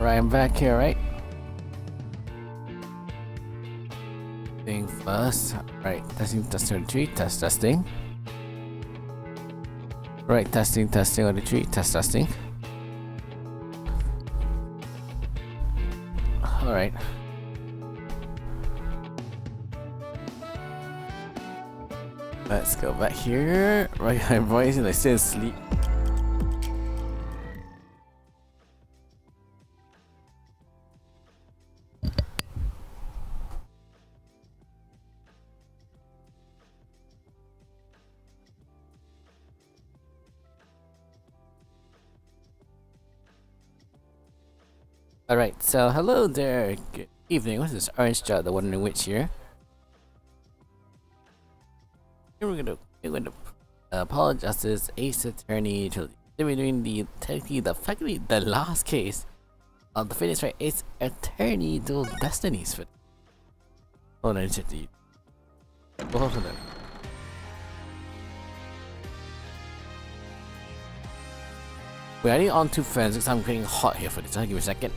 Right, I'm back here, right? Thing first. Right, testing, testing, retreat, testing. Right, testing, on retreat, testing. Alright. Let's go back here. Right, I'm voicing, I still sleep. Alright, so hello there. Good evening. This is Orange Jaw, the Wandering Witch here. Here we're gonna apologize to this Ace Attorney Trilogy. We're doing the last case of the Phoenix Wright Ace Attorney Dual Destinies for. Hold on, check the. Hold on. We're already on two friends because I'm getting hot here for this. I'll give me a second.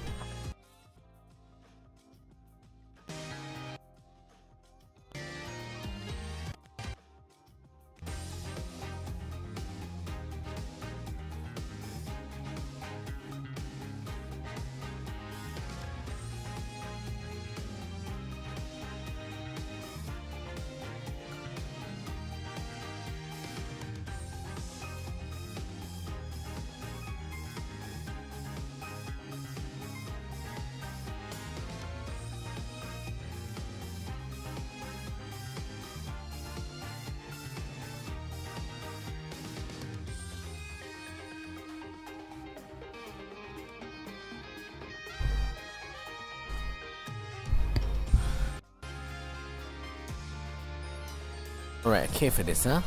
Alright, okay for this, huh?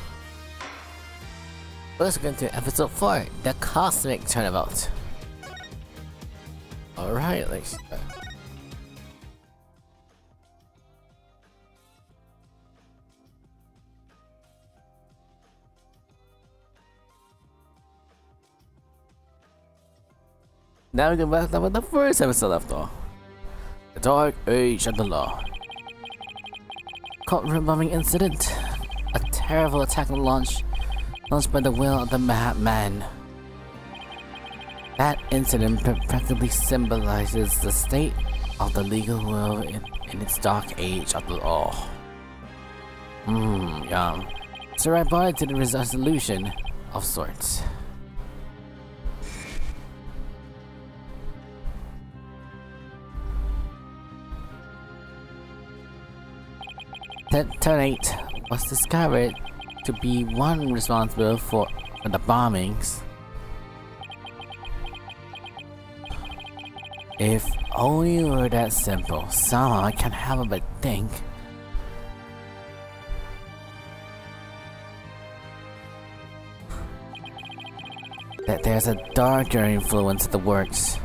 Let's go into episode 4, the Cosmic Turnabout. Alright, let's start. Now we go back to the first episode left off. The Dark Age of the Law. Courtroom bombing incident. A terrible attack launched by the will of the madman. That incident practically symbolizes the state of the legal world in its dark age of the law. Yum. So right by to the resolution of sorts. Turnabout was discovered to be one responsible for the bombings. If only it were that simple. Somehow I can't help but think that there's a darker influence at the works.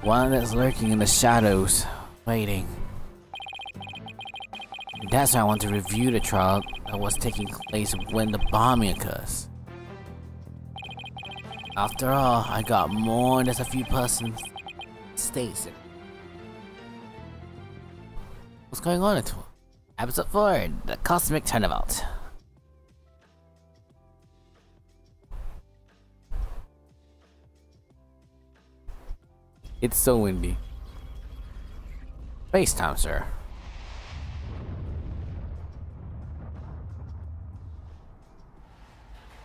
One that's lurking in the shadows, waiting. That's why I want to review the trial that was taking place when the bombing occurs. After all, I got more than just a few persons states. What's going on at episode 4, the Cosmic Turnabout. It's so windy. FaceTime, sir.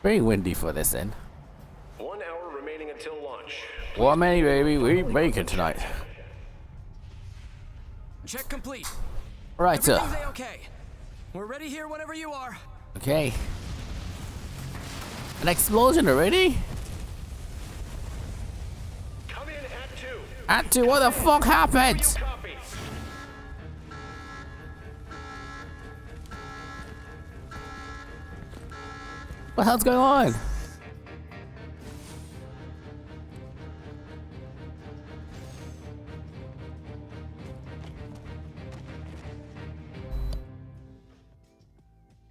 Very windy for this end. 1 hour remaining until launch. Well, many baby, we make it tonight. Check complete. Right, sir. Everything's okay. We're ready here whenever you are. Okay. An explosion already? Come in at 2. At 2, what the fuck happened? Copy. What the hell's going on?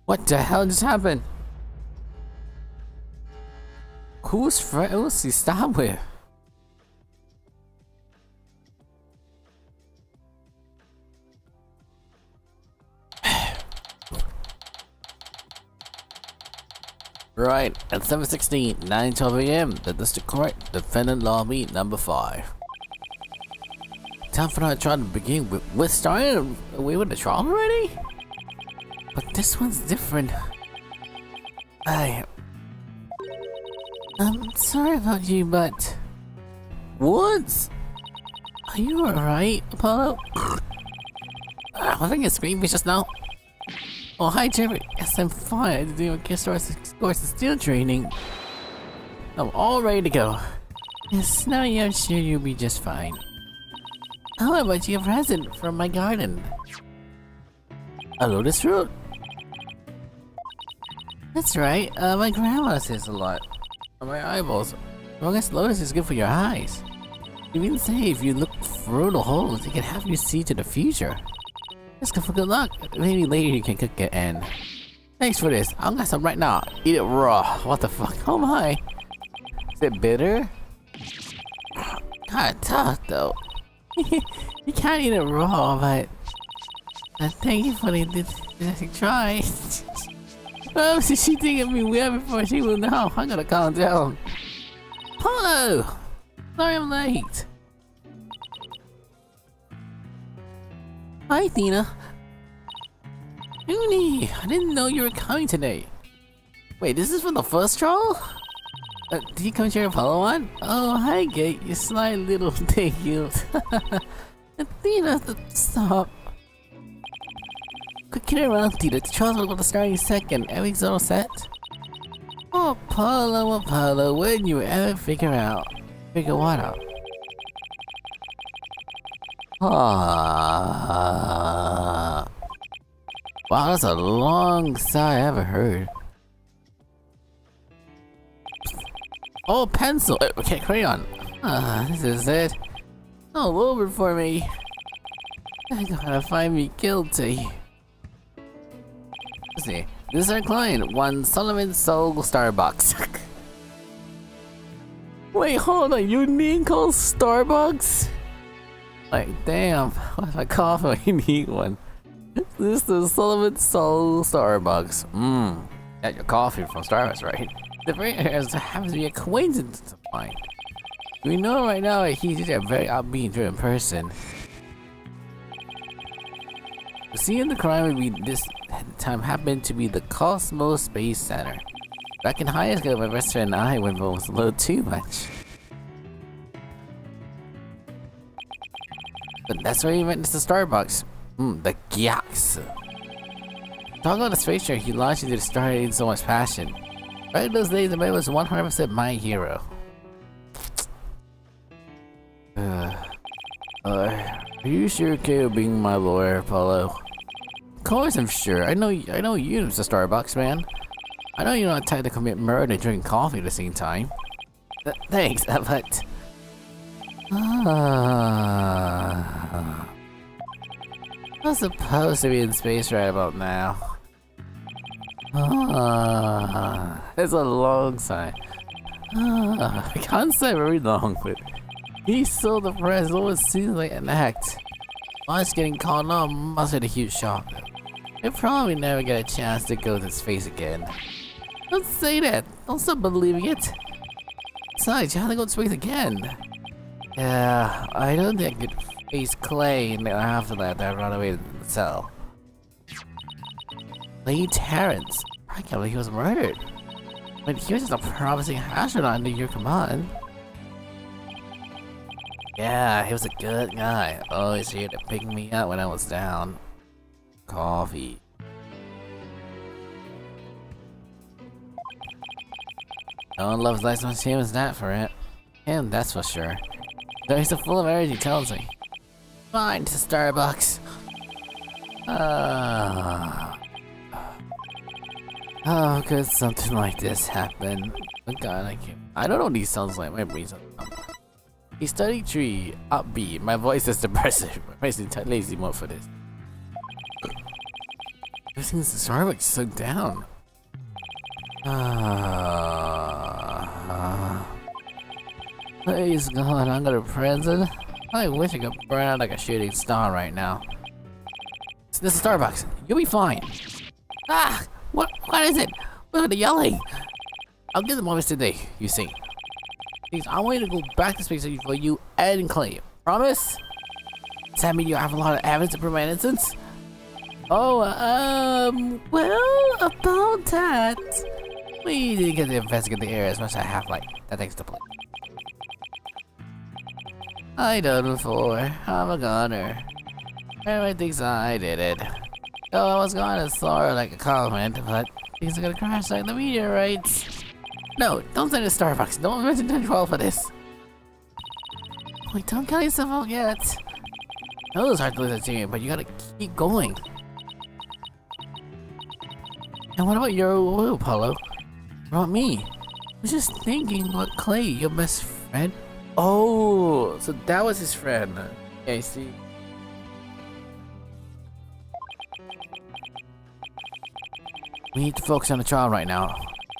What the hell just happened? Who's he stabbed with? Right, at 7:16, 9:12 a.m., the District Court, Defendant Lobby number 5. Time for our trial to begin. We're starting away with the trial already? But this one's different. I'm sorry about you, but... Woods? Are you alright, Apollo? I think it's screaming just now. Oh, hi, Jerry. Yes, I'm fine. I did doing course of steel training. I'm all ready to go. Yes, now I'm sure you'll be just fine. How about you a present from my garden? A lotus fruit? That's right. My grandma says a lot on my eyeballs. Well, I guess lotus is good for your eyes. You even say if you look through the holes, it can help you see to the future. Let's go for good luck. Maybe later you can cook it and... Thanks for this. I'll get some right now. Eat it raw. What the fuck? Oh my. Is it bitter? Kinda tough though. You can't eat it raw, but... thank you for the try. Oh, so she think of me weird before she will know. I gotta calm down. Hello! Sorry I'm late. Hi, Tina. Uni, I didn't know you were coming today. Wait, this is for the first trial? Did you come to your Apollo one? Oh, hi, Gate. You sly little thing, you. Tina, stop. Quick, get around, Tina. The trials are going to start in a second. Everything's all set? Oh, Apollo, when you ever figure what out? Ah. Wow, that's a long sigh I ever heard. Oh, pencil! Okay, crayon. This is it. All over for me. They're gonna find me guilty. Let's see. This is our client, one Solomon Soul Starbucks. Wait, hold on. Your name called Starbucks? Like, damn. What if I cough and I need one? This is Solomon Soul Starbucks. Got your coffee from Starbucks, right? The very happens to be a coincidence of mine. We know right now that he's a very upbeat, driven person. The scene of the crime would be this time happened to be the Cosmos Space Center. Back in high school, my best friend and I went both a little too much. But that's where he went to Starbucks. The Gyaks. Talking about the space train he launched into the star in so much passion. Right in those days, the man was 100% my hero. Are you sure okay with being my lawyer, Apollo? Of course I'm sure. I know you, Mr. Starbucks man. I know you're not trying to commit murder and drink coffee at the same time. Thanks, but... I'm supposed to be in space right about now. It's a long sigh. I can't say very long, but he's so depressed, it almost seems like an act. Us getting caught up must have been a huge shock. He'll probably never get a chance to go to space again. Don't say that. Don't stop believing it. Besides, you have to go to space again. Yeah, I don't think I could face Clay and I have to let that run away to the cell. Lee Terrence. I can't believe he was murdered. But he was just a promising astronaut under your command. Yeah, he was a good guy. Always here to pick me up when I was down. Coffee. No one loves life as much as that for it. Him, that's for sure. Though he's so full of energy, tells me. Fine to Starbucks. Oh, could something like this happen? Oh god, I don't know what these sounds like. My brain's on. He studied tree, upbeat. My voice is depressive. My face is lazy mode for this. Everything's Starbucks so down. Please God, I'm gonna present. I wish I could burn out like a shooting star right now. This is Starbucks. You'll be fine. Ah! What is it? What are they yelling? I'll get them always today, you see. Please, I want you to go back to space for you and Clay. Promise? Does that mean you have a lot of evidence to prove my innocence? Oh, well, about that. We didn't get to investigate the area as much as I have, like, that takes the plate. I done before. I'm a goner. Everyone thinks I did it. Oh, I was gonna sort like a comment, but things are gonna crash like the meteorites. No, don't send a Starbucks. Don't mention 10-12 for this. Wait, don't kill yourself out yet. I know it's hard to listen to you, but you gotta keep going. And what about your oil, Apollo? What about me? I was just thinking about Clay, your best friend. Oh, so that was his friend. Yeah, I see. We need to focus on the trial right now.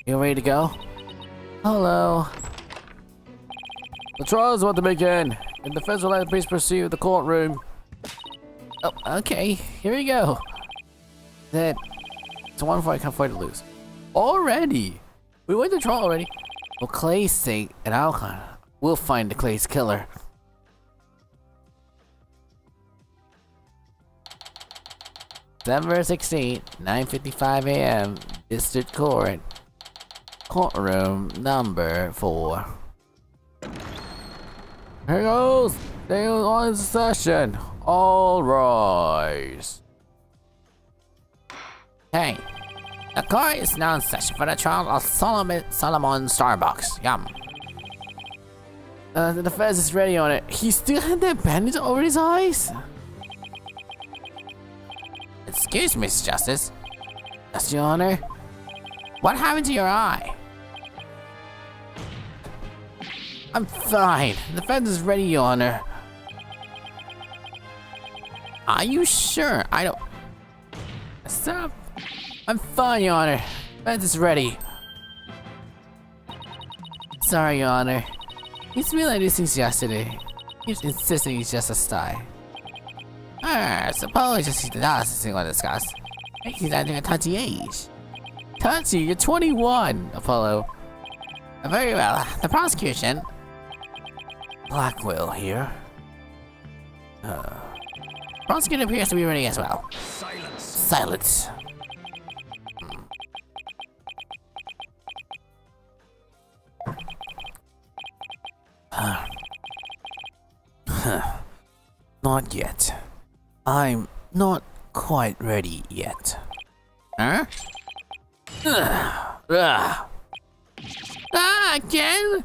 You ready to go? Hello. The trial is about to begin. The defense will let the please proceed with the courtroom. Oh, okay. Here we go. Then, it's one fight I can't afford to lose. Already? We went to trial already. Well, Clay's sake and Alcon. We'll find the Clay's killer. December 16th, 9:55 a.m. District Court. Courtroom number 4. Here goes! Stay on session. All rise. Hey, the court is now in session for the trial of Solomon Starbucks. Yum. The defense is ready on it. He still had that bandage over his eyes? Excuse me, Mr. Justice. Yes, Your Honor. What happened to your eye? I'm fine. The defense is ready, Your Honor. Are you sure? I don't... Stop. I'm fine, Your Honor. Defense is ready. Sorry, Your Honor. He's been like this since yesterday. He's insisting he's just a spy. Suppose he's not something to discuss. He's under a touchy age. Touchy? You're 21, Apollo. Very well. The prosecution. Blackwell here. Prosecutor appears to be ready as well. Silence. Silence. Not yet. I'm not quite ready yet. Huh? Again?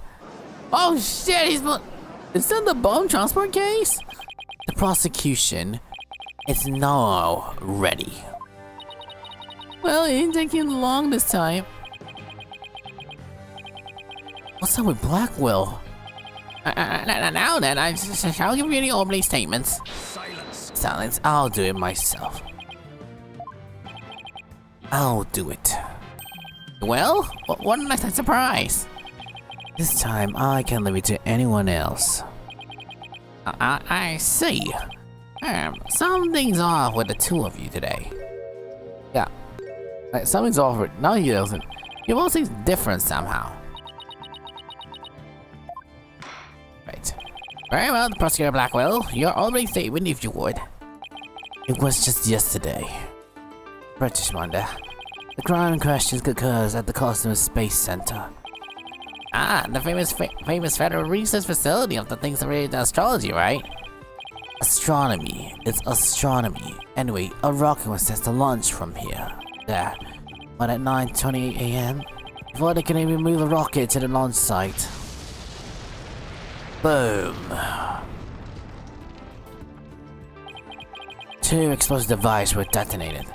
Oh shit, is that the bomb transport case? The prosecution is now ready. Well, it ain't taking long this time. What's up with Blackwell? Now then, I'll give you any opening statements. Silence. Silence, I'll do it myself. I'll do it. Well, what a nice surprise. This time, I can leave it to anyone else. I see. Something's off with the two of you today. Yeah. Something's off with... No, he doesn't. You both seem different somehow. Right. Very well, Prosecutor Blackwell. Your opening statement, if you would. It was just yesterday. British wonder. The crime in question occurs at the Cosmos Space Center. Ah, the famous Federal Research Facility of the things related to astrology, right? Astronomy. It's astronomy. Anyway, a rocket was set to launch from here. There. But at 9:28 a.m., before they can even move a rocket to the launch site. Boom. 2 explosive devices were detonated,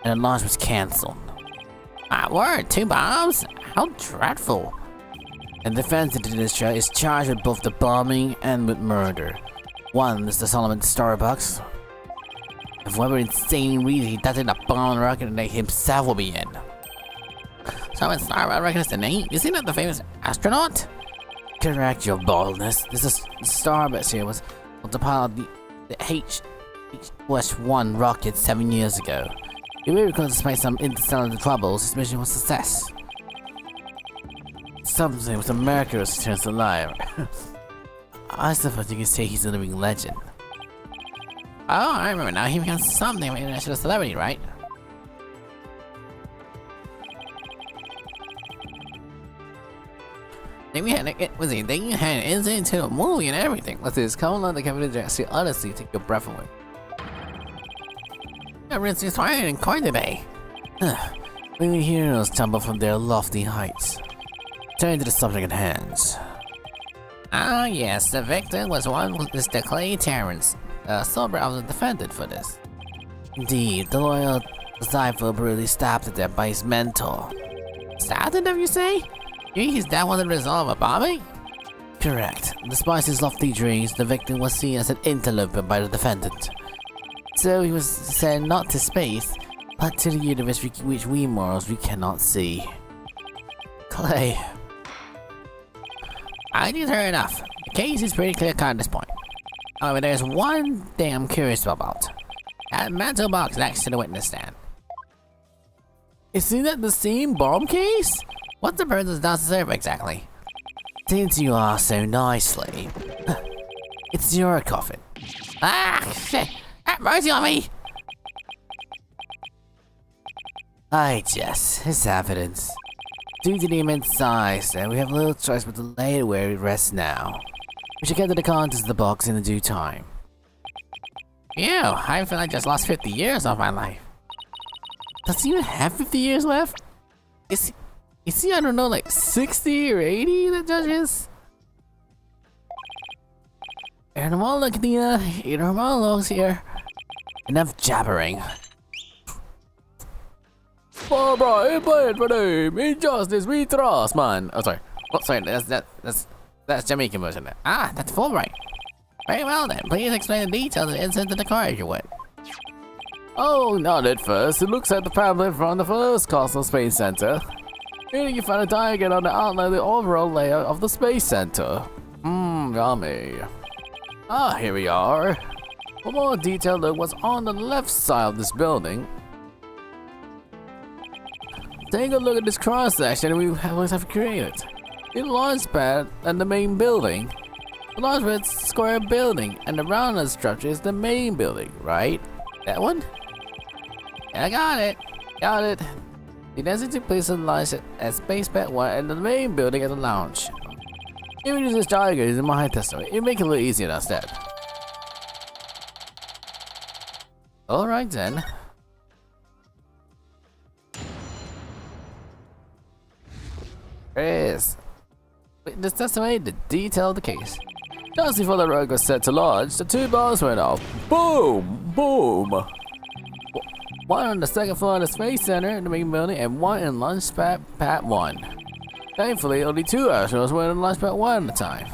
and the launch was cancelled. Ah, word, 2 bombs? How dreadful. And the defense minister is charged with both the bombing and with murder. One is the Solomon Starbucks. And for whatever insane reason he detonated a bomb on the rocket and they himself will be in. Solomon Starbucks recognizes the name? Is he not the famous astronaut? Correct your boldness. This is Starbucks here was the pilot of the H-1 rocket 7 years ago. He really because despite some interstellar troubles, his mission was a success. something with a miraculous turns alive. I suppose you can say he's a living legend. Oh, I remember now. He becomes something of an international celebrity, right? Then we had an incident to a movie and everything. Let's just come along the capital to actually honestly take your breath away. Everyone's inspired in court today. Living heroes tumble from their lofty heights. Turn to the subject at hand. Ah yes, the victim was one with Mr. Clay Terrence. Sober of the defendant for this. Indeed, the loyal disciple brutally stabbed to death by his mentor. Stabbed to death, you say? You mean his dad wanted to resolve a bombing? Correct. Despite his lofty dreams, the victim was seen as an interloper by the defendant. So he was sent not to space, but to the universe which we mortals we cannot see. Clay. I think fair enough. The case is pretty clear cut at this point. However, there's one thing I'm curious about. That metal box next to the witness stand. Isn't that the same bomb case? What's the purpose does it serve exactly? Since you ask so nicely, it's your coffin. Ah, shit! Have mercy on me! I jest, it's evidence. Due to the immense size, we have little choice but to lay it where it rests now. We should get to the contents of the box in due time. Ew, I feel like I just lost 50 years of my life. Does he even have 50 years left? Is he, I don't know, like 60 or 80, the judges? Hear them all, Athena. Hear them all, logs here. Enough jabbering. Barbara, play it for them. Injustice we trust, man. Oh, sorry. Oh, sorry. That's Jamaican version. Ah, that's Fulbright. Very well then. Please explain the details of the incident to the car if you would. Oh, not at first. It looks at the pamphlet from the first Castle Space Center. Here you find a diagram on the outline of the overall layout of the Space Center. Yummy. Ah, here we are. For more detailed look what's on the left side of this building. Take a look at this cross section we have created. The launch pad and the main building. The launch pad is a square building and the rounded structure is the main building, right? That one? Yeah, I got it. Got it. The density place of the launch at Spacepad 1 and the main building at the lounge. Even use this diagram in my testament, it make it a little easier instead. Alright then. Chris. Witness testimony to detail the case. Just before the rogue was set to launch, the two bombs went off. Boom! Boom! One on the second floor of the Space Center in the main building and one in Launch Pad 1. Thankfully, only two astronauts were in Launch Pad 1 at the time.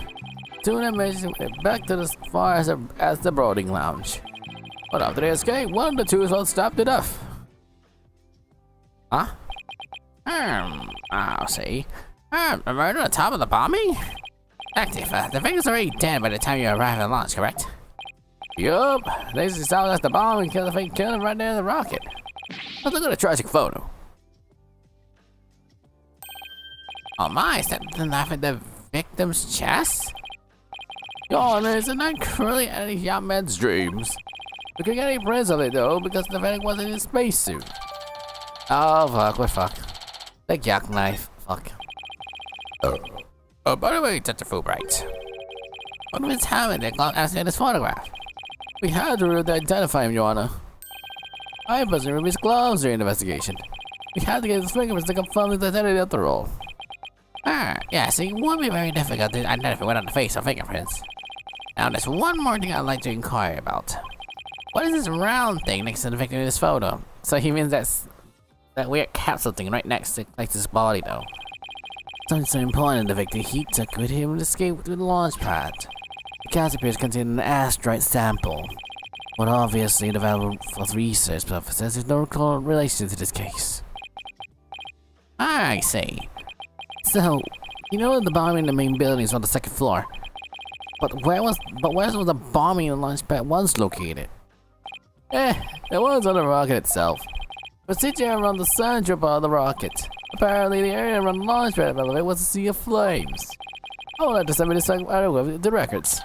Two of them managed to get back to as far as the boarding lounge. But after they escaped, one of the two was stabbed to death. Huh? I'll see. A murder on top of the bombing? Active, the victim's already dead by the time you arrive at launch, correct? Yup, they just saw that's the bomb and killed him right there in the rocket. Let's look at a tragic photo. Oh my, is that the knife at the victim's chest? Your Honor, isn't that cruelly any young man's dreams? We couldn't get any prints of it though, because the victim wasn't in a spacesuit. Oh fuck, what fuck? The yak knife, fuck. Oh, by the way, Dr. Fulbright. What was happening as in this photograph? We had to identify him, Your Honor. I wasn't remove his gloves during the investigation. We had to get his fingerprints to confirm his identity of the role. Ah, yeah, see, it would be very difficult to identify without the face or fingerprints. Now, there's one more thing I'd like to inquire about. What is this round thing next to the victim in this photo? So he means that weird capsule thing right next to his body, though. Something so important the victim he took with him to escape through the launch pad. The capsule appears to contain an asteroid sample. But obviously developed for research purposes, there's no relation to this case. I see. So, you know the bombing in the main building is on the second floor. But where was the bombing in launch pad once located? It was on the rocket itself. But situated around the central part of the rocket. Apparently, the area around the launch pad above it was a sea of flames. I will have to send me the records.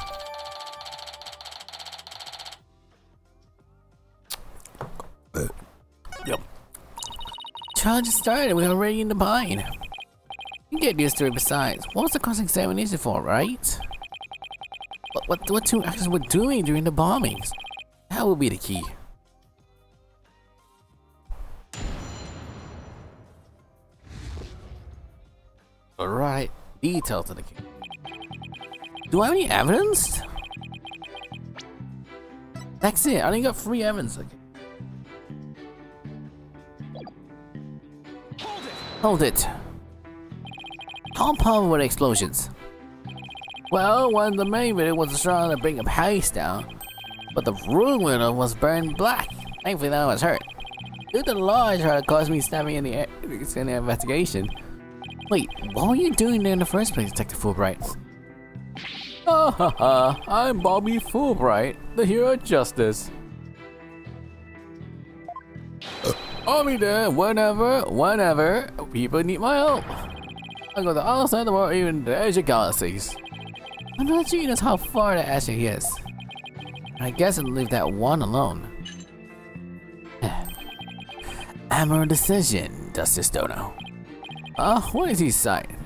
Yep. Charge started, we're already in the bind. You get used to it besides. What was the cross-examination for, right? What two actors were doing during the bombings? That will be the key. Alright, details to the key. Do I have any evidence? That's it, I only got 3 evidence. Okay. Hold it. How powerful were the explosions? Well, one of the main video was trying to bring the pace down, but the room window was burned black. Thankfully, no one was hurt. Due to the law, tried to cause me stabbing in the investigation. Wait, what were you doing there in the first place, Detective Fulbright? Ha ha ha, I'm Bobby Fulbright, the hero of justice. I'll be there whenever people need my help. I go to the other side of the world, even the edge of galaxies. I'm not genius how far that actually is. I guess I'll leave that one alone. Admiral decision, Justice Dono. What is he saying?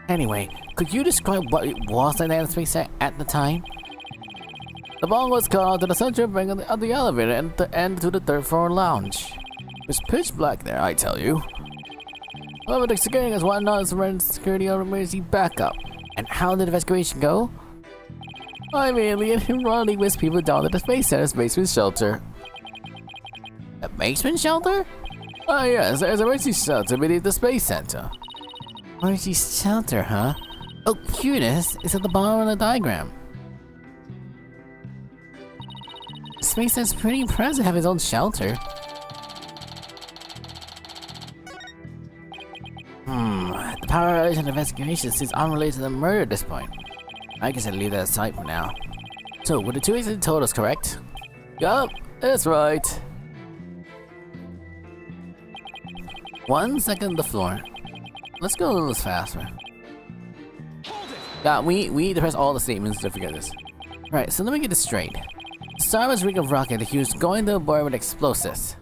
Anyway, could you describe what it was like in space at the time? The bomb was called to the central bank of the elevator and the end to the 3rd floor lounge. It was pitch black there, I tell you. However, the security is one not security or emergency backup. And how did the evacuation go? I immediately and ironically whisked people down to the Space Center's basement shelter. A basement shelter? Oh yes, there's an emergency shelter beneath the Space Center. Emergency shelter, huh? Oh, cuteness is at the bottom of the diagram. Space Center's pretty impressive to have its own shelter. The power outage and investigation seems unrelated to the murder at this point. I guess I'll leave that aside for now. So, were the 2 incidents told us correct? Yup, that's right. 1 second on the floor. Let's go a little faster. Yeah, we need to press all the statements to forget this. Right, so let me get this straight. The star was rig of rocket that he was going to board with explosives.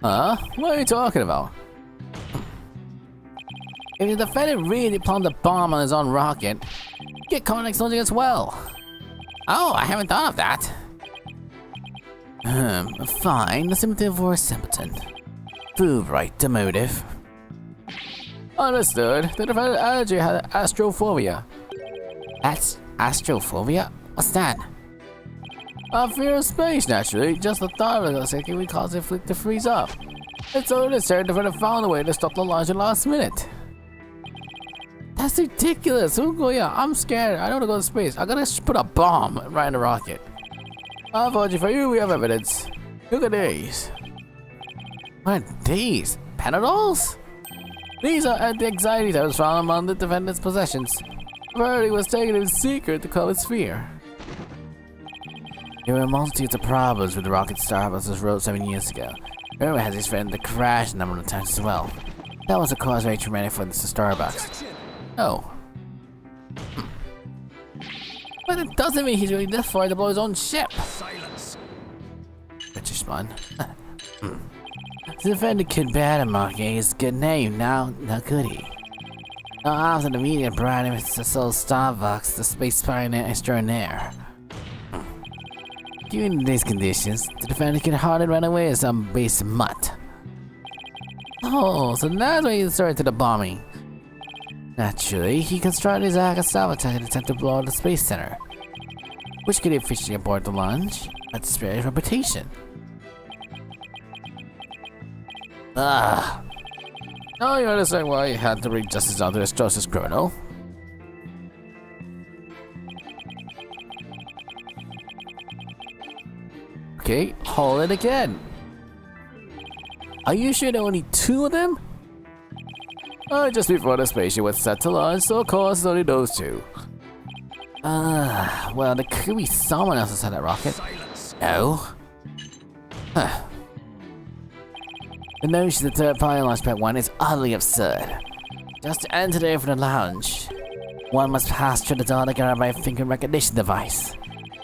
Huh? What are you talking about? If the defendant really planted a bomb on his own rocket, get caught in explosion as well. Oh, I haven't thought of that. Fine. The symptom for a simpleton. Fulbright, the motive. Understood. The defendant allergy had astrophobia. That's astrophobia? What's that? A fear of space, naturally. Just the thought of it can cause the fleet to freeze up. It's so necessary the defendant found a way to stop the launch at the last minute. That's ridiculous. Oh yeah, I'm scared. I don't want to go to space. I gotta put a bomb right in the rocket. Unfortunately for you, we have evidence. Look at these. What are these? Panadols? These are anti-anxiety tablets found among the defendant's possessions. Apparently, was taken in secret to quell its fear. There were multitudes of problems with the rocket Starbucks wrote 7 years ago. Remember has threatened to crash a number of times as well. That was a cause very traumatic for the Starbucks. Oh. But it doesn't mean he's really this far to blow his own ship. Silence. British spun. The defendant could better mark his good name now could he? Now after the media brought him to sell Starbucks, the space pioneer extraordinaire. Given these conditions, the defendant could hardly run away as some base mutt. Oh, so that's why he started to the bombing. Naturally, he constructed his act of sabotage and attempt to blow up the Space Center, which could efficiently abort the launch, but spare his reputation. Now you understand why he had to bring justice down to his closest criminal. Okay, hold it again. Are you sure there are only 2 of them? Just before the spaceship was set to launch, so of course it's only those 2. Well, there could be someone else inside that rocket. Silence. No. Huh. The notion that third-party launchpad 1 is utterly absurd. Just to enter the infinite lounge, one must pass through the door together by a finger recognition device.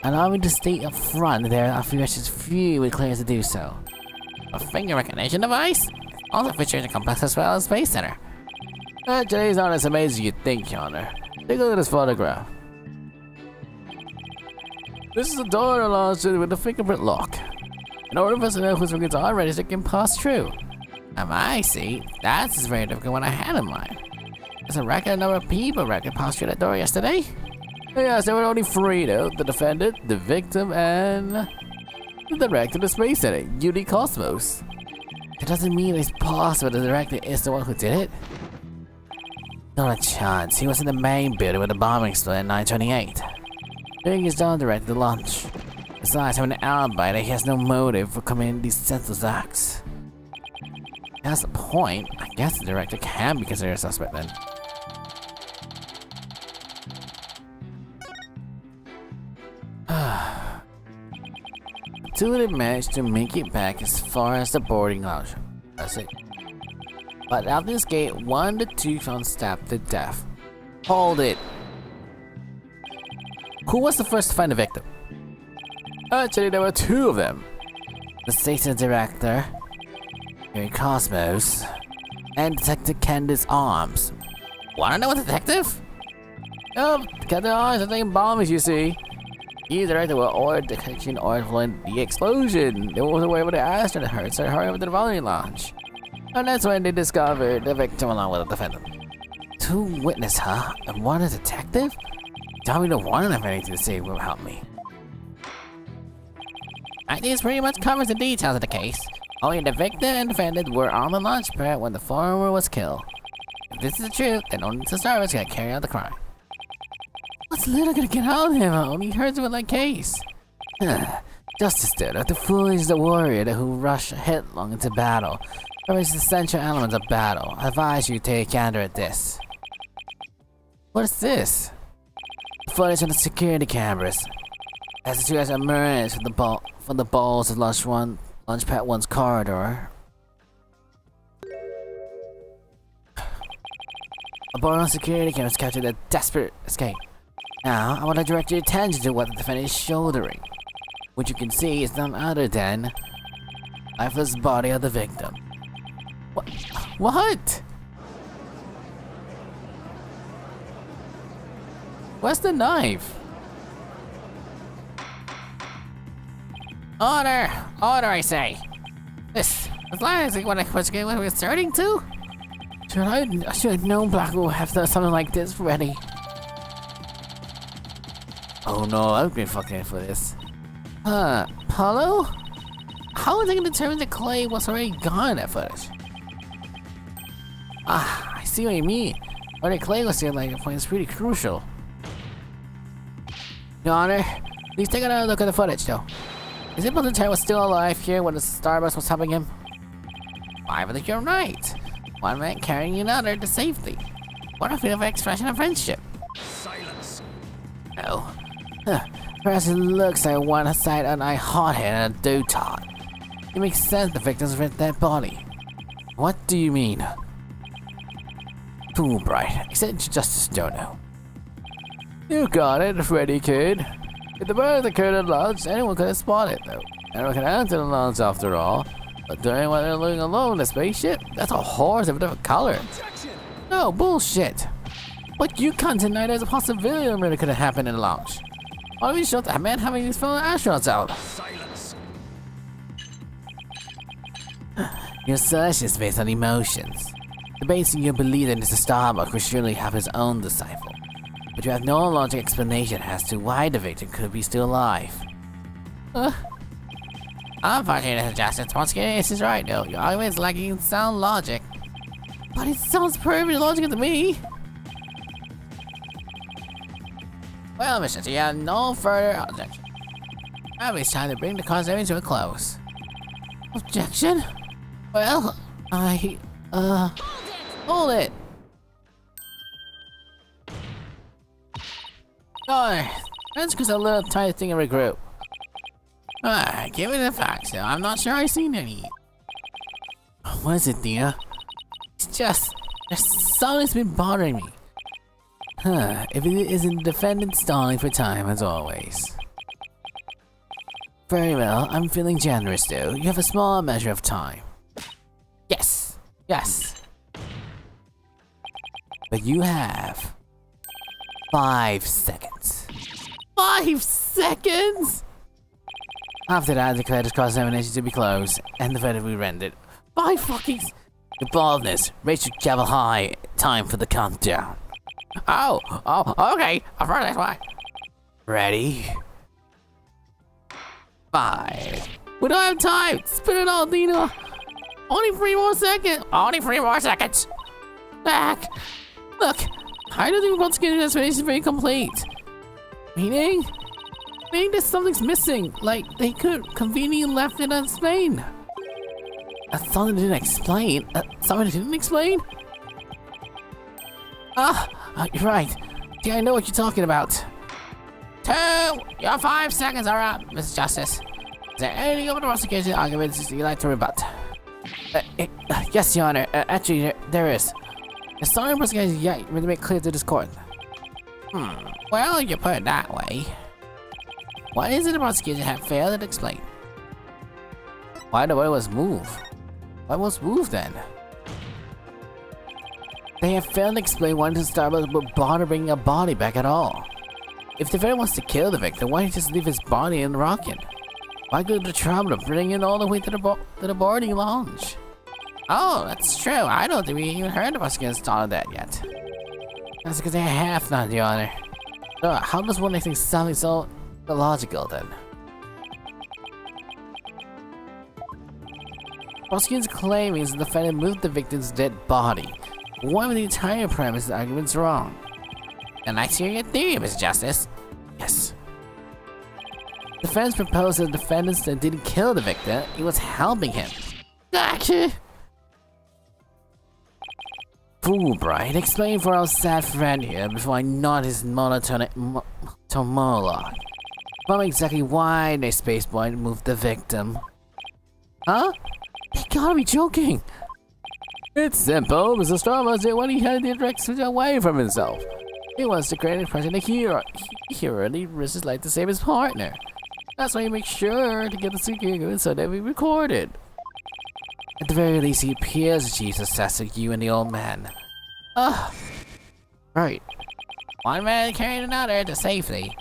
Allow me to state up front there are few with clearance to do so. A finger recognition device? Also features a complex as well as Space Center. Today's not as amazing as you'd think, Your Honor. Take a look at this photograph. This is a door launched with a fingerprint lock. In order for us to know whose fingers are ready, so it can pass through. I see. That's the very difficult one I had in mind. There's a record number of people that could pass through that door yesterday. Yes, there were only 3 though. The defendant, the victim, and the director of the Space Center, UD Cosmos. It doesn't mean it's possible the director is the one who did it. Not a chance. He was in the main building where the bombing exploded at 9:28. Doing his job directed the launch. Besides having an alibi that he has no motive for committing these senseless acts. That's the point. I guess the director can be considered a suspect then. The two of them managed to make it back as far as the boarding lounge. That's it. But out this gate, one of the two found stabbed to death. Hold it. Who was the first to find the victim? Actually, there were 2 of them. The station director, UD Cosmos, and Detective Candace Arms. Wanna know a detective? Oh, Candace Arms, I think bombs, you see. He directed were ordered detection or following the explosion. They was away with the astronaut hurt, so hurry up to the bombing launch. And that's when they discovered the victim along with the defendant. 2 witnesses, huh? And 1 a detective? Tell me the one have anything to say will help me. I think this pretty much covers the details of the case. Only the victim and defendant were on the launch pad when the former was killed. If this is the truth, then only the star was gonna carry out the crime. What's Little gonna get out of him? Only heard of that case. Justice did. The foolish the warrior who rushed headlong into battle. That is the essential element of battle. I advise you to take a gander at this. What is this? Footage on the security cameras. As the 2 guys emerged from the balls of Launchpad 1's corridor. A board on security cameras captured a desperate escape. Now, I want to direct your attention to what the defendant is shouldering. What you can see is none other than lifeless body of the victim. What? Where's the knife? Order! Order, I say! This is like what we're starting to? I should have known Black will have something like this ready. Oh no, I've been fucking for this. Paulo? How are they gonna determine that Clay was already gone in that footage? Ah, I see what you mean. Whether Clay was here like a point is pretty crucial. Your Honor, please take another look at the footage though. Is it possible Terry was still alive here when the Starbus was helping him? I believe you're right. One man carrying another to safety. What a beautiful expression of friendship. Silence. Oh. Perhaps it looks like one side an eye hothead and a dotard. It makes sense the victims with that body. What do you mean? Too bright, except you just don't know. You got it, Freddy kid. If the bird occurred at launch, anyone could have spotted it though. Anyone can enter the launch after all. But doing what they're living alone in the spaceship, that's a horse of a different color. Objection. No, bullshit. But you can't deny there's a possibility that really could have happened in the launch. Why don't we shut that man having these fellow astronauts out? Silence. Your search is based on emotions. The base in your belief that Mr. Starbuck will surely have his own disciple. But you have no logical explanation as to why the victim could be still alive. Unfortunately, Justice, once again, this is right though. You're always lacking in sound logic. But it sounds perfectly logical to me. Well, Mr. T, you have no further objection. Now it's time to bring the conversation to a close. Objection? Well, hold it! Oh, that's just a little tiny thing in a group. Give me the facts though, I'm not sure I've seen any. What is it, dear? It's just... there's something that's been bothering me. Huh, if it isn't the defendant stalling for time as always. Very well, I'm feeling generous though. You have a small measure of time. Yes! Yes! But you have 5 seconds. 5 seconds?! After that, the credit cross-examination to be closed, and the verdict will be rendered. 5 fucking... Your baldness, raise your gavel high. Time for the countdown. Oh, okay. I've heard that one. Ready? 5. We don't have time. Spit it all, Dina. Only 3 more seconds. Only 3 more seconds. Back. Look, I don't think once again this finish is very complete. Meaning there's something's missing. Like they could conveniently left it unexplained. Something didn't explain. Something didn't explain. You're right. Yeah, I know what you're talking about. 2. Your 5 seconds are up, Mr. Justice. Is there any other prosecution arguments you'd like to rebut? Yes, Your Honor. Actually, there is. The starting prosecution yet to make clear to this court. Well, you put it that way. What is it the prosecution have failed to explain? Why the body was moved? Why was moved then? They have failed to explain why the Starbucks would bother bringing a body back at all. If the defendant wants to kill the victim, why not just leave his body in the rocket? Why go to the trouble of bringing it all the way to the boarding lounge? Oh, that's true. I don't think we even heard of us getting started that yet. That's because they have not, Your Honor. So how does one think something so illogical then? Prosecution's claim is the defendant moved the victim's dead body. Why would the entire premise of the argument's wrong? And I hear your theory, Mr. Justice. Yes. Defense proposed that the defendant didn't kill the victim, he was helping him. Gotcha! Fulbright, explain for our sad friend here before I nod his monotonic monologue. Tell me exactly why the space boy moved the victim. Huh? You gotta be joking! It's simple, Mr. Starbucks did what he had to direct switch away from himself. He wants to create an impression of hero. Hero and he risks his life to save his partner. That's why he makes sure to get the secret so that we recorded. At the very least, he appears to achieve success with you and the old man. Right. One man carried another to safety.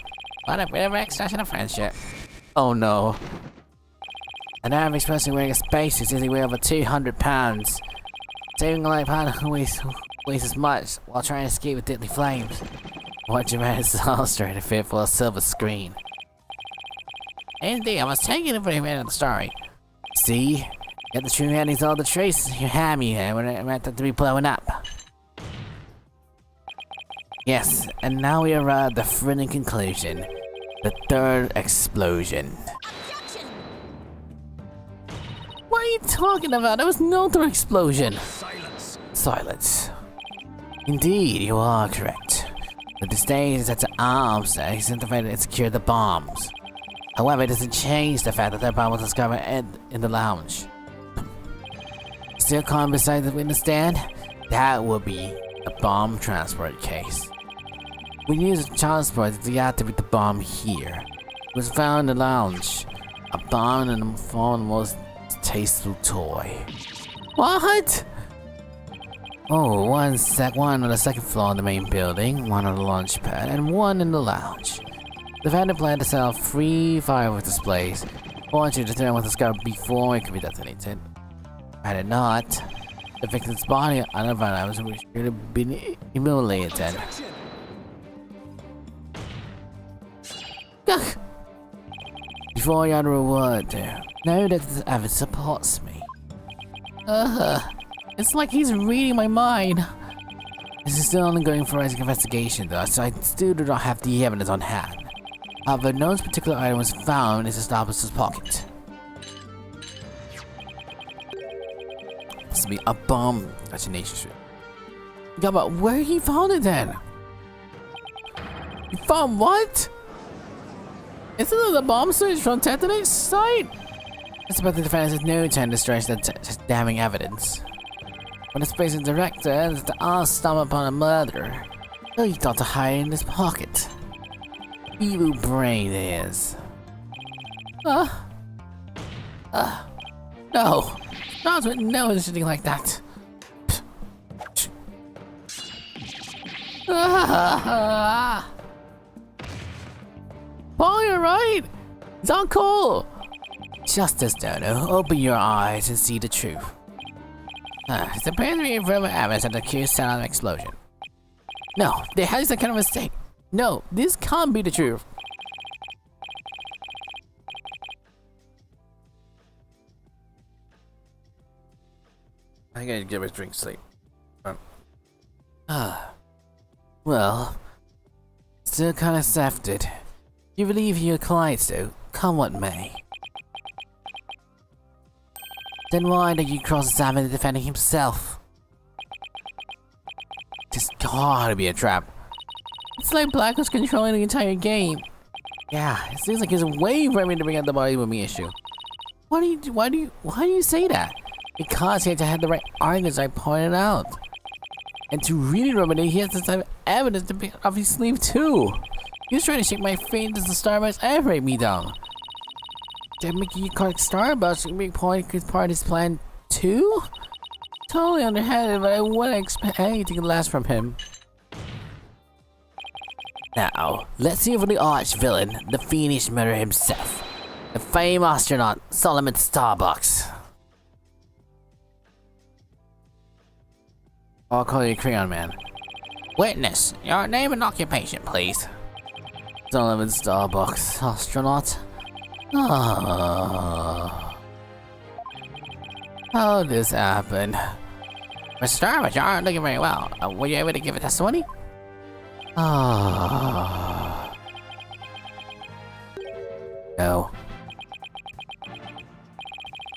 What a bit of an extension of friendship. Oh no. An average person wearing a spacesuit is weigh over 200 pounds. Saving a life partner weighs as much while trying to escape with deadly flames. What you man is illustrated fit for a silver screen. Indeed, I was taking it for the man of the story. See? Get the true endings all the traces you have me here when it meant to be blowing up. Yes, and now we are at the thrilling conclusion. The third explosion. What are you talking about? There was no third explosion. Silence. Silence. Indeed, you are correct. The disdain is that the arms that he's intervened and secured the bombs. However, it doesn't change the fact that their bomb was discovered in the lounge. Still calm beside the witness stand? That would be a bomb transport case. We use a transport to deactivate the bomb here. It was found in the lounge. A bomb in the form of the most tasteful toy. What? Oh, one on the second floor of the main building, one on the launch pad, and one in the lounge. The vendor planned to sell 3 fireworks displays. I want you to determine what was discovered before it could be detonated. Had it not, the victim's body on the violence would have been humiliated. Before you had a reward, know that this evidence supports me. It's like he's reading my mind. This is still an ongoing forensic investigation though, so I still do not have the evidence on hand. However, no particular item was found in the officer's pocket. This will be a bomb detonation. Yeah, but where he found it then? He found what? Isn't it the bomb switch from Detonate site? But the defense has no time to stretch the damning evidence. When the station director and the all stumble upon a murderer, he thought to hide it in his pocket. Evil brain is. No! Not with no anything like that. Paul, you're right! It's all cool! Justice, Dodo, open your eyes and see the truth. It's apparently further evidence that the accused set on an explosion. No, there has that kind of mistake. No, this can't be the truth. I gotta give a drink sleep. Well, still kind of safted. You believe your clients though, come what may. Then why don't you cross-examine the defendant himself? This gotta be a trap. It's like Black was controlling the entire game. Yeah, it seems like he's waiting for me to bring up the body with me issue. Why do you say that? Because he had to have the right arguments I pointed out. And to really remedy, he has this type of evidence to be off his sleeve too. He was trying to shake my faith as the Starbucks and break me down. Did making you call Starbucks make part of his plan too? Totally underhanded, but I wouldn't expect anything less from him. Now, let's see for the arch villain, the fiendish murderer himself, the famed astronaut Solomon Starbucks. I'll call you Crayon Man. Witness, your name and occupation, please. Solomon Starbucks, astronaut. How did this happen? Mr. Starbucks, you aren't looking very well. Were you able to give a testimony? No.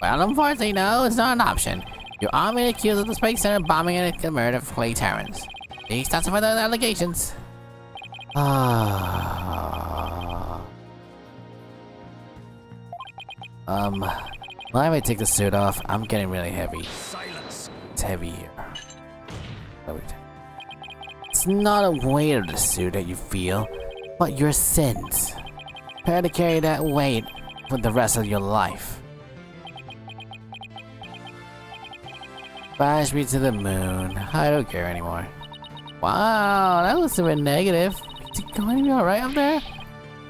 Well, unfortunately, no, it's not an option. You are being accused of the Space Center bombing and the murder of Clay Terrans. Please testify those allegations. Why do I take the suit off? I'm getting really heavy. Silence. It's heavy here. It's not a weight of the suit that you feel, but your sins. Prepare to carry that weight for the rest of your life. Bash me to the moon. I don't care anymore. Wow, that looks a bit negative. Is it going to be alright up there?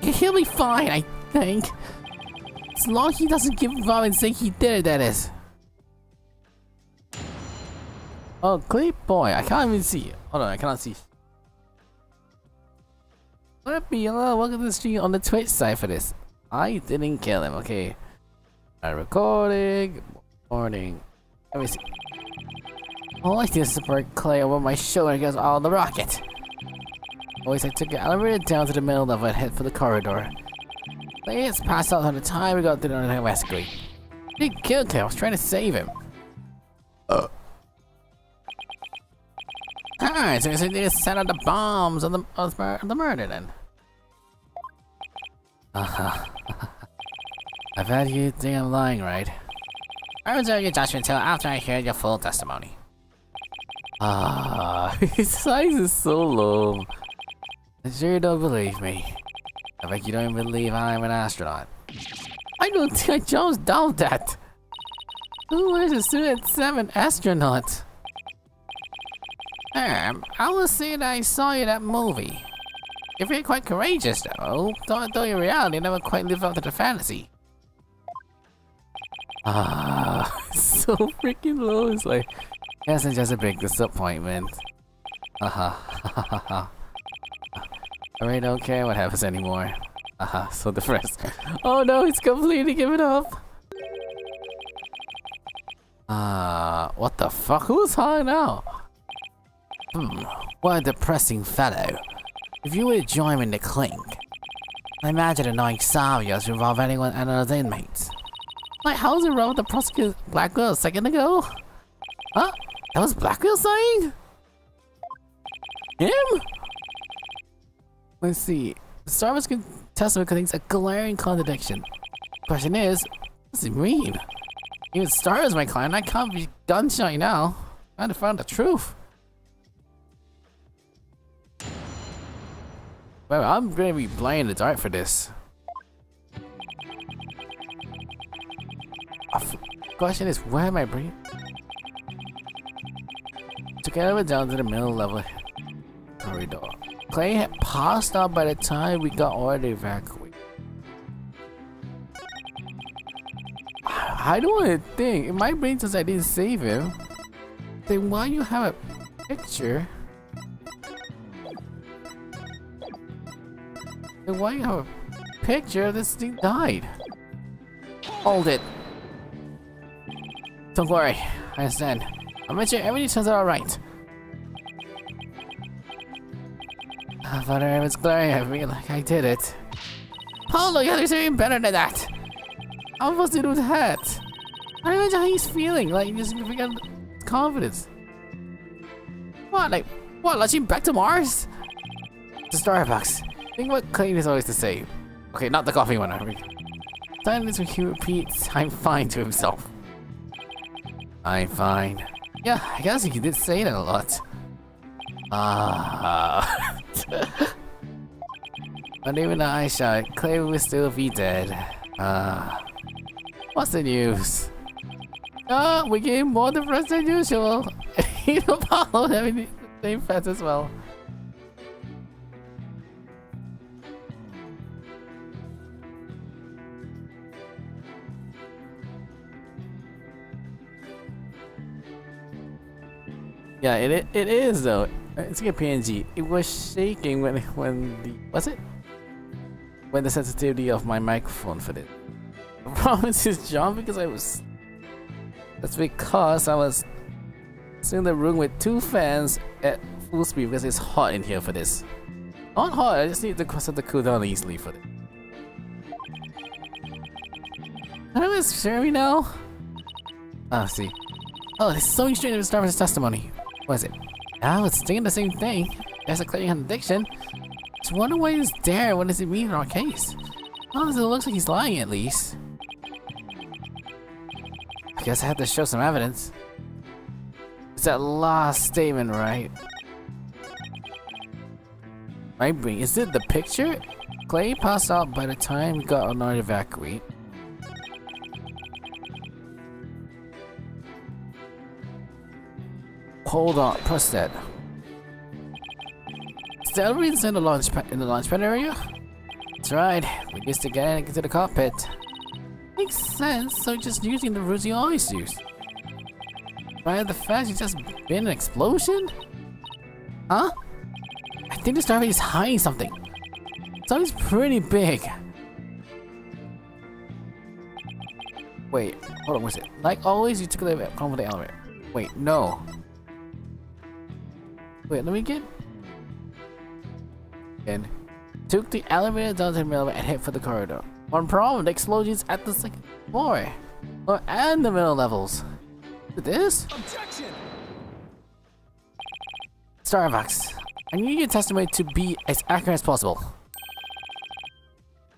He'll be fine, I think. As long as he doesn't give up and say he did it, that is. Oh, Clay boy, I can't even see you. Hold on, I cannot see. Let me welcome to the stream on the Twitch side for this. I didn't kill him, okay. Recording. Morning. Let me see. All I did is support Clay over my shoulder against all the rocket. Always I took the elevator down to the middle of it and head for the corridor. Clay is passed out on the time we got to the rescue. I didn't kill Clay, I was trying to save him. Alright, so they just set out the bombs on the murder then. I've had you think I'm lying, right? I reserve your judgment until after I hear your full testimony. His size is so low. I'm sure you don't believe me. I bet you don't even believe I'm an astronaut. I don't think I just doubt that. Who wears a suit at 7 astronaut? I will say that I saw you in that movie. You're very quite courageous though, though your reality never quite lived up to the fantasy. So freaking low, it's like, guess it's just a big disappointment. I really don't care what happens anymore. So depressed. Oh no, it's completely given up. What the fuck? Who's high now? What a depressing fellow. If you were to join him in the clink, I imagine annoying scenarios involve anyone and those inmates. Like, how's it wrong with the prosecutor Blackwell a second ago? Huh? That was Blackwell saying? Him? Let's see. The Starbucks testimony contains a glaring contradiction. Question is, What's it mean? Even Star is my client. I can't be gun shy now. Trying to find the truth. Well, I'm gonna be blind in the dark for this. Question is, where am I bringing? Together we're down to the middle level corridor. Clay had passed out by the time we got ordered to evacuate. I don't want to think. In my brain says I didn't save him. Then why you have a picture? Then why you have a picture of this thing died? Hold it. Don't worry, I understand. I'll make sure everything turns out alright. Father, I was glaring at me like I did it. Paulo, you have to do even better than that. I'm supposed to do that. I don't imagine how he's feeling. Like, he's just forget his confidence. What, like, what, launching back to Mars? The Starbucks. Think what Clayton is always to say. Okay, not the coffee one. I mean, sometimes when he repeats, I'm fine to himself. I'm fine. Yeah, I guess he did say that a lot. But even though I shot, Clay will still be dead. What's the news? We gave more difference than usual. You don't follow having the same fence as well. Yeah, it is though. It's like a PNG. It was shaking when the sensitivity of my microphone for it. The problem is John because that's because I was in the room with 2 fans at full speed because it's hot in here for this. Not hot, I just need the set to cool down easily for it. I don't know, it's Sherry now. See. Oh, it's so strange to start with his testimony. What is it? Now it's thinking the same thing. There's a clear contradiction. Just wonder why he's there. What does it mean in our case? Well, it looks like he's lying at least. I guess I have to show some evidence. It's that last statement, right? My brain. Is it the picture? Clay passed out by the time we got on our evacuate. Hold on, press that. Is the elevators in the launch pad area? That's right. We used to get into the cockpit. Makes sense. So just using the routes you always use. Right, the fact it's just been an explosion? Huh? I think the Stargate is hiding something. Something's pretty big. Wait, hold on, what's it? Like always, you took the come with the elevator. Wait, no. Wait, let me get in. Took the elevator down to the middle and hit for the corridor. One problem, the explosion's at the second floor. And the middle levels. This? Objection! Starbucks. I need your testimony to be as accurate as possible.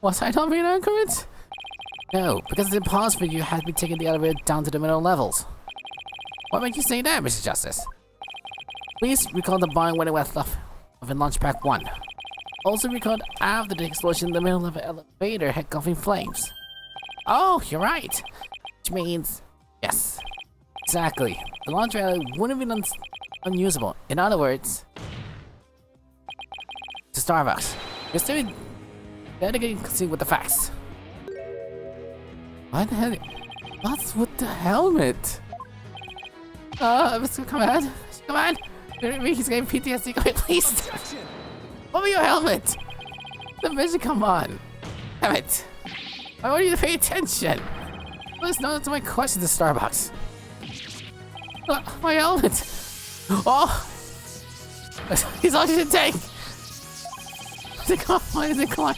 Was I not being accurate? No, because it's impossible you had me taking the elevator down to the middle levels. What makes you say that, Mr. Justice? Please recall the bar when it was left of in launch pack 1. Also recall after the explosion the middle of the elevator had gone in flames. Oh, you're right. Which means, yes. Exactly. The launch area wouldn't have been unusable. In other words, to Starbucks. You're still dedicated to see with the facts. Why the hell? What's with the helmet? Mr. Command. Mr. Command. He's getting PTSD. Come here, please. Over your helmet. The mission, come on. Damn it. I want you to pay attention. Let's not answer my question to Starbucks. My helmet! Oh! His oxygen tank! Why is it going?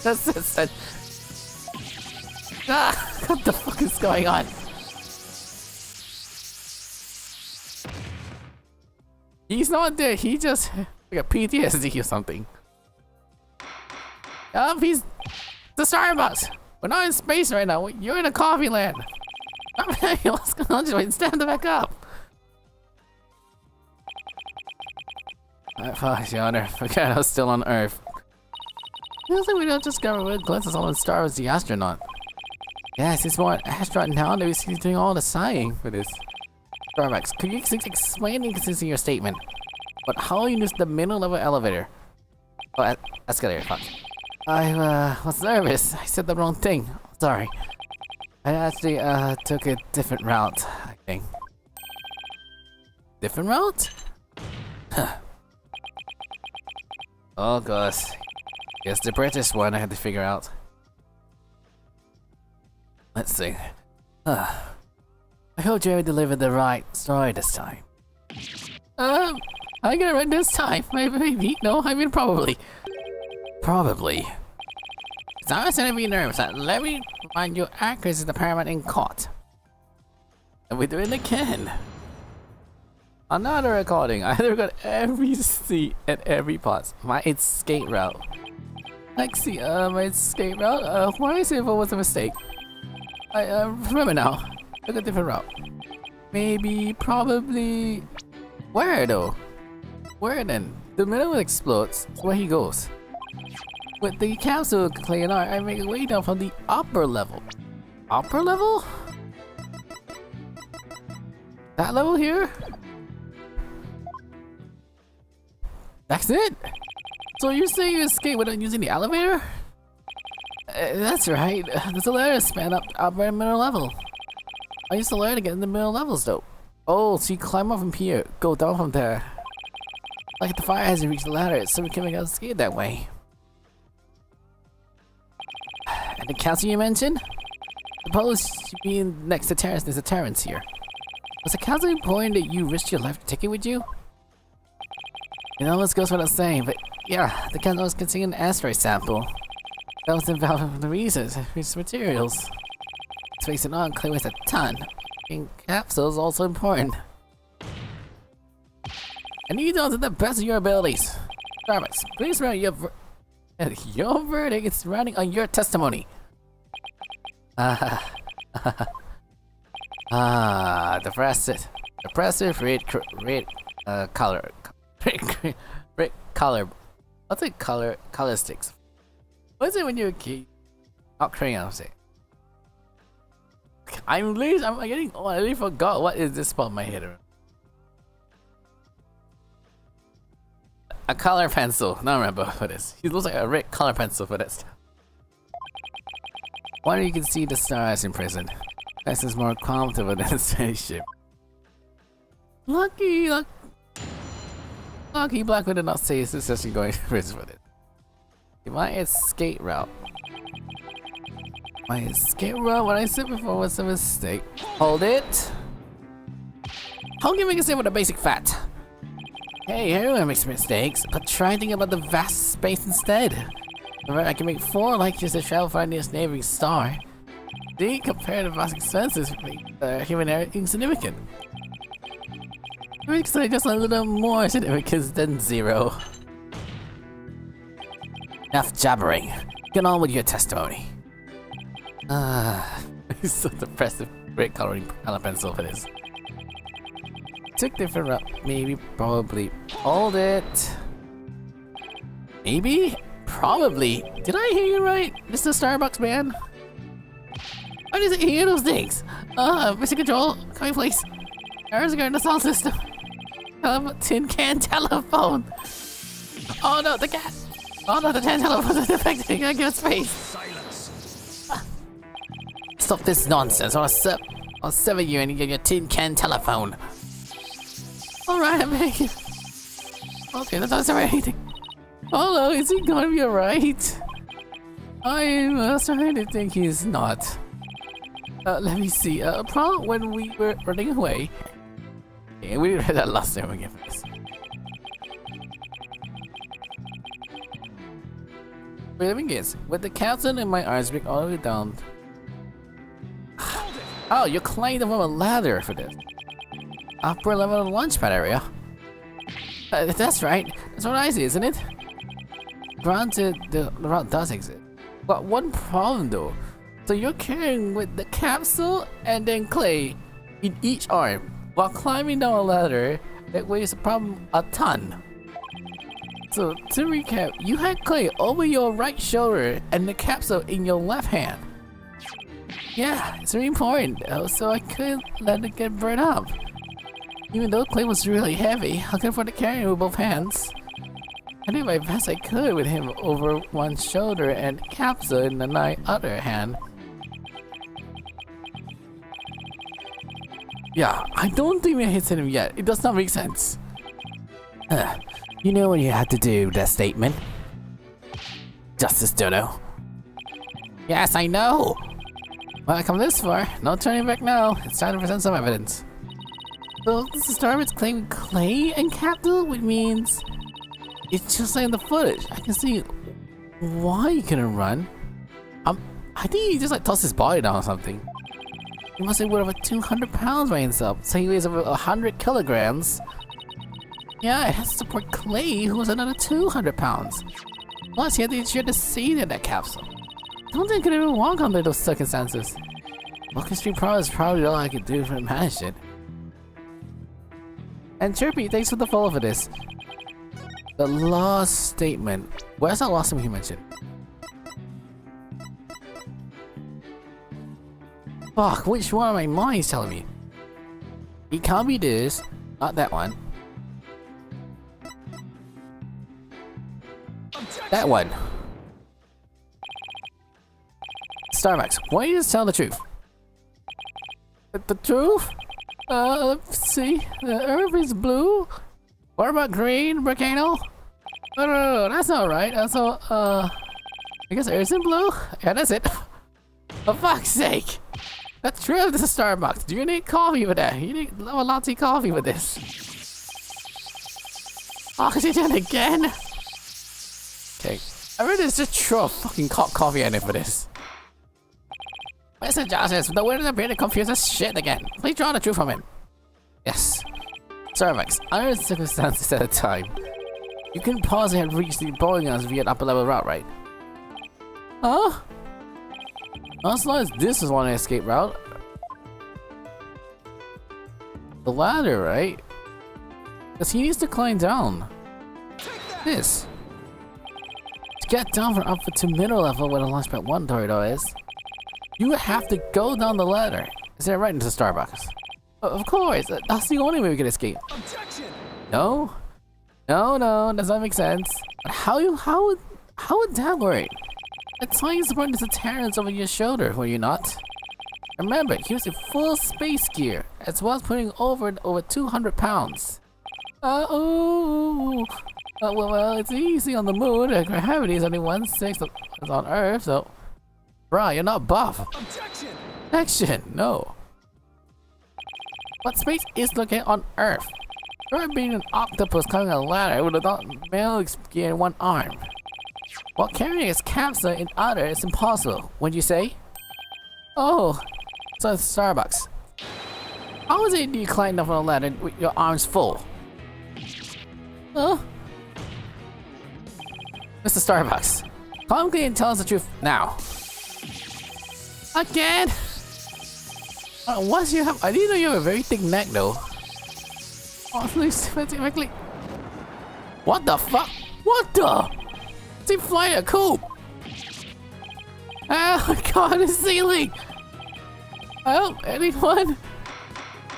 That's it. What the fuck is going on? He's not there, he just like a PTSD or something. He's the Starbucks! We're not in space right now. You're in a coffee land. What's going on? Just wait, stand back up. Fuck, Your Honor. Forgot I was still on Earth. Feels like we don't just got rid of glimpses on the star as the astronaut. Yes, he's more an astronaut now that he's doing all the sighing for this. Starbucks, could you explain the inconsistency in your statement? But how you use the middle level elevator? Oh, escalator, fuck. I was nervous. I said the wrong thing. Sorry. I actually took a different route, I think. Different route? Huh. Oh gosh. Guess the British one I had to figure out. Let's see. I hope Jerry delivered the right story this time. I got it right this time. Maybe. No, I mean probably. Probably. So I was gonna be nervous. Let me remind you, accuracy is the paramount in court. And we do it again. Another recording. I got every seat and every part. My escape route. Like, see, my escape route. Why I say if it was a mistake? I remember now. Took a different route. Maybe, probably. Where though? Where then? The middle explodes. That's where he goes. With the capsule clean out, I make a way down from the upper level. Upper level? That level here? That's it? So you're saying you escape without using the elevator? That's right. There's a ladder span up upper and middle level. I used to learn to get in the middle levels though. Oh, so you climb up from here, go down from there. Like the fire hasn't reached the ladder, so we can make us escape that way. And the council you mentioned? Suppose you being next to Terrence, there's a Terrence here. Was the council important that you risked your life to take it with you? It almost goes without saying, but yeah, the council was considering an asteroid sample. That was involved in the reasons, materials. Space and unclear with a ton. And capsules also important. And you do it to the best of your abilities. Starbucks, please write your verdict is running on your testimony. Depressive red color. What's it? Color sticks. What's it when you're a kid? Oh, crayon, say. I really forgot what is this spot in my head. A color pencil. Now I remember for this. He looks like a red color pencil for that stuff. Wonder you can see the stars in prison. This is more comfortable than a spaceship. Lucky Blackwood did not say his session going to prison for this. My escape route. My escape route, what I said before was a mistake. Hold it. How can you make a save with a basic fact? Hey, everyone makes mistakes, but try thinking about the vast space instead. I can make 4 light years to travel for this neighboring star. D, compare the vast expenses make human error insignificant. It makes it just a little more significant than 0. Enough jabbering. Get on with your testimony. He's so depressive. Great color pencil for this. Took different route. Maybe, probably. Hold it. Maybe? Probably. Did I hear you right, Mr. Starbucks man? Why does it hear those things? Mr. Control, come here please. Errors regarding the sound system. Tin can telephone. Oh no, the cat. Oh no, the tin telephone is defective. I gotta give it space. Silence. Stop this nonsense, or I'll sever you and you get your tin can telephone. Alright, I'm making. Okay, that doesn't say anything. Hello, is he gonna be alright? I'm starting to think he's not. Let me see. Probably when we were running away. Yeah, we read that last time again for this. Wait, let me guess. With the captain in my arms break all the way down. Oh, you're climbing from a ladder for this. Upper level of the launchpad area. That's right. That's what I see, isn't it? Granted, the route does exist. But one problem though. So you're carrying with the capsule and then Clay in each arm while climbing down a ladder that weighs probably a ton. So to recap, you had Clay over your right shoulder and the capsule in your left hand. Yeah, it's really important so I couldn't let it get burned up. Even though Clay was really heavy, I couldn't afford to carry him with both hands. I did my best I could with him over one shoulder and capsule in the other hand. Yeah, I don't think we hit him yet. It does not make sense. You know what you had to do with that statement? Justice Dodo. Yes, I know! Well, I come this far. No turning back now. It's time to present some evidence. So, this is Starbucks claiming Clay and capsule, which means it's just like in the footage. I can see why he couldn't run. I think he just like tossed his body down or something. He must have weighed over 200 pounds by himself, so he weighs over 100 kilograms. Yeah, it has to support Clay, who was another 200 pounds. Plus, he had to share the seat in that capsule. I don't think I could even walk under those circumstances. Walking Street Pro is probably all I could do to manage it. And Chirpy, thanks for the follow for this. The lost statement. Where's that last one he mentioned? Fuck, which one of my minds telling me? It can't be this, not that one. That one. Starbucks, why don't you just tell the truth? The truth? Let's see. The Earth is blue. What about green, volcano? No, that's not right. Also, I guess Earth isn't blue? Yeah, that's it. For fuck's sake! That's true, this is Starbucks. Do you need coffee with that? You need a latte coffee with this. Oxygen again? Okay, I really just throw a fucking coffee at him for this. Mr. Justice, the witness appeared to confuse us shit again. Please draw the truth from him. Yes. Starbucks, under circumstances at a time, you can pause and reach the boarding us via an upper level route, right? Huh? As long as this is one escape route. The ladder, right? Because he needs to climb down. This. To get down from upper to middle level where the launchpad 1 corridor is, you would have to go down the ladder. Is that right into Starbucks? Of course, that's the only way we can escape. Objection! No? No, does that make sense? But how would that work? It's like you're supporting the Terrans over your shoulder, were you not? Remember, he was in full space gear, as well as putting over 200 pounds. Well, it's easy on the moon. Gravity is only 1/6 of on Earth, so... Bruh, you're not buff. Objection! Objection, no. But space is located on Earth. You're being an octopus climbing a ladder with a male gear in one arm. While carrying his capsule in other is impossible, wouldn't you say? Oh, so it's Starbucks. How is it you climbed up on a ladder with your arms full? Huh? Mr. Starbucks, calmly and tell us the truth now. Again? What's you have? I didn't know you have a very thick neck though. Honestly, specifically. What the fuck? What the? Is he flying a coop? Oh my god, the ceiling! Help, anyone?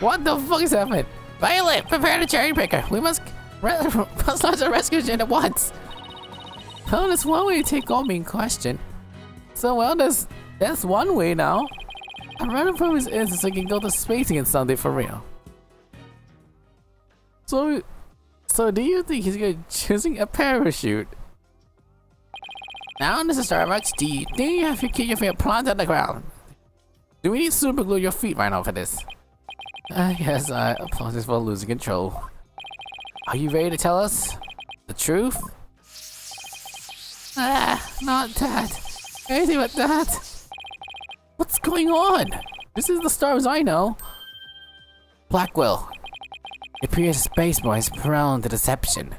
What the fuck is happening? Violet, prepare the cherry picker. We must launch a rescue mission at once. Well, there's one way to take on being questioned. So, well, that's one way now. I'm running from his ears so he can go to space again someday for real. So do you think he's gonna choosing a parachute? Now, Mr. Starbucks, do you think you have to keep your feet planted on the ground? Do we need to super glue your feet right now for this? Yes, I apologize for losing control. Are you ready to tell us the truth? Not that. Anything but that. What's going on? This is the stars I know. Blackwell. It appears Space Boy is prone to deception.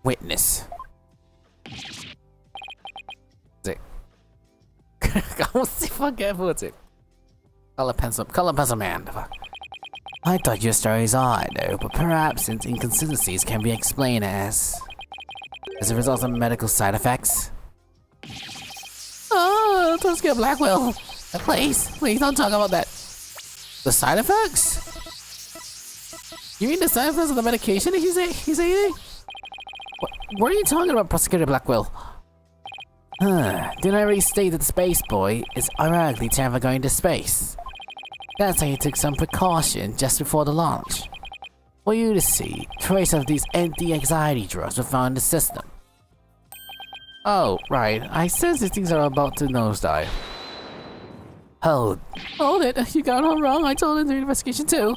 Witness. Forget what's it. Color pencil man. I thought your story is odd though, but perhaps its inconsistencies can be explained as a result of medical side effects. Oh, let's get Blackwell. Please don't talk about that. The side effects? You mean the side effects of the medication he's eating? What are you talking about, Prosecutor Blackwell? Didn't I already state that the space boy is ironically terrified going to space? That's why he took some precaution just before the launch. For you to see, traces of these anti-anxiety drugs were found in the system. Oh, right. I sense these things are about to nosedive. Hold it. You got it all wrong. I told him the investigation too.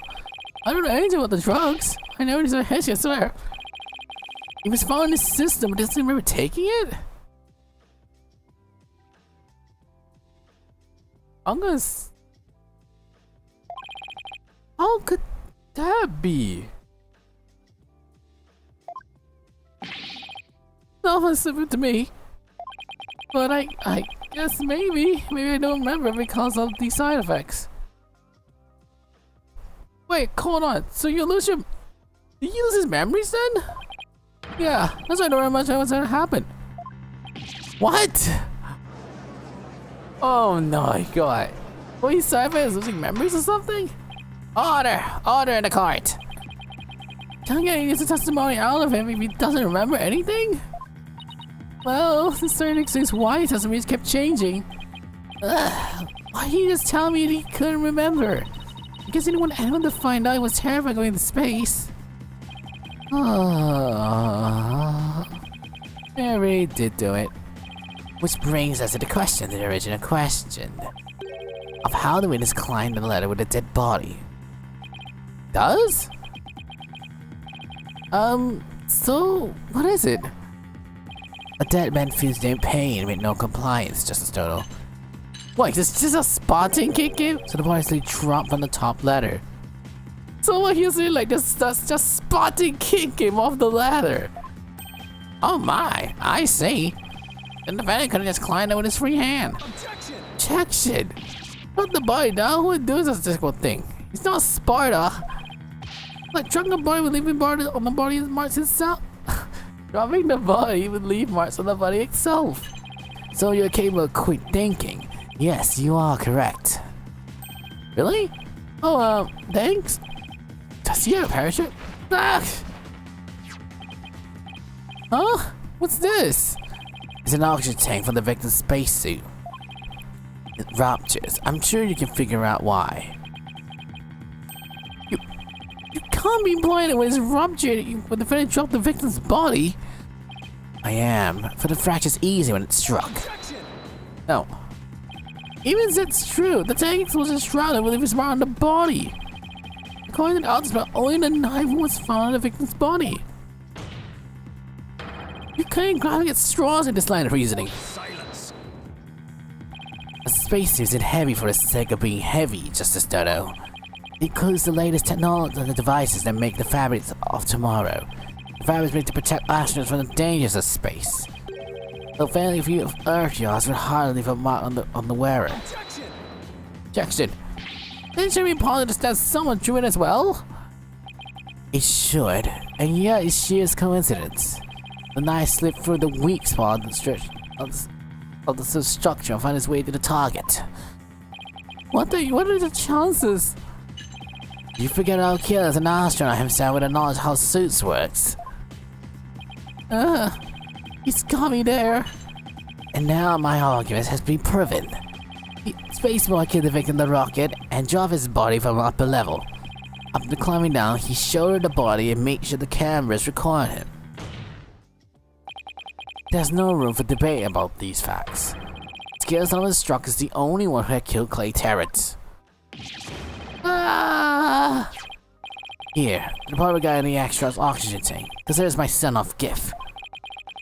I don't know anything about the drugs. I know he's a hedge, I swear. He was found in the system, but doesn't he remember taking it? How could that be? Nothing simple to me. But I guess maybe I don't remember because of the side effects. Wait, hold on. So you lose his memories then? Yeah, that's why I don't remember much of what's gonna happen. What? Oh my god. What, he's side effects losing memories or something? Order in the cart. Can't get any testimony out of him if he doesn't remember anything? Well, this certainly explains why his testimonies kept changing. Why did he just tell me that he couldn't remember? I guess he didn't want anyone to find out he was terrified going to space. I really did do it. Which brings us to the original question. Of how the witness climbed the ladder with a dead body. Does? So, what is it? A dead man feels no pain with no compliance, Justice Dodo. What, is this just a spotting kick him? So the body slowly dropped from the top ladder. So what he's doing like this, that's just spotting kick him off the ladder. Oh my, I see. The defendant could have just climbed it with his free hand. Objection! Put the body down, who would do such a difficult thing? He's not Sparta. Like dropping the body would leave marks on the body marks itself. Dropping the body would leave marks on the body itself. So you're capable of quick thinking. Yes, you are correct. Really? Oh, thanks. Does he have a parachute? Ah! Huh? What's this? It's an oxygen tank for the victim's spacesuit. It ruptures. I'm sure you can figure out why. You can't be blinded when it's ruptured when the defendant dropped the victim's body. I am, for the fracture's easy when it's struck. No. Even if it's true, the tank was just shrouded with his mark on the body. According to the ultimate, only the knife was found on the victim's body. You can't grab at straws in this line of reasoning. Silence. A spacesuit isn't heavy for the sake of being heavy, Justice Dodo. It includes the latest technology and the devices that make the fabrics of tomorrow. The fabrics made to protect astronauts from the dangers of space. The family view of Earth yards would hardly leave a mark on the wearer. Objection. Didn't you be positive that someone drew it as well? It should, and yet it's sheer coincidence. The knife slipped through the weak spot of the structure and found its way to the target. What are the chances? You figured out Kill as an astronaut himself with a knowledge of how suits works. He's got me there. And now my argument has been proven. Spaceboy killed the victim of the rocket and dropped his body from an upper level. After climbing down, he shouldered the body and made sure the cameras record him. There's no room for debate about these facts. Skeleton Struck is the only one who had killed Clay Terrence. Here, the part guy in the extra's oxygen tank. Considers my send-off gift.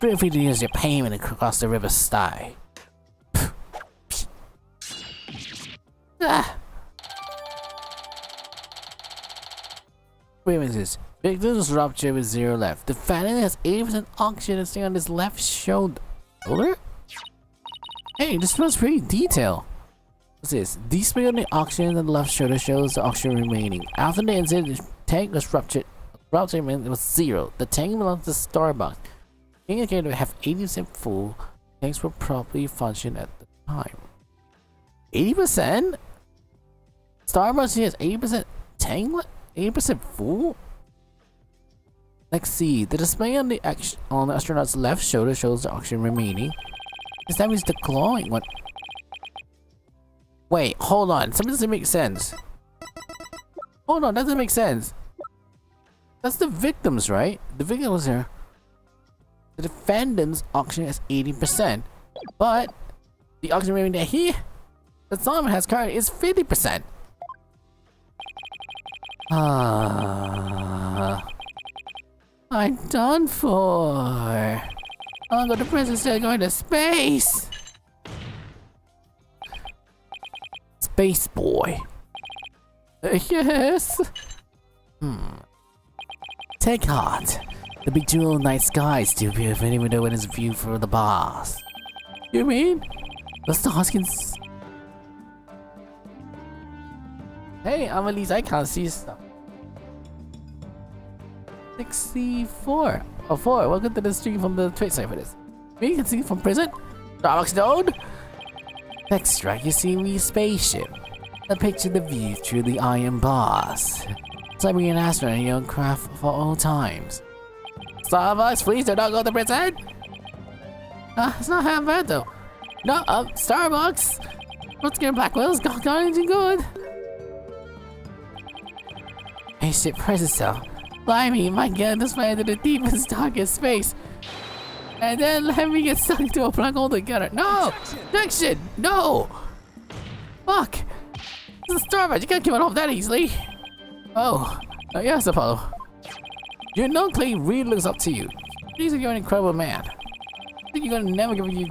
Feel free to use your payment across the river Stye. Grievances. Victim's rupture with 0 left. The defendant has 80% oxygen on his left shoulder. Hey, this was pretty detailed. What's this? Display on the auction on the left shoulder shows the auction remaining. After the incident, the tank was ruptured. Rupture meant it was 0. The tank belongs to Starbucks. The indicator would have 80% full. Tanks will probably function at the time. 80%? Starbucks has 80% tank? 80% full? Let's see. The display on the astronaut's left shoulder shows the oxygen remaining. Does that mean the glowing one? Wait, hold on. Something doesn't make sense. Hold on, that doesn't make sense. That's the victims, right? The victim was here. The defendant's oxygen is 80%. But the oxygen remaining that the Solomon has currently is 50%. I'm done for. I'll go to prison instead of going to space. Space boy. Yes. Take heart. The big jewel night sky is too beautiful any window when it's viewed for the boss. You mean? The stars can. Hey, I'm at least I can't see stuff. 64. Oh, 4. Welcome to the stream from the Twitch site for this. We can see from prison. Starbucks Node. Extract, you see me spaceship. A picture the view through the iron bars. It's like being an astronaut in your own craft for all times. Starbucks, please do not go to prison. It's not half bad though. No, Starbucks. Let's get Blackwell's got anything good. Spaceship prison cell. Blimey, my god, this way into the deepest, darkest space. And then let me get stuck into a black hole together. No! Jackson! No! Fuck! This is Starbucks, you can't give it off that easily. Oh, yes, Apollo. You know Clay really looks up to you. He's you're an incredible man. I think you're gonna never give you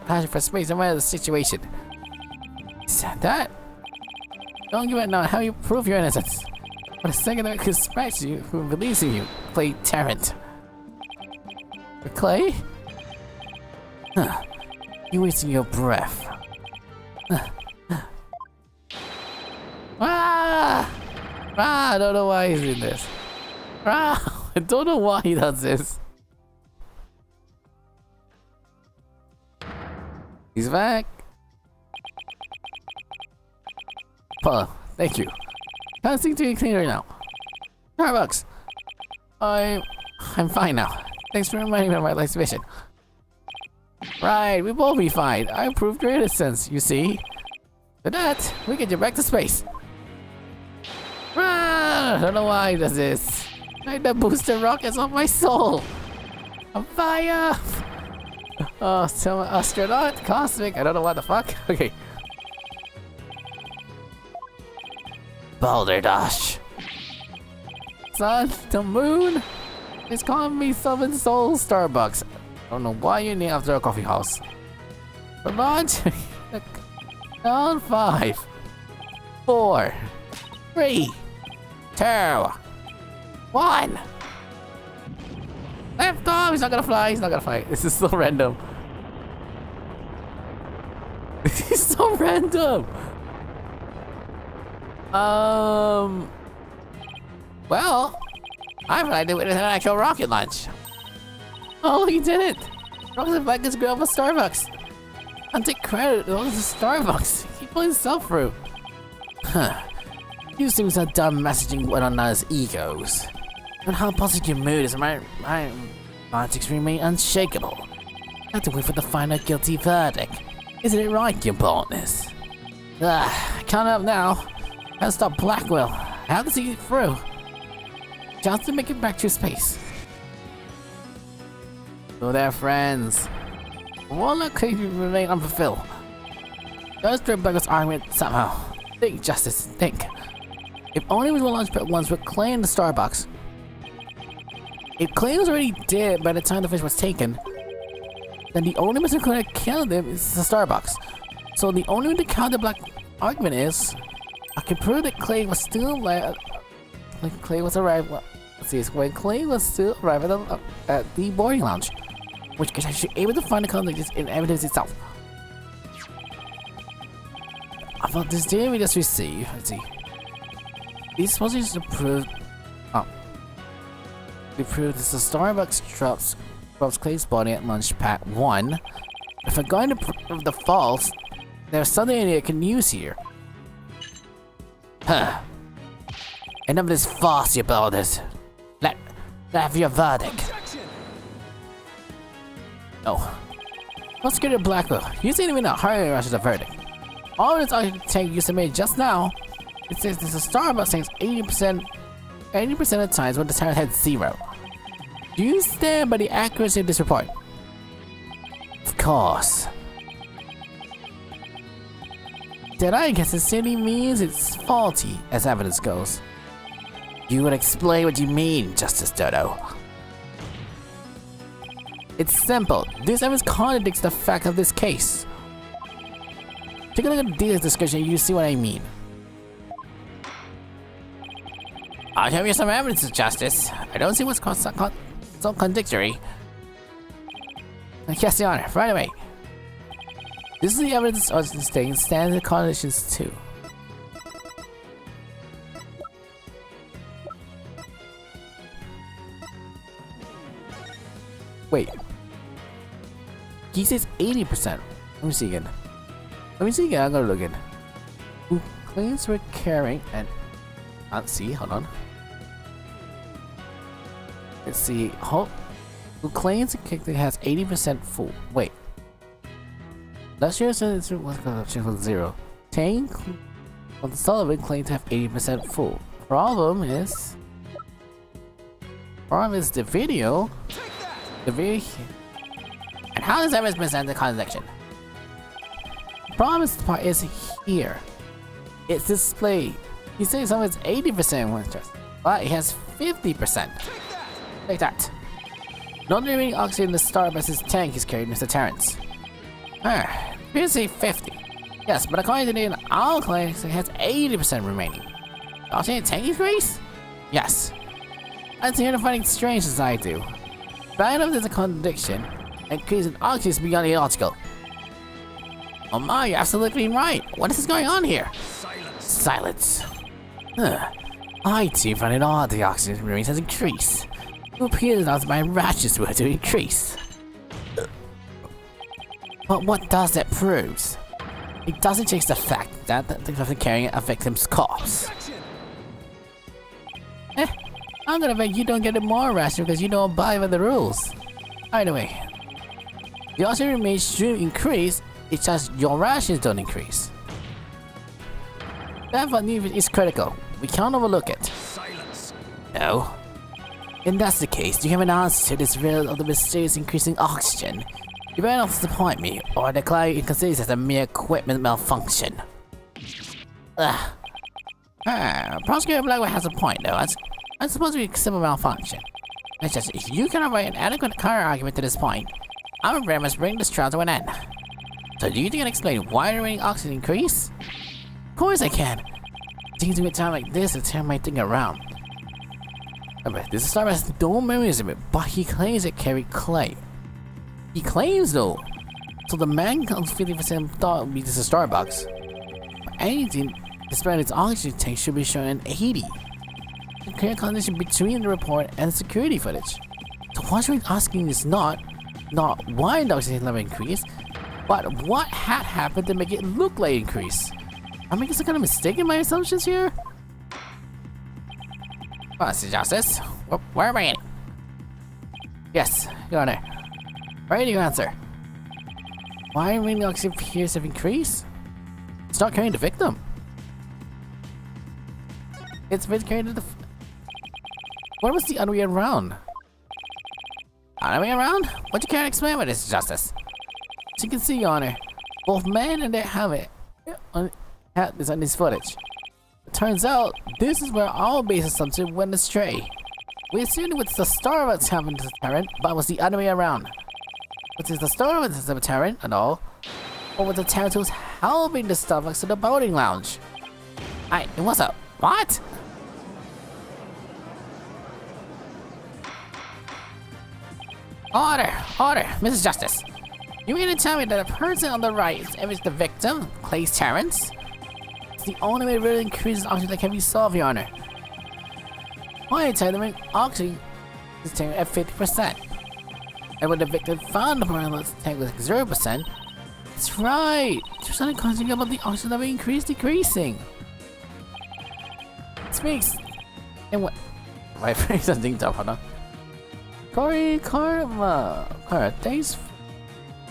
passion for space, no matter the situation. Is that? Don't give it now. How you prove your innocence? For the second I suspect you, who believes in you, Clay Tarrant. Clay? Huh. You're wasting your breath. I don't know why he's in this. I don't know why he does this. He's back. Paul, thank you. Can't seem to be cleaner now. Starbucks. I'm fine now. Thanks for reminding me of my life's mission. Right, we both be fine. I proved your innocence, you see. For that, we get you back to space. I don't know why he does this. Like the booster rockets on my soul. I'm fire. Oh, so astronaut, cosmic. I don't know what the fuck. Okay. Boulder Dash. Sun, the moon. It's calling me Summon Soul Starbucks. I don't know why you're named after a coffee house. But launch. Down 5, 4, 3, 2, 1. Left off. He's not gonna fly. He's not gonna fly. This is so random. This is so random. Well, I thought I did it with an actual rocket launch. Oh, you did it! Rocket back is great for Starbucks. I'll take credit. It was Starbucks. He put himself through. Huh. You seem so dumb messaging one another's egos. And how positive your mood is, my logics remain unshakable. I have to wait for the final guilty verdict. Isn't it right, your boldness? Count up now. Gotta stop Blackwell. I have to see it through. Chance to make it back to space. So there, friends. One could remain unfulfilled. Just bring back this argument somehow. Think, Justice, think. If only we were launched at once with Clay in the Starbucks. If Clay was already dead by the time the fish was taken, then the only person who could have killed him is the Starbucks. So the only way to counter the black argument is I can prove that Clay was still alive. When Clay was arrived. Let's see, when Clay was still arrived at the boarding lounge, which is actually able to find the contact in evidence itself. Well, this data we just received. Let's see. These supposed to prove. Oh. We proved this is Starbucks drops Clay's body at launch pad 1. If we're going to prove the false, there's something I can use here. Huh. Enough of this farce, you builders. Let have your verdict. Oh. Let's get it Blackwell. You seem to be not hurrying rush the verdict. All this tank you submitted just now, it says this is Starbucks tanks 80% of the times when the Tyrant had 0. Do you stand by the accuracy of this report? Of course. Then I guess it simply means it's faulty, as evidence goes. You would explain what you mean, Justice Dodo. It's simple. This evidence contradicts the fact of this case. Take a look at the detailed description and you see what I mean. I'll show you some evidence, Justice. I don't see what's so contradictory. Yes, Your Honor. Right away. This is the evidence of this thing. Standard conditions too. Wait. He says 80%. Let me see again. I'm gonna look in. Who claims we're carrying and let's see, hold on. Let's see. Who claims the kick that has 80% full. Wait. Last year said was 0. Tank on Sullivan claimed to have 80% full. Problem is the video. And how does evidence present the contradiction? The problem is here. It's displayed. You say someone's 80% when stressed, but it has 50%. Take that. Not remaining oxygen in the Starbucks tank is carried, Mr. Terrence. We say 50. Yes, but according to our claims, it has 80% remaining. Oxygen tank increase? Yes. I'm here to finding strange as I do. But I know there's a contradiction, and increasing oxygen is beyond the article. Oh my, you're absolutely right. What is going on here? Silence. I too find it odd the oxygen remains has increased. It appears as my rashes were to increase. But what does that prove? It doesn't change the fact that the carrying a victim's corpse. I'm gonna bet you don't get a more ration because you don't abide by the rules. Either way, the oxygen remains should increase, it's just your rations don't increase. That value is critical. We can't overlook it. Silence. No. If that's the case, do you have an answer to this riddle of the mysterious increasing oxygen? You better not disappoint me, or I declare you consider this as a mere equipment malfunction. Prosecutor Blackwell has a point, though. I suppose we simple malfunction. It's just, if you cannot write an adequate counter argument to this point, I'm afraid I must bring this trial to an end. So do you think I can explain why the remaining oxygen increase? Of course I can. Things in a time like this to turn my thing around. This Star has no memories of it, but he claims it carried clay. He claims though. So the man comes 50% thought would be this a Starbucks. But anything, despite its oxygen tank should be shown in 80. The clear connection between the report and the security footage. So what we're asking is not why the oxygen level increased, but what had happened to make it look like increase. I'm making some kind of mistake in my assumptions here? Mr. Justice, where am I in? Yes, Your Honor. Ready to answer. Why remaining oxygen appears to have increased? It's not carrying the victim. It's been carried to the... What was the other way around? Other way around? What you can't explain with this, Justice? As you can see, Your Honor, both men and their helmet is on this footage. It turns out, this is where our base assumption went astray. We assumed it was the Starbucks happened to the Terran, but it was the other way around. Was it the Starbucks the Terran and all? Or was the Terran who's helping the Starbucks to the boating lounge? Hey, what's up? What? Order! Order! Mrs. Justice! You mean to tell me that the person on the right is the victim, Clay's Terrence? It's the only way to really increase oxygen that can be solved, Your Honor. My time to make oxygen is tank at 50%. And when the victim found the paralysis tank was 0%, that's right! There's something constant about the oxygen that will decreasing. This makes... And what? My face is something tough, hold on. Kara, thanks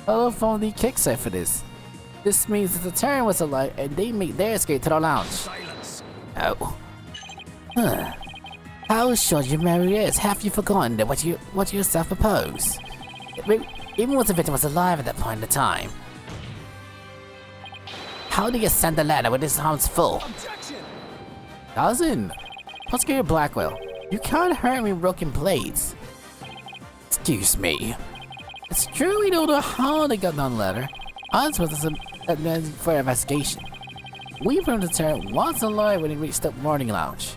hello from the kickside for this. This means that the Terran was alive and they made their escape to the lounge. Silence. Oh. Huh. How short your memory is, have you forgotten that what you yourself propose? Even when the victim was alive at that point in time. How do you send the letter when this arm's full? Objection. Doesn't. Prosecutor Blackwell, you can't hurt me with broken blades. Excuse me. It's true we don't know how they got down the ladder. Odds was for investigation. We from the Terran once alive when he reached the morning lounge.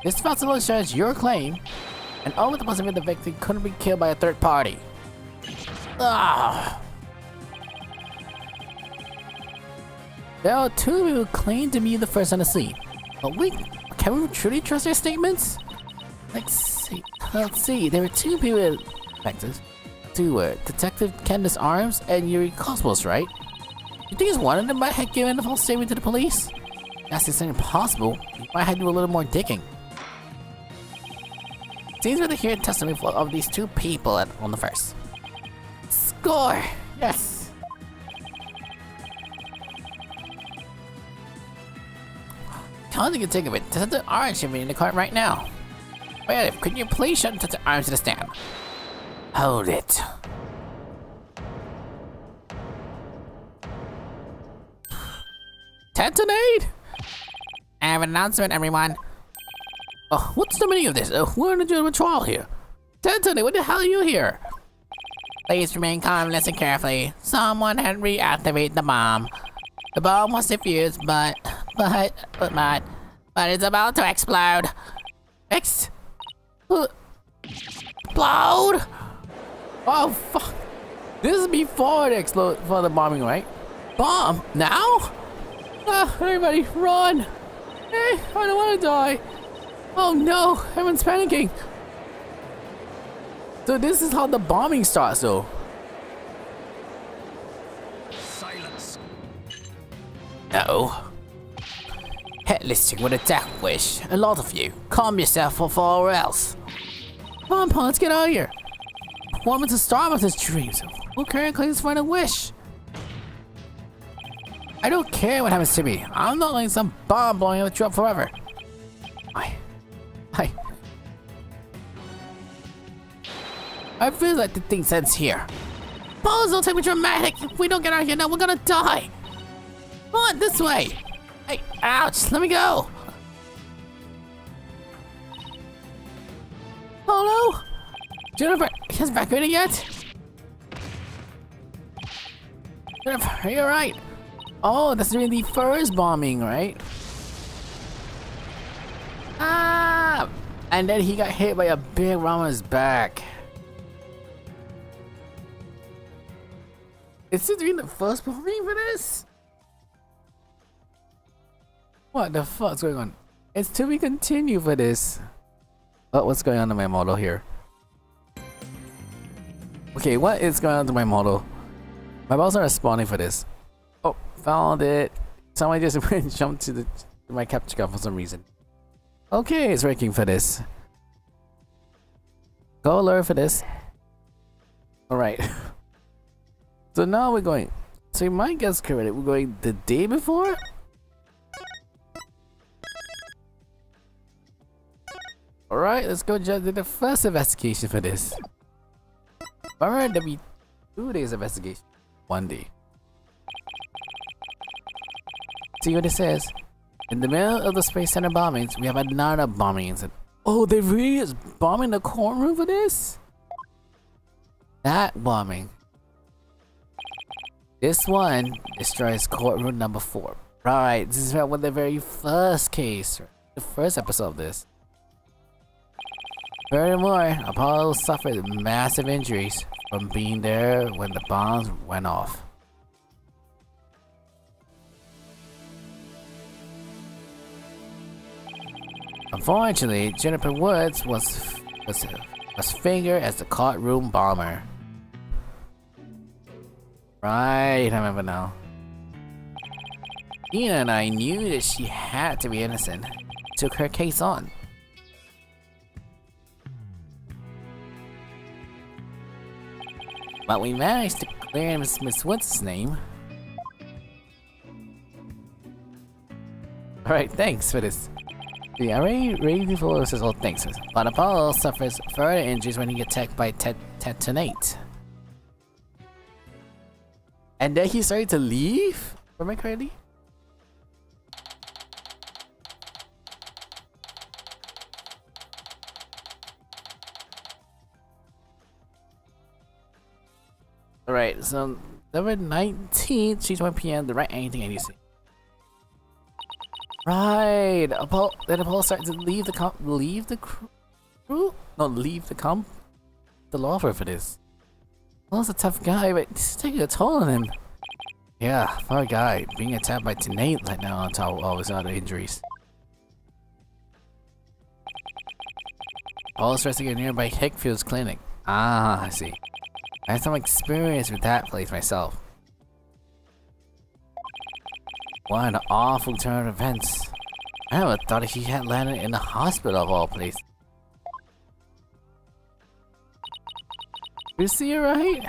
This possibility shares your claim, and only the possibility the victim couldn't be killed by a third party. Ah. There are two people who claim to be the first on the scene. But can we truly trust their statements? Let's see. There were two people affected. Two were Detective Candace Arms and Yuri Cosmos, right? You think it's one of them might have given a false statement to the police? That's just impossible. You might have to do a little more digging. Seems we're hearing testimony of these two people on the first. Score! Yes! How do you take of it? Detective Orange should be in the cart right now. Wait, could you please shut Detective Orange to the stand? Hold it. Detonate! I have an announcement, everyone. Oh, what's the meaning of this? We're in a general trial here. Detonate, what the hell are you here? Please remain calm and listen carefully. Someone had reactivated the bomb. The bomb was defused, but it's about to explode. Explode? Oh fuck! This is before the for the bombing, right? Bomb now? Everybody, run! Hey, I don't want to die. Oh no, everyone's panicking. So this is how the bombing starts, though. Silence. No. Headlisting with a death wish. A lot of you. Calm yourself or else. Come on, Paul, let's get out of here. Performance is starved with his dreams. Who cares claims his final wish? I don't care what happens to me. I'm not letting some bomb blowing up the truck forever. I feel like the thing ends here. Balls don't take me dramatic. If we don't get out of here now, we're gonna die. Come on, this way. Hey, ouch, let me go. Oh no. Jennifer, he hasn't evacuated yet? Jennifer, are you alright? Oh, that's during the first bombing, right? Ah! And then he got hit by a big round on his back. Is it during the first bombing for this? What the fuck's going on? It's to be continued for this. Oh, what's going on to my model here? Okay, what is going on to my model? My balls are responding for this. Oh, found it. Someone just jumped to my capture card for some reason. Okay, it's working for this. Go alert for this. Alright. So now we're going. So you might guess correct. We're going the day before? Alright, let's go judge the first investigation for this. Remember, there'll be 2 days of investigation. 1 day. See what it says? In the middle of the Space Center bombings, we have another bombing incident. Oh, they really is bombing the courtroom for this? That bombing. This one destroys courtroom number 4. Right, this is about the very first case. The first episode of this. Furthermore, Apollo suffered massive injuries from being there when the bombs went off. Unfortunately, Juniper Woods was figured as the courtroom bomber. Right, I remember now. Tina and I knew that she had to be innocent. Took her case on. But we managed to clear Miss Woods' name. Alright, thanks for this. The already full says all thanks. But Apollo suffers further injuries when he gets attacked by Tetonate. And then he started to leave? Am I correctly? Alright, so November 19th, 3:20 PM, the right anything I need to see. Right, then Apollo started to leave the law firm for this. Apollo's a tough guy, but it's taking a toll on him. Yeah, poor guy, being attacked by Tetonate right now on top of all his other injuries. Apollo's resting at nearby Hickfield's clinic. Ah, I see. I have some experience with that place myself. What an awful turn of events. I never thought he had landed in a hospital of all places. You see it right?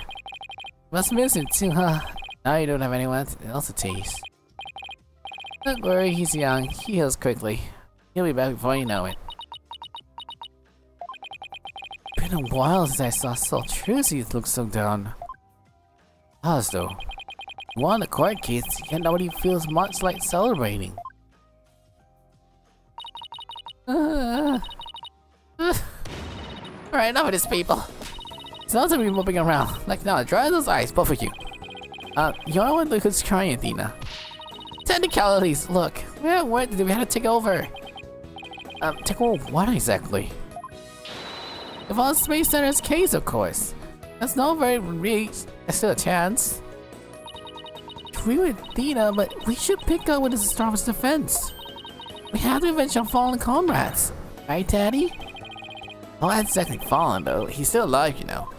Must miss him too, huh? Now you don't have anyone else to taste. Don't worry, he's young. He heals quickly. He'll be back before you know it. Been a while since I saw Trucy look so down. How's though? Won the court case, yet nobody feels much like celebrating. Alright, enough of this, people. Sounds like we're moving around. Like now, dry those eyes, both of you. You're the one who's crying, Athena. Technicalities, look. What did we have to take over? Take over what exactly? The Vault Space Center's case, of course. That's not very reach. There's still a chance. Agree with Athena, but we should pick up with the Star's defense. We have to avenge our fallen comrades. Right, Daddy? Well, that's exactly fallen, though. He's still alive, you know.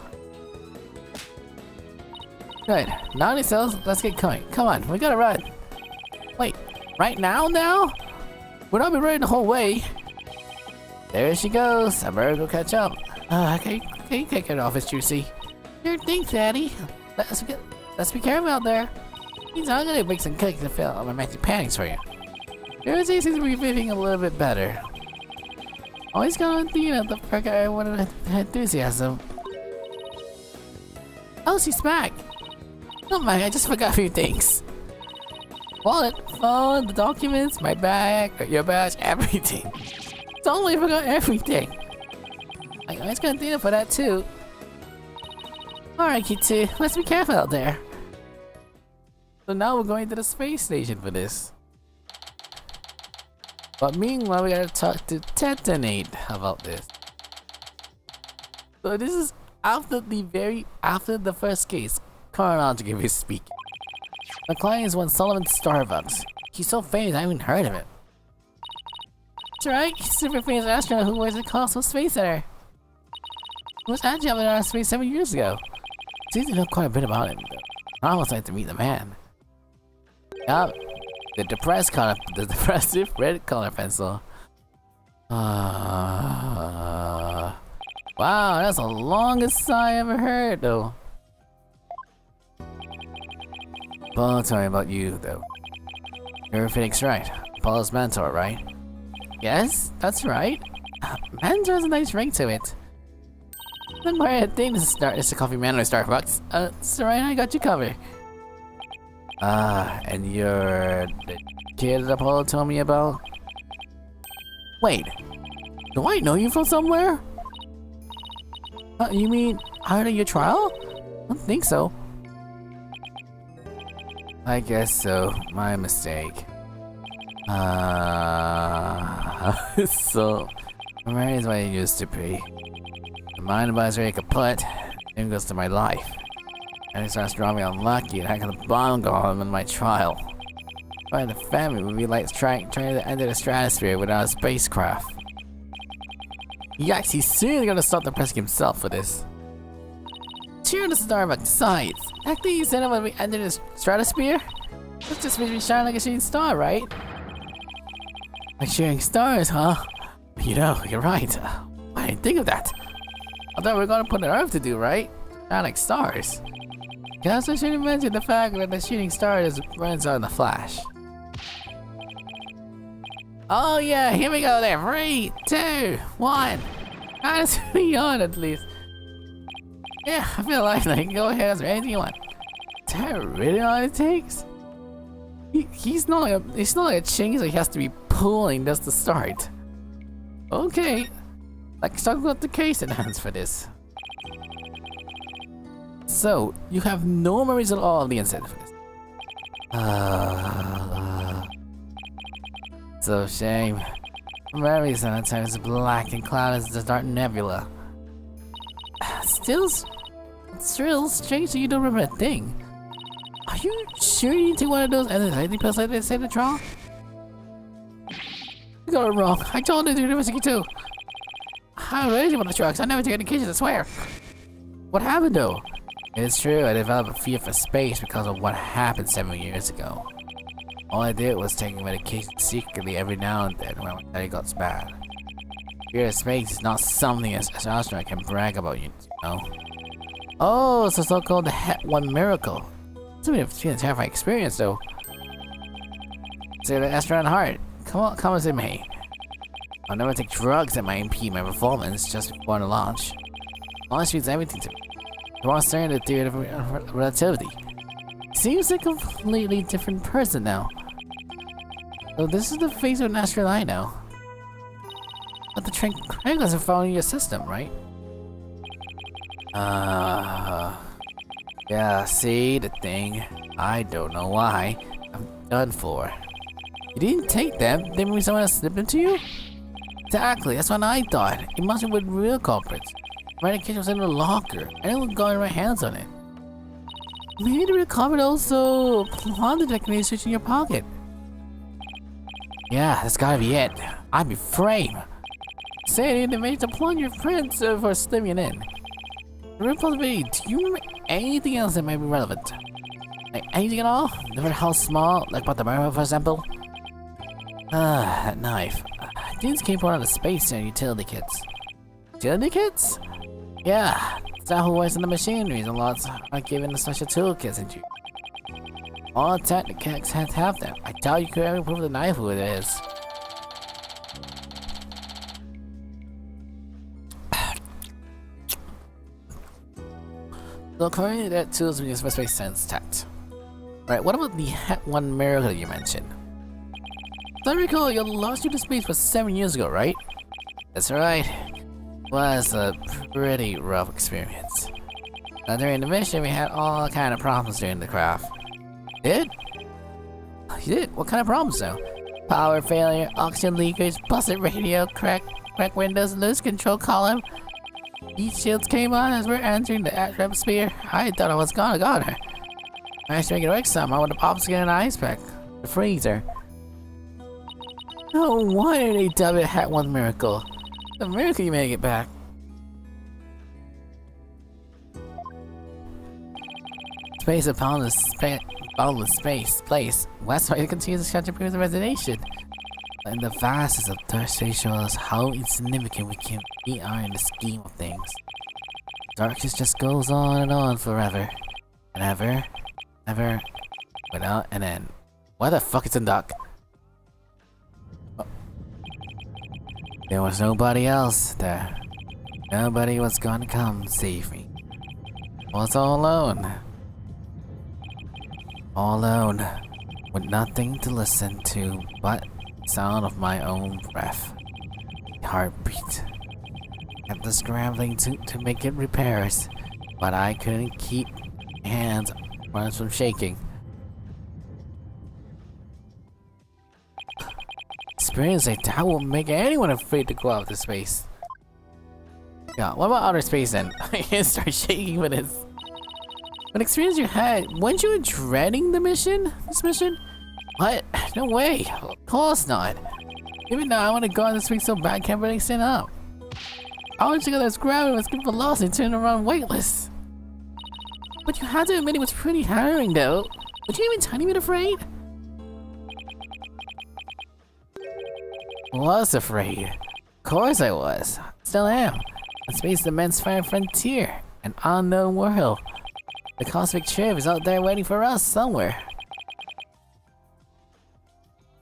Good. Now he sells, let's get going. Come on, we gotta run. Wait, right now? We're not been running the whole way. There she goes. I better go catch up. Okay, you can't get off his juicy. Sure thing, Daddy. Let's be careful out there. I'm gonna make some cookies to fill my magic panties for you. Yours seems to be feeling a little bit better. Always going to the perk I wanted enthusiasm. Oh, she's back. Oh my, I just forgot a few things. Wallet, phone, the documents, my bag, your badge, everything. Totally forgot everything. I always got Athena for that too. Alright, Kitty, let's be careful out there. So now we're going to the space station for this. But meanwhile, we gotta talk to Tetonate about this. So this is after the first case, chronologically speaking. The client is one Sullivan Starbucks. He's so famous I haven't even heard of him. That's right, he's a super famous astronaut who was at Cosmos Space Center. He was actually up in outer space 7 years ago. Seems to know quite a bit about him, though. I almost like to meet the man. Yup, the depressive red color pencil. Wow, that's the longest sigh I ever heard, though. Paul, tell me about you, though. Everything's right. Paul's mentor, right? Yes, that's right. Mentor has a nice ring to it. Don't worry, I think this is a coffee man or Starbucks. It's alright, I got you covered. And you're the kid that Apollo told me about? Wait, do I know you from somewhere? You mean out of your trial? I don't think so. I guess so. My mistake. So, I'm right as I used to be. The mind advisory kaput, then goes to my life. And it starts drawing me unlucky and I got a bomb going in my trial. But the family would be like trying to enter the stratosphere without a spacecraft. Yikes, he's soon gonna start depressing himself for this. Cheer the star back sides. Technically, you said it when we entered the stratosphere? That just makes me shine like a shooting star, right? Like shooting stars, huh? You know, you're right. I didn't think of that. I thought we were gonna put an Earth to do, right? Shine like stars. Guess I should have mentioned the fact that the shooting star just runs on the flash. Oh yeah, here we go there. 3, 2, 1. That's me on at least. Yeah, I feel like I can go ahead and anything you want. Is that really all it takes? He's not like a ching, so he has to be pulling just to start. Okay, let's talk about the case in hands for this. So, you have no memories at all of the incident for this. So shame. Memories sometimes black and clouded as the dark nebula. Still strange that you don't remember a thing. Are you sure you didn't take one of those anxiety pills like they say in the trial? You got it wrong. I told you to do university too. I raised you on the drugs. I never take any cases, I swear. What happened though? It's true, I developed a fear for space because of what happened 7 years ago. All I did was take medication secretly every now and then when my body got bad. Fear of space is not something an astronaut can brag about, you know. Oh, it's a so-called Het 1 miracle. It's been a terrifying experience though. Say the astronaut heart. Come as it may. I'll never take drugs that might impede my performance just before the launch. Launch means everything to me. I want to study the theory of relativity. Seems like a completely different person now. So this is the face of an astronaut now. But the triangles are following your system, right? Yeah, see the thing. I don't know why. I'm done for. You didn't take them? Didn't mean someone else slipped them to you? Exactly, that's what I thought. It must have been real culprits. Medication was in the locker. I didn't go in my hands on it. Maybe the real culprit also planted the technique in your pocket. Yeah, that's gotta be it. I'd be frame. Say they made to plug your prints for slipping in. The real possibility, do you remember anything else that might be relevant? Like anything at all? No matter how small, like about the mirror for example? That knife. These came out of space and utility kits. Utility kits? Yeah, that's who works in the machineries and lots are given the special toolkits and you. All technics had to have them. I doubt you could ever prove the knife who it is. So according to that tools we use for space sense tech. Right, what about the Het 1 miracle you mentioned? So I recall you lost you to space was 7 years ago, right? That's right. Was a pretty rough experience. During the mission, we had all kind of problems during the craft. Did? You did? What kind of problems though? Power failure, oxygen leakage, busted radio, crack windows, loose control column. Heat shields came on as we're entering the atmosphere. I thought I was gonna got her. I managed to make it work somehow with the popsicle and ice pack. The freezer. No wonder they dubbed it Het 1 miracle. The miracle you make it back. Space of boundless place. West why it continues to catch a of resignation. But in the vastness of Thursday shows how insignificant we are in the scheme of things. Darkness just goes on and on forever. And ever, without an end. Why the fuck is it dark? There was nobody else there. Nobody was gonna come save me. I was all alone. All alone, with nothing to listen to but the sound of my own breath. My heartbeat. I kept scrambling to make it repairs, but I couldn't keep my hands from shaking. Experience like that will make anyone afraid to go out to space. Yeah, what about outer space then? I can't start shaking with this. What experience you had? Weren't you dreading the mission? This mission? What? No way. Of course not. Even now I want to go on this week so bad I can't really stand up. hours ago that's grabbing was good velocity and turning around weightless. But you had to admit it was pretty harrowing though. Would you even tiny bit afraid? Was afraid. Of course I was. Still am. In space, the immense fire frontier. An unknown world. The cosmic trip is out there waiting for us somewhere.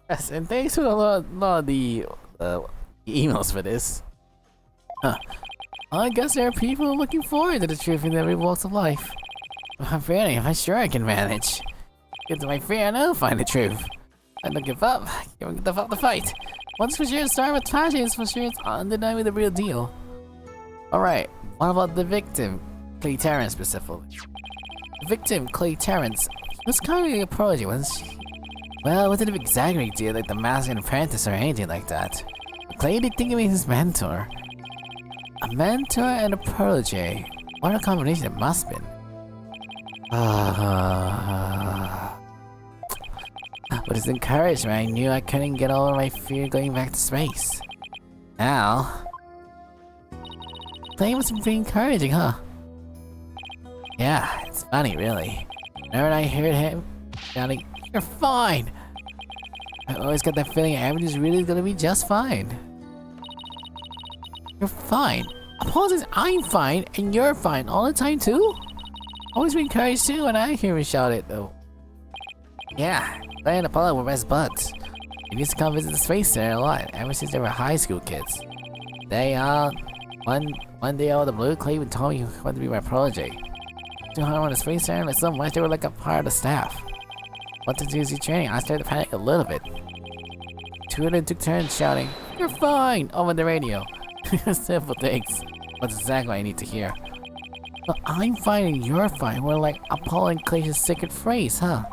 Yes, and thanks for a lot of the emails for this. Huh. I guess there are people looking forward to the truth in every walks of life. I'm sure I can manage. Get to my fear and I'll find the truth. I don't give up. Give up the fight. Once for sure, start with passion is for sure it's undeniably the real deal. Alright, what about the victim? Clay Terrence specifically. The victim, Clay Terrence, was kind of a prodigy, wasn't she? Well, wasn't an exaggerated deal like the master and apprentice or anything like that. Clay did think of me his mentor. A mentor and a protege. What a combination it must have been. But it's encouraged when I knew I couldn't get over my fear going back to space. Now... Clay must be pretty encouraging, huh? Yeah, it's funny, really. Whenever I heard him shouting, "You're fine!" I always got that feeling everything's really gonna be just fine. You're fine? Apologies, I'm fine, and you're fine all the time too? Always be encouraged too when I hear him shout it, though. Yeah, Clay and Apollo were best buds. They used to come visit the Space Center a lot, ever since they were high school kids. One day out of the blue, Clay would tell me he wanted to be my protege. Too hard on the Space Center, like so much they were like a part of the staff. Once into easy training, I started to panic a little bit. Two of them took turns shouting, "You're fine!" over the radio. Simple things, but it's exactly what I need to hear. But I'm fine and you're fine were like Apollo and Clay's secret phrase, huh?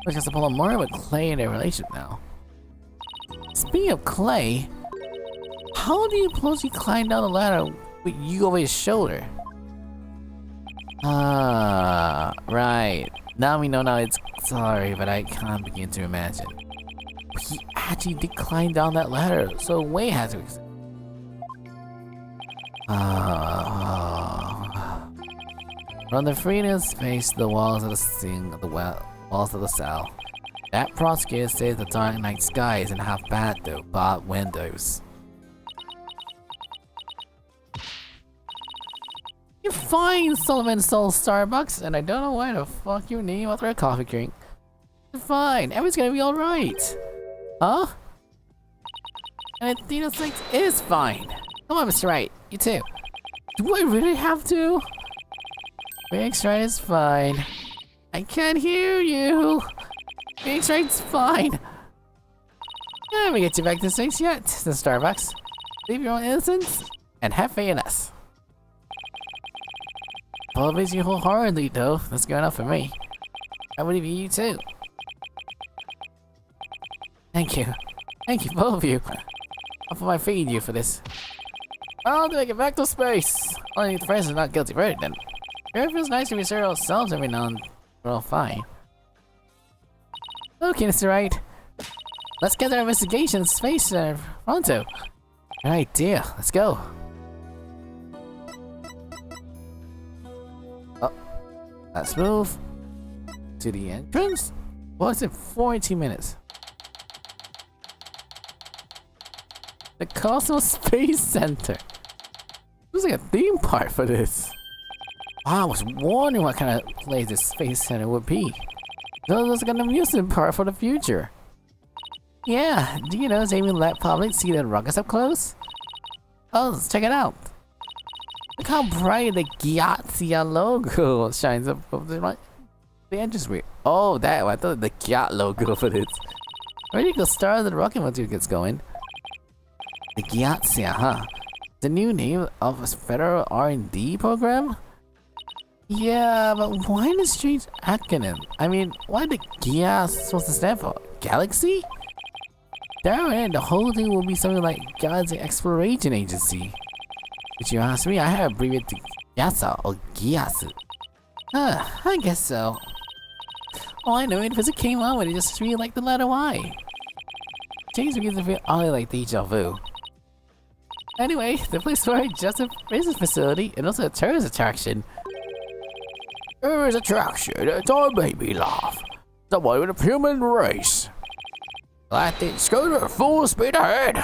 Which is Apollo more with Clay in their relationship now. Speaking of Clay, how do you supposedly climb down the ladder with you over his shoulder? Right. Now we know it's sorry, but I can't begin to imagine. He actually did climb down that ladder, so Way had to exist. From the freedom of space to the walls of walls of the cell. That prosecutor says the dark night sky isn't half bad though, but windows. You're fine, Sullivan Soul Starbucks, and I don't know why the fuck you need after a coffee drink. You're fine, everything's gonna be alright. Huh? And Athena 6 is fine. Come on, Mr. Wright, you too. Do I really have to? Phoenix Wright is fine. I can't hear you. Phoenix Wright's fine. Let me get you back to 6 yet, the Starbucks. Leave your own innocence and have faith in us. Paul believes you wholeheartedly, though. That's good enough for me. I believe you too. Thank you. Thank you, both of you. I'll put my faith in you for this. I'll take it back to space. Only the friends is not guilty verdict then. Sure feels nice to be sure ourselves every now and then. We're all fine. Okay, Mr. Wright. Let's get our investigation space center pronto. Good idea. Let's go. Oh, let's move to the entrance. What's it? 14 minutes. The Cosmos Space Center. There's like a theme park for this. Wow, I was wondering what kind of place this space center would be. There's like an amusement park for the future. Yeah, do you know they even let public see the rockets up close? Oh, let's check it out. Look how bright the Gyatsia logo shines up over the entranceway. Oh, that one. I thought the Gyat logo for this. Ready to start the rocket once it gets going. The Gyatsia, huh? The new name of a federal R&D program? Yeah, but why the strange acronym? I mean, why the GIAS supposed to stand for? Galaxy? Darn, the whole thing will be something like Galaxy Exploration Agency. If you ask me, I have abbreviated to GIASA or GIAS. I guess so. All I know is it came out when it just read like the letter Y. Change begins to feel oddly like deja vu. Anyway, the place is just a business facility and also a tourist attraction. Tourist attraction? Don't make me laugh. Someone with a human race. Galactic scooter full speed ahead.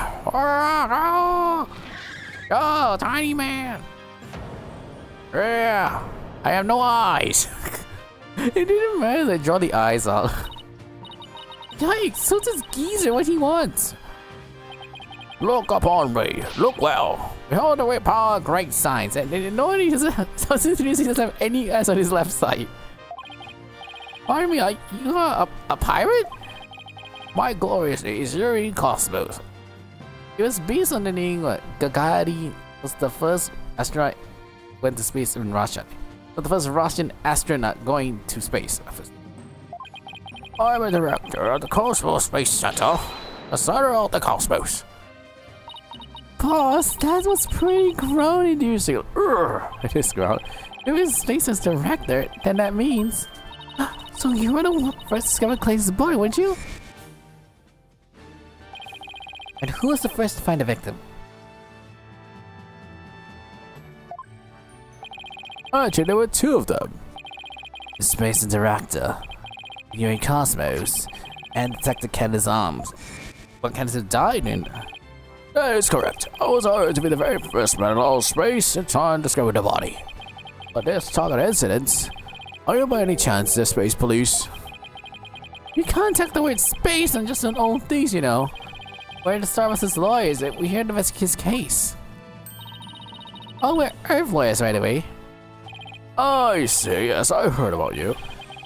Oh, tiny man. Yeah, I have no eyes. It didn't matter they draw the eyes out. Yikes, so does Geezer what he wants. Look upon me, look well. Behold the way power great signs. And no one doesn't have any eyes on his left side. Pardon me, you are a pirate? My glorious is Yuri Cosmos. It was based on the name Gagarin was the first astronaut went to space in Russia. But the first Russian astronaut going to space. I'm a director of the Cosmos Space Center, the center of the cosmos. Boss, that was pretty grown inducing. It is grown. If it's space as director, then that means. So you were the one first to discover Clay's body, weren't you? And who was the first to find the victim? Actually, there were two of them. The Space Interactor, Yuri Cosmos, and Detective Kenneth's arms. But Kenneth died in. That is correct. I was honored to be the very first man in all space in time to discover the body. But this talk of incidents, are you by any chance the space police? You contact the word space and just an old things, you know. We're the Star Wars's lawyers, we're here to investigate his case. Oh, we're Earth lawyers right away. I see, yes, I heard about you.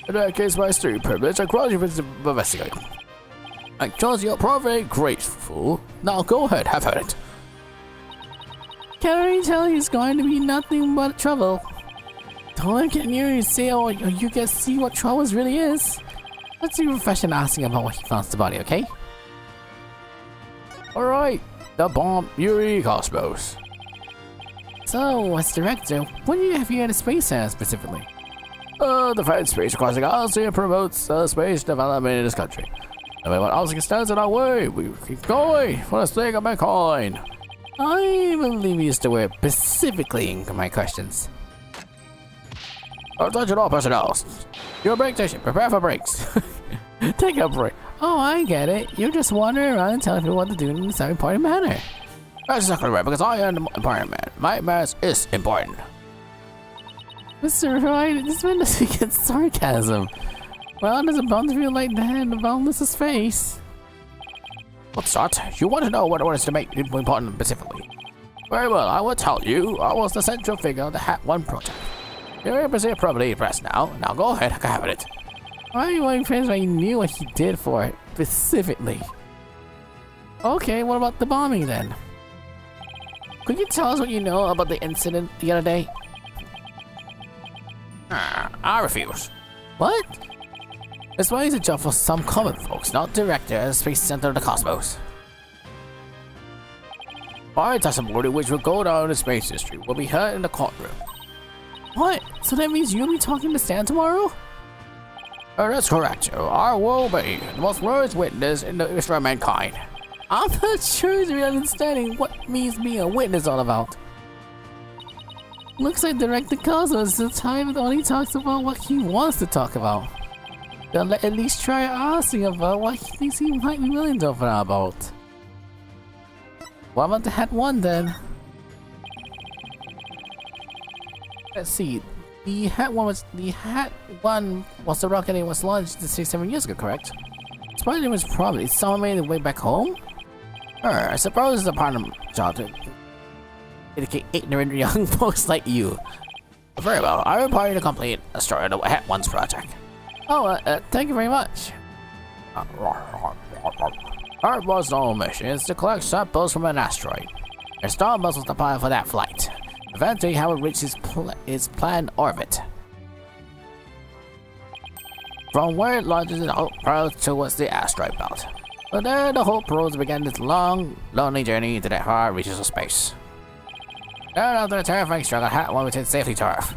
In that case, my street privilege, I grant you to investigate. I trust you're probably grateful. Now go ahead, have at it. Can I tell he's going to be nothing but trouble? Don't get near and say, oh, you can see what troubles really is. Let's see profession asking about what he found the body, okay? Alright, the bomb Yuri Cosmos. So, as director, what do you have here in the Space Center specifically? The Defense Space across the galaxy promotes space development in this country. No matter what obstacle stands in our way, we keep going for the sake of mankind. I believe you used the word specifically in my questions. Attention all personnel. Your break station, prepare for breaks. Take a break. Oh, I get it. You're just wandering around and telling people what to do in some important manner. That's exactly right, because I am the important man. My mass is important. Mr. Wright, this man doesn't get sarcasm. Well, there's a bound to feel like that in the boundless face. What's that? You want to know what it was to make it important specifically? Very well, I will tell you. I was the central figure of the Hat 1 project. You're representing properly press now. Now go ahead, have it. Why are you wanting friends when you knew what he did for it, specifically? Okay, what about the bombing then? Could you tell us what you know about the incident the other day? I refuse. What? This one is a job for some common folks, not director at the Space Center of the Cosmos. Our testimony, which will go down in space history, will be heard in the courtroom. What? So that means you'll be talking to Stan tomorrow? That's correct. I will be the most worthy witness in the history of mankind. I'm not sure you're understanding what means being a witness all about. Looks like Director Cosmos the time only talks about what he wants to talk about. They'll at least try asking about what he thinks he might be willing to open up about. What about the Hat 1 then? Let's see. The Hat 1 was the rocket that was launched 6-7 years ago, correct? Spider was probably someone made it way back home. I suppose it's a part of my job to educate ignorant young folks like you. Very well, I will part you to complete a story of the Hat 1's project. Oh, thank you very much. Our boss normal mission is to collect samples from an asteroid. Their star muscles to apply for that flight. Eventually, how it reaches its planned orbit. From where it launches its Hope Pearl towards the asteroid belt. But then the Hope Pearls began this long, lonely journey into the far reaches of space. Then after a terrifying struggle, Hat 1 returned safely to Earth.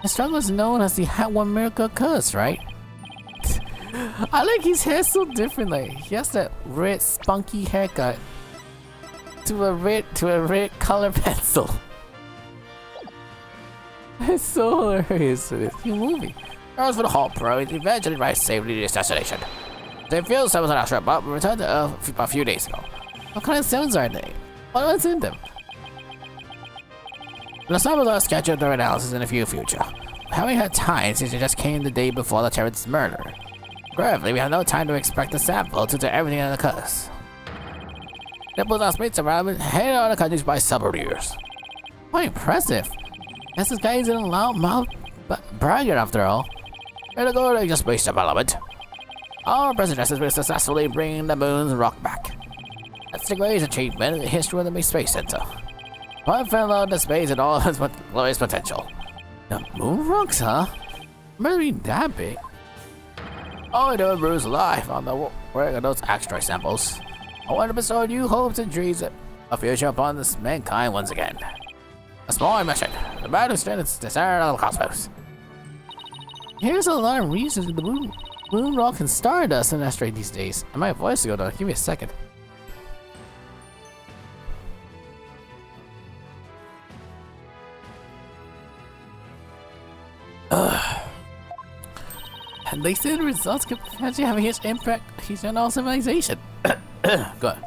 The struggle is known as the Hat 1 Miracle Curse, right? I like his hair so differently. He has that red, spunky haircut. to a red color pencil. It's so hilarious in this new movie. As for the Hall Pro, it eventually arrived safely to its destination. They feel some was not sure about, but returned to Earth a few days ago. What kind of stones are they? What's in them? The samples are scheduled their analysis in the future. We haven't had time since it just came the day before the terrorist's murder. Gravely, we have no time to expect the sample to do everything that occurs. They put our space around and head out of the countries by several years. Quite impressive. Guess this guy isn't a loudmouth braggart after all. It'll go to just space development. Our present has been successfully bringing the moon's rock back. That's the greatest achievement in the history of the Space Center. One fell out into space and all its glorious potential. The moon rocks, huh? Must be that big. All we do is bruise life on the work of those asteroid samples. I want to bestow new hopes and dreams of a future upon this mankind once again. A small mission. The man who stands the center of the cosmos. Here's a lot of reasons the moon rock and stardust in asteroid these days. And my voice go down. Give me a second. And they say the results could potentially have a huge impact on all civilization. Good.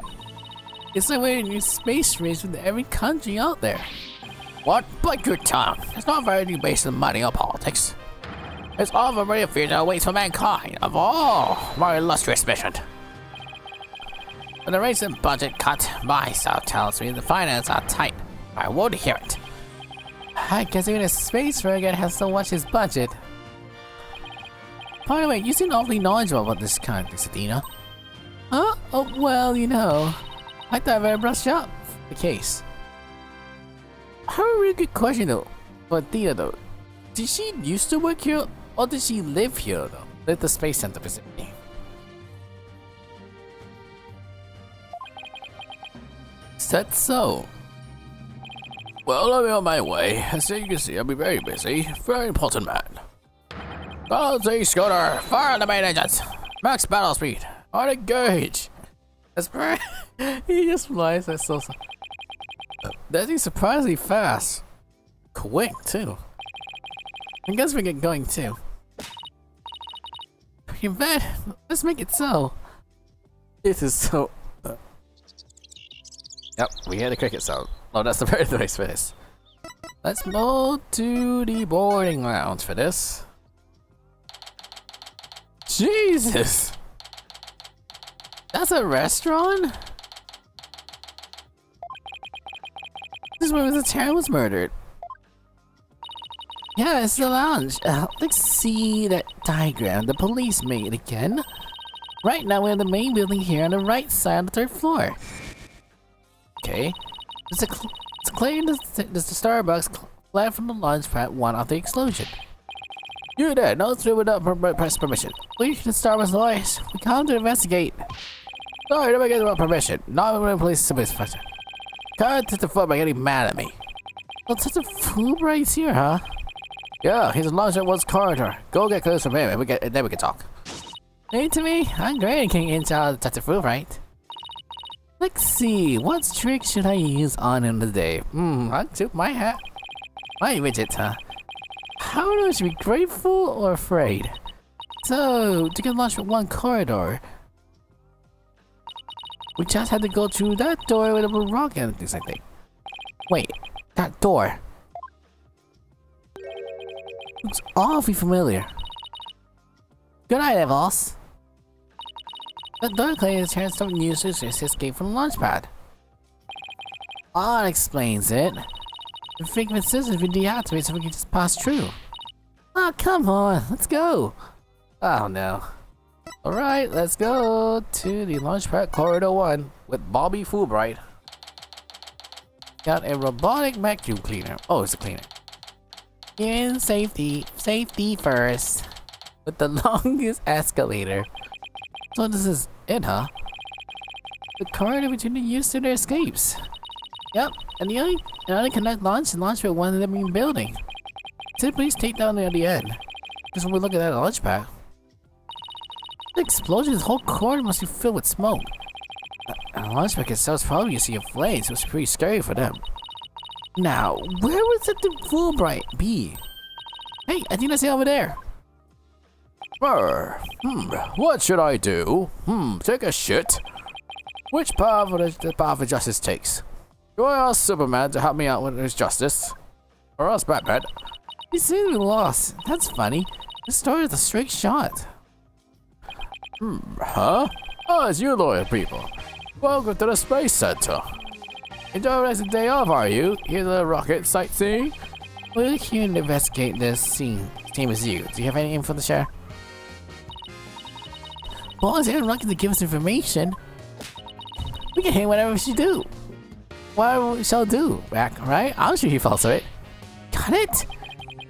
It's like we're in a space race with every country out there. What? Bite your tongue. It's not very based on money or politics. It's all of a very future awaits for mankind of all more illustrious mission. With the recent budget cut, my self tells me the finances are tight. I won't hear it. I guess even a space frigate has to watch his budget. By the way, you seem awfully knowledgeable about this kind of thing, Sadina. Huh? Oh, well, you know. I thought I better brush up the case. I have a really good question though. For Athena though. Did she used to work here? Or did she live here though? At the Space Center facility? Said so. Well, I'll be on my way. As you can see, I'll be very busy. Very important man. Galaxy Scooter, fire on the main engines. Max battle speed. On engage. That's right. He just flies. That's so. That is surprisingly fast. Quick too. I guess we get going too. You bet. Let's make it so. This is so. Yep, we hear the cricket sound. Oh, that's the very nice for this. Let's move to the boarding lounge for this. Jesus! That's a restaurant? This is where the town was murdered. Yeah, it's the lounge. Let's see that diagram the police made again. Right now we're in the main building here on the right side of the third floor. Okay. It's clear the Starbucks fled from the launch pad one after the explosion. You're there, no through without press permission. Please the Starbucks noise. We come to investigate. Sorry, don't get without permission. Not even police service officer. Can't touch the foot by getting mad at me. Well, such a fool right here, huh? Yeah, he's launched at one's corridor. Go get close from him and then we can talk. Hey to me, I'm great at getting inside touch the food, right? Let's see, what trick should I use on him today? I took my hat. My widget, huh? How do I should be grateful or afraid? So, to get launched with one corridor, we just had to go through that door with a rock and things like that. Wait, that door looks awfully familiar. Good night, boss. The door claims a chance some users to escape from the launch pad. That explains it. The figment system has been deactivated so we can just pass through. Oh, come on, let's go. Oh no. Alright, let's go to the launch pad corridor 1 with Bobby Fulbright. Got a robotic vacuum cleaner. Oh, it's a cleaner. In safety first. With the longest escalator. So this is it, huh? The corridor between the users to their escapes. Yep, and the only connect launch and launch with one of the main building. So please take down the other end. Just when we look at that launch pad. The explosion, this whole corridor must be filled with smoke. launch packet cells probably used to see a flame, so it's pretty scary for them. Now, where would the Fulbright be? Hey, I think I see over there. What should I do? Take a shit? Which path would the path of justice takes? Do I ask Superman to help me out with his justice? Or ask Batman? You seem to be lost. That's funny. This started with a straight shot. Huh? Oh, it's you loyal people. Welcome to the Space Center. Enjoying the day off, are you? Here's a rocket sightseeing? We're here to investigate this scene. Same as you. Do you have any info to share? Well, is Aaron Rocket to give us information? We can hear whatever she do. Whatever we shall do, right? I'm sure he falls it. Got it?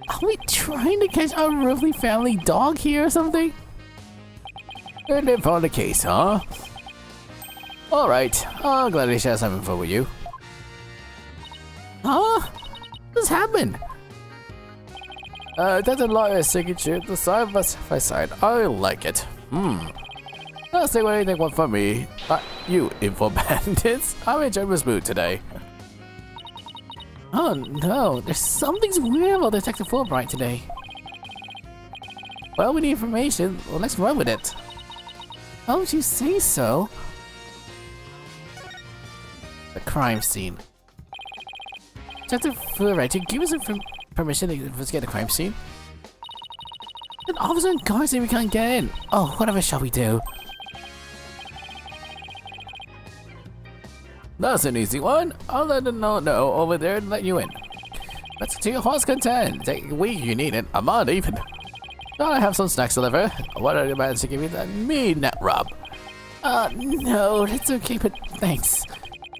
Are we trying to catch our roughly family dog here or something? And then found the case, huh? Alright, I'll gladly share some info with you. Huh? What's happened? That's a lawyer's signature, the side by side. I like it. Let's see what anything want from me. You info bandits. I'm in Jeremy's mood today. Oh no, there's something's weird about Detective Fulbright today. Well, we need information. Well, let's run with it. How would you say so? The crime scene. Detective Fulbright, to give us permission to investigate the crime scene? An officer and guards say we can't get in. Oh, whatever shall we do? That's an easy one. I'll let them know over there and let you in. But to your heart's content, take a week you need it. I'm not even. Gotta have some snacks delivered. What are you managed to give me that mean net rub? No, that's okay, but thanks.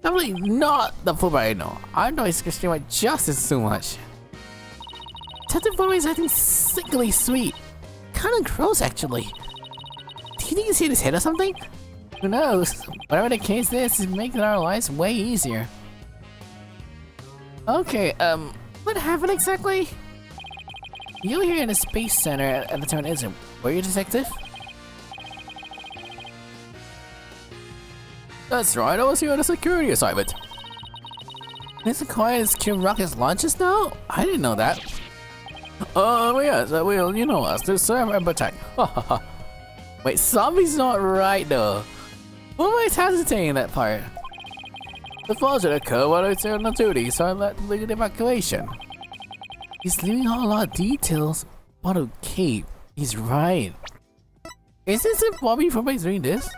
Definitely not the Fulbright, no. I know he's gonna my justice too much. Detective Fulbright's acting sickly sweet. Kinda gross, actually. Do you think he's hit his head or something? Who knows? Whatever the case is, it's making our lives way easier. Okay, what happened exactly? You're here in the Space Center at the turn, isn't? Were you a detective? That's right, I was here on a security assignment. It's quiet as Kim Rocket's launches now? I didn't know that. Yes, well, you know us, to serve and protect. Wait, something's not right though. Who am I hesitating that part? The fall should occur while it's on duty, so I let lead evacuation. He's leaving out a lot of details. What okay, he's right. Is this a Bobby from doing this?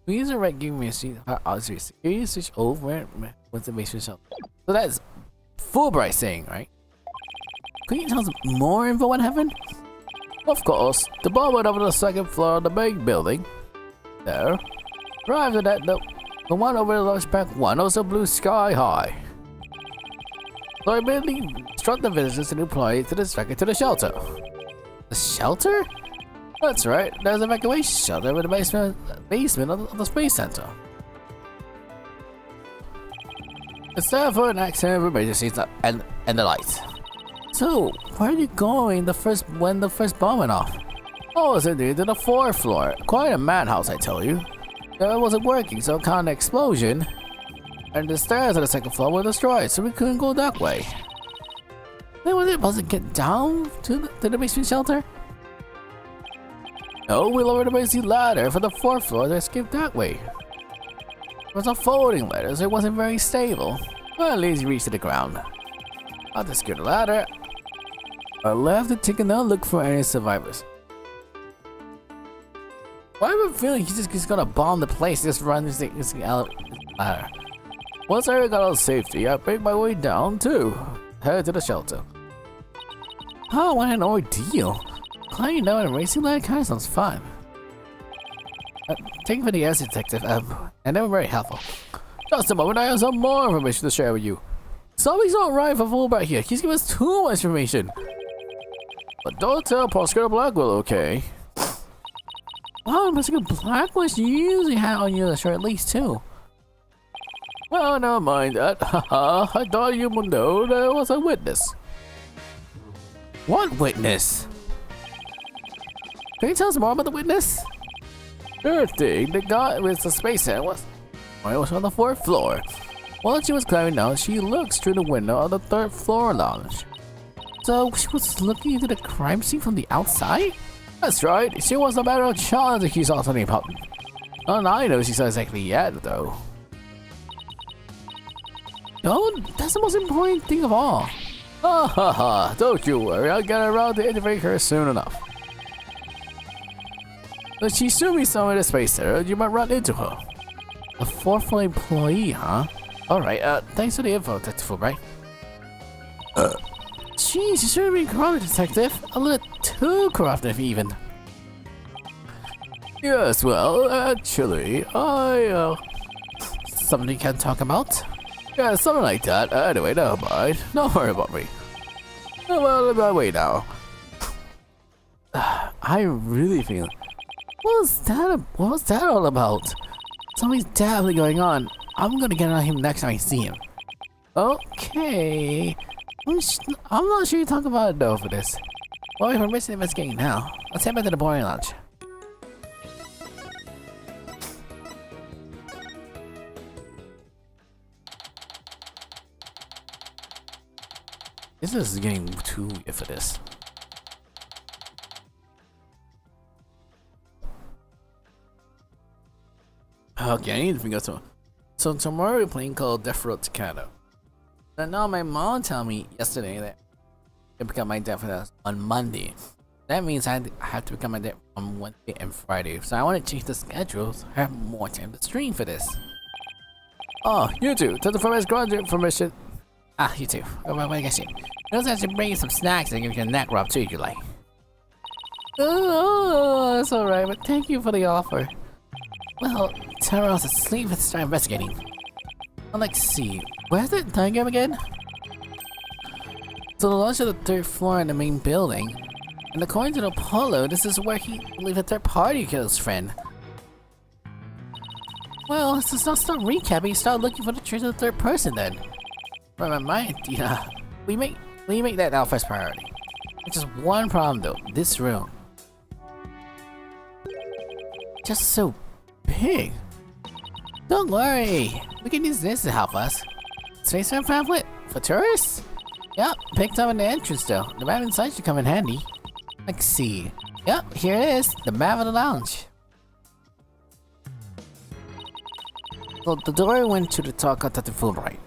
Please direct give me a seat. Security switch over with the basement shelter. So that's Fulbright saying, right? Can you tell us more info what happened? Of course, the bomb went over the second floor of the main building. There. Right after that, the one over the launch pad 1 also blew sky high. So I immediately struck the visitors and employees to distract it to the shelter. The shelter? That's right, there's an evacuation shelter in the basement of the Space Center. It's there for an accident of emergencies and the lights. So, where are you going when the first bomb went off? I was indeed to the 4th floor. Quite a madhouse, I tell you. It wasn't working, so it caused an explosion. And the stairs on the 2nd floor were destroyed, so we couldn't go that way. Then was it supposed to get down to the basement shelter? No, we lowered the basic ladder for the 4th floor to escape that way. It was a folding ladder, so it wasn't very stable. But at least we reached the ground. I'll just secure the ladder. I left to take another look for any survivors. Why am I feeling he's gonna bomb the place, just run this ladder? Once I got out of safety, I made my way down too. Head to the shelter. Oh, what an ordeal. Climbing down a racing ladder kinda sounds fun. Thank you for the answer, detective, and they were very helpful. Just a moment, I have some more information to share with you. Something's not right for Fulbright here. He's giving us too much information. But don't tell Prosecutor Blackwell, okay? Wow, Prosecutor Blackwell usually had on you the shirt at least too. Well, never mind that. Haha, I thought you would know there was a witness. What witness? Can you tell us more about the witness? Sure thing, the guy with the space center was It was on the 4th floor. While she was climbing down, she looks through the window of the 3rd floor lounge. So she was looking into the crime scene from the outside? That's right, she was a better child if she saw something important. All I know she saw exactly yet, though. No, that's the most important thing of all. Ha ha ha, don't you worry, I'll get around to interviewing her soon enough. But she should be somewhere in the space there, you might run into her. A 4th floor employee, huh? Alright, thanks for the info, Detective Fulbright. Jeez, you should have been corrupted, Detective. A little too corruptive, even. Yes, well, actually, something you can talk about? Yeah, something like that. Anyway, never mind. Don't worry about me. Oh, well, I'm on my way now. I really feel... What was that all about? Something's definitely going on. I'm gonna get on him next time I see him. Okay. I'm not sure you talk about it though for this. Well, if we're missing investigating now, let's head back to the boarding lounge. This is getting too weird for this. Okay, I need to figure out something. So tomorrow we're playing called Death Road to Canada. And now my mom told me yesterday that I pick up my debt for that on Monday. That means I have to pick up my debt on Wednesday and Friday. So I want to change the schedule so I have more time to stream for this. Oh, you too. Tell the first graduate information. Ah, you too. What I guess you. You also have to bring you some snacks and give you a neck rub too if you like. Oh, that's alright, but thank you for the offer. Well, Tara's asleep. Let's start investigating. Well, let's see. Where's that diagram again? So the launch of the 3rd floor in the main building. And according to Apollo, this is where he believed a 3rd party killed his friend. Well, let's just not start recapping, start looking for the trace of the 3rd person then. But my mind, yeah. We make that our first priority. There's just one problem though, this room. Just so big. Don't worry, we can use this to help us. Spaceman pamphlet for tourists? Yep, picked up in the entrance though. The map inside should come in handy. Let's see. Yep, here it is, the map of the lounge. So the door went to the top at the full right.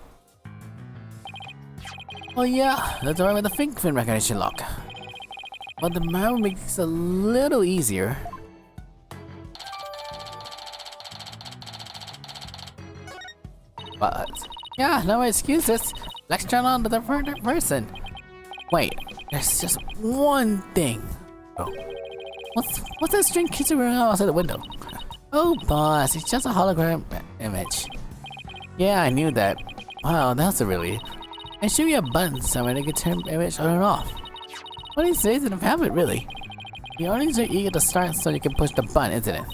Oh yeah, the door with the fingerprint recognition lock. But the map makes it a little easier. But yeah, no excuses. Let's turn on to the 3rd person. Wait, there's just one thing. Oh, what's that string kissing around outside the window? Oh, boss, it's just a hologram image. Yeah, I knew that. Wow, that's a relief. There should be a button somewhere to get turn image on and off. What is it in the pamphlet, really? The audience are eager to start so you can push the button, isn't it?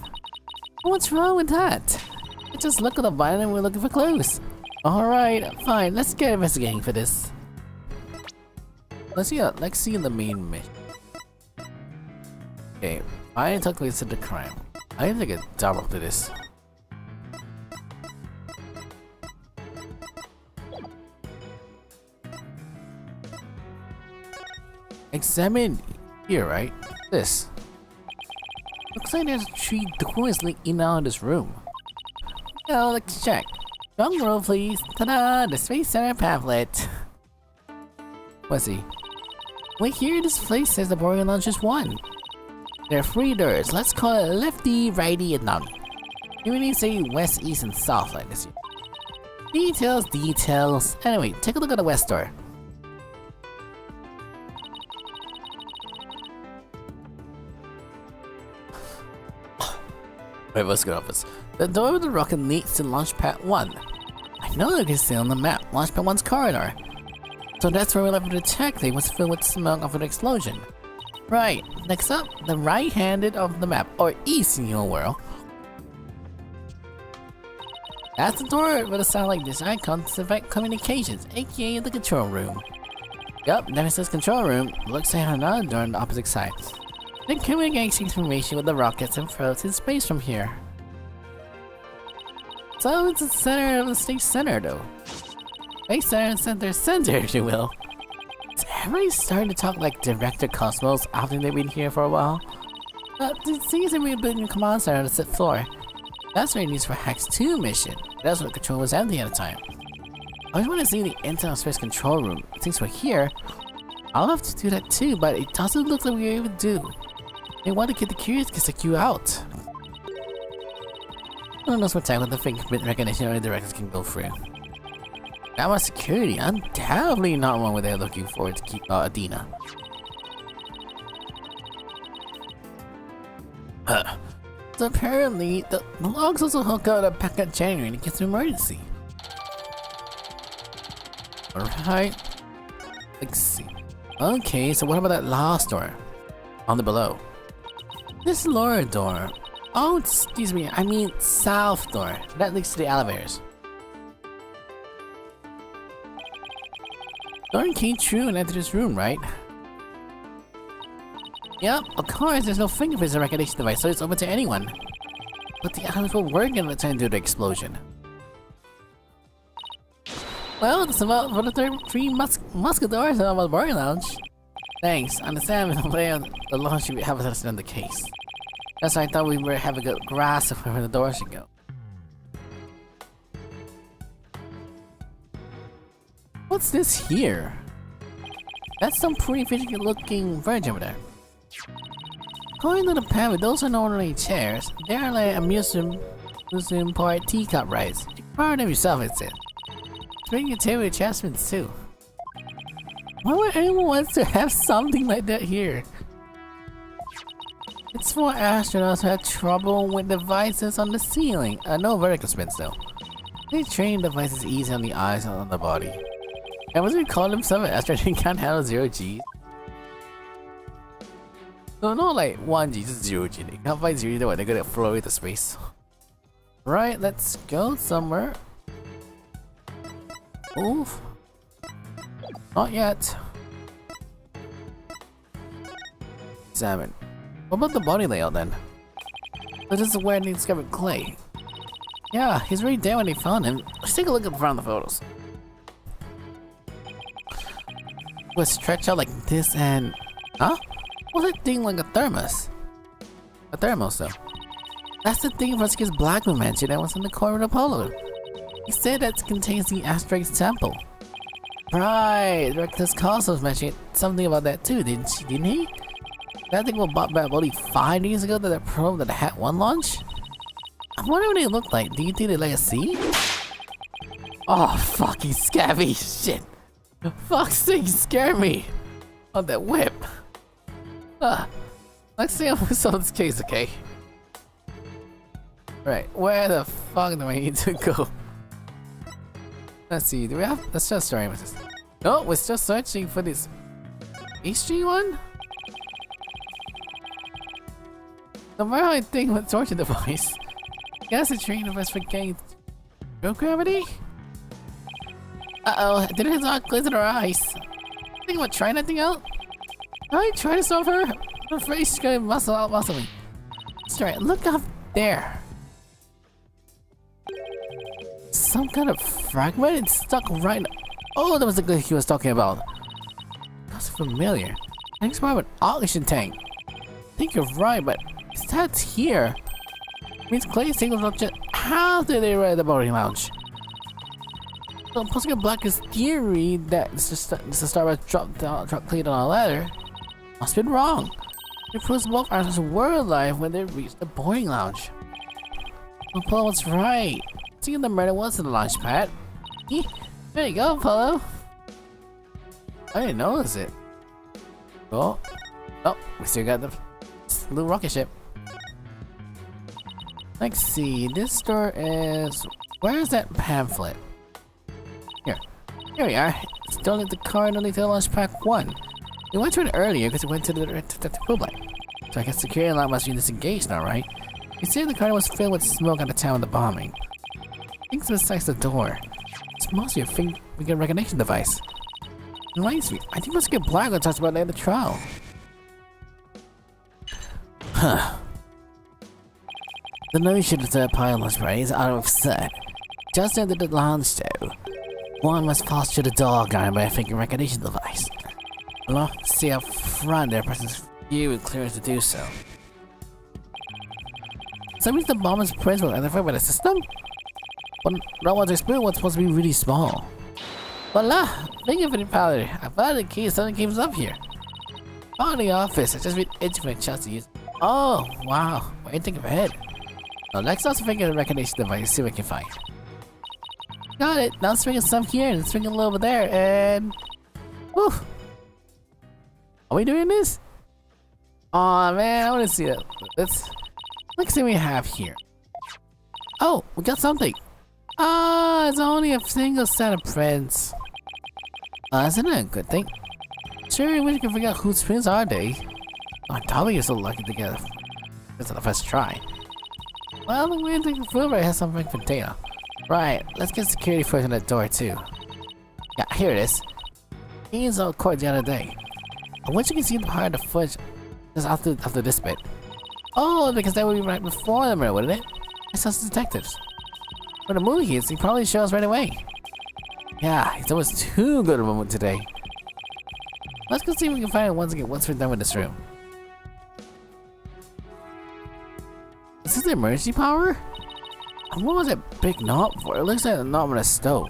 What's wrong with that? Just look at the button and we're looking for clues. Alright, fine, let's get investigating for this. Let's see the main mission. Okay, I took place to the crime. I need to get double to this. Examine here, right? This. Looks like there's 3 doors leading out of this room. Well, let's check. Drum roll, please. Ta-da! The Space Center pamphlet. Let's see. Wait here, this place says the boarding lounge is 1. There are 3 doors. Let's call it lefty, righty, and none. You need to say west, east, and south like this. Details, details. Anyway, take a look at the west door. Wait, let's go office. The door with the rocket leads to Launchpad 1. I know you can see on the map, Launchpad 1's corridor. So that's where we left the detective was filled with smoke of an explosion. Right, next up, the right-handed of the map, or east in your world. That's the door with a satellite dish icon to affect communications, aka the control room. Yup, never says control room, looks like another door on the opposite side. Then communicates information with the rockets and floats in space from here. So it's the center of the stage center, though. Space center and center, if you will. Is everybody starting to talk like Director Cosmos after they've been here for a while? It seems that we've been in command center on the 6th floor. That's what it needs for Hex 2 mission. That's what the control was empty at the time. I just want to see the internal space control room. Since we're here, I'll have to do that too, but it doesn't look like we're able to do. They want to get the curious kids like you out. Who knows what time with the fingerprint recognition only directors can go through. That was security, undoubtedly not one where they're looking forward to keep Adina. So apparently, the logs also hook out a packet January in case of emergency. Alright. Let's see. Okay, so what about that last door? On the below. This lower door. Oh, excuse me, I mean south door. That leads to the elevators. Lauren came true and entered this room, right? Yep, of course, there's no fingerprints or recognition device, so it's open to anyone. But the elevators were working at the time due to the explosion. Well, that's about for the three musketeers of the boarding lounge. Thanks, I understand the way on the launch should have us on the case. That's why I thought we would have a good grasp of where the door should go. What's this here? That's some pretty fishy looking furniture over there. According to the pamphlet, those are not only chairs, they are like amusement park teacup rides. You borrowed them yourself, it said. Bring a table adjustments too. Why would anyone want to have something like that here? It's for astronauts who have trouble with devices on the ceiling. No vertical spins though. They train devices easy on the eyes and on the body. And was it called himself an astronaut who can't handle 0 G? No, not like 1 G, just 0 G. They can't find 0 G, they're gonna float into space. Right, let's go somewhere. Move. Not yet. Examine. What about the body layout then? So this is where they discovered Clay. Yeah, he's right there when they found him. Let's take a look around the photos. Was stretched out like this and... Huh? What's that thing like a thermos? A thermos though. That's the thing Ruski's Blackman mentioned that was in the corner of Apollo. He said that contains the asteroid sample. Right, Rectus Cosmos mentioned something about that too, didn't he? That thing was bought back only 5 years ago, that probe that had one launch? I wonder what they look like. Do you think they like a C? Oh, fucking scabby shit. Fuck's sake, scare me. On that whip. Let's see how we solve this case, okay? Right, where the fuck do I need to go? Let's see, do we have... Let's just start with this. No, we're still searching for this HG one? The more I think with torture device. Guess the training device for getting no gravity? Uh-oh, did it not glisten her eyes? Think about trying that thing out? I try to stop her. Her face is going muscle out muscling. That's right, look up there. Some kind of fragment? It's stuck right. Oh, that was the glitch he was talking about. That's familiar. Thanks for an oxygen tank. I think you're right, but if that's here, means Clay signals not just how did they ride the boarding lounge? So posting a Black's theory that this is the Starbucks dropped Clay on a ladder must have been wrong. It proves both answers were alive when they reached the boarding lounge. Apollo was right. Seeing the murder was in the launch pad. There you go, Apollo. I didn't notice it. Oh, we still got the little rocket ship. Let's see, this door is... Where's that pamphlet? Here we are. Still at the car underneath the launch pack 1. We went to it earlier because we went to the public. So I guess security alarm must be disengaged now, right? You said the car was filled with smoke at the time of the bombing. Things besides the door. It's mostly a finger recognition device. Reminds me, I think let's get Black when talks about that in the trial. Huh. The notion that the pilot right is out of sight. Just enter the lounge though. One must pass through the door guarded by a finger recognition device. Along see up front there presents you with clearance to do so. So that means the bomb is prints were identified by the system? But not want to explain what's supposed to be really small. Voila! Thank you for the powder. I found the key, something came up here. Found the office, I just read intimate chance to use. Oh, wow. Why didn't think of ahead? Now let's also finger recognition device, see what we can find. Got it. Now let's bring some here and let's bring a little over there and whew. Are we doing this? Aw man, I wanna see that. Let's see what we have here. Oh, we got something. Ah, it's only a single set of prints. Isn't that a good thing? Sure, I wish we could figure out whose prints are they. Oh, Tommy is so lucky to get this on the first try. Well, the weird thing Fulbright has something for data. Right, let's get security first on that door too. Yeah, here it is. He is all court the other day. I wish you can see the part of the footage just after this bit. Oh, because that would be right before the mirror, wouldn't it? It's us detectives. For the movie hits, he probably shows us right away. Yeah, he's almost too good of a moment today. Let's go see if we can find it once we're done with this room. Is this the emergency power? And what was that big knob for? It looks like a knob on a stove.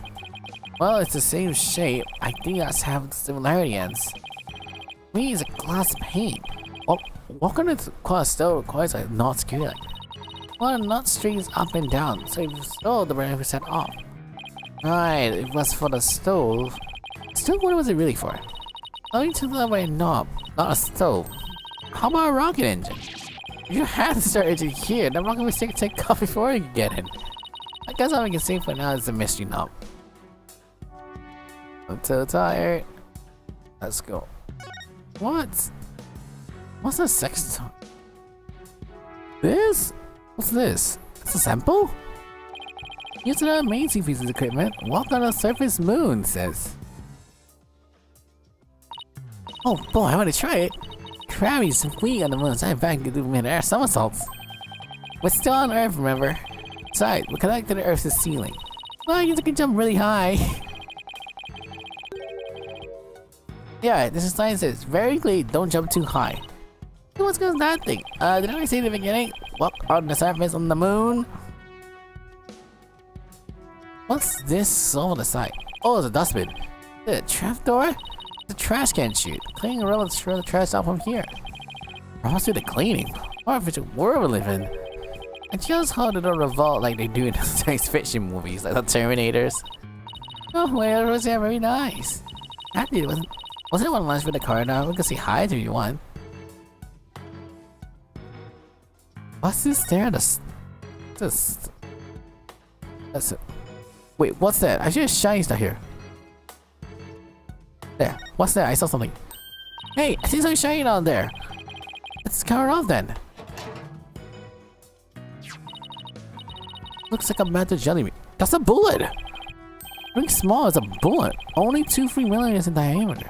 Well, it's the same shape. I think that's have similarity ends. Me is a glass pane. Well, what kind of glass stove requires a knot screw like? Well, the knot strings up and down, so if you stole the burner set off. Right, it was for the stove. Still, what was it really for? Only to the way knob, not a stove. How about a rocket engine? If you had to start engine here, the rocket would take off before you can get in. I guess all we can say for now is the mystery knob. I'm so tired. Let's go. What? What's the sex song? This? What's this? It's a sample? Use an amazing piece of equipment. Walk on a surface moon, says. Oh boy, I want to try it. Krabby swing on the moon, so I'm back to do mid-air somersaults. We're still on Earth, remember? Besides, we're connected to Earth's ceiling. Well, I guess I can jump really high. Yeah, this is science says, very clear, don't jump too high. So what's good with that thing? Did I say in the beginning? Walk on the surface on the moon? What's this on the side? Oh, it's a dustbin. The trapdoor? The trash can chute. Cleaning a roll and throw the trash out from here. Ross do the cleaning. What a efficient world we live in. I just hope they don't revolt like they do in the science fiction movies, like the Terminators. Oh, well, it was yeah, very nice. Actually, wasn't it one lunch for the car now? We can say hi to you want. What's this there? That's it. Wait, what's that? I see a shiny stuff here. There. What's that? I saw something. Hey, I see something shiny down there. Let's cover it off then. Looks like a metal jelly bean. That's a bullet! Ring small as a bullet. Only 2-3 millimeters in diameter.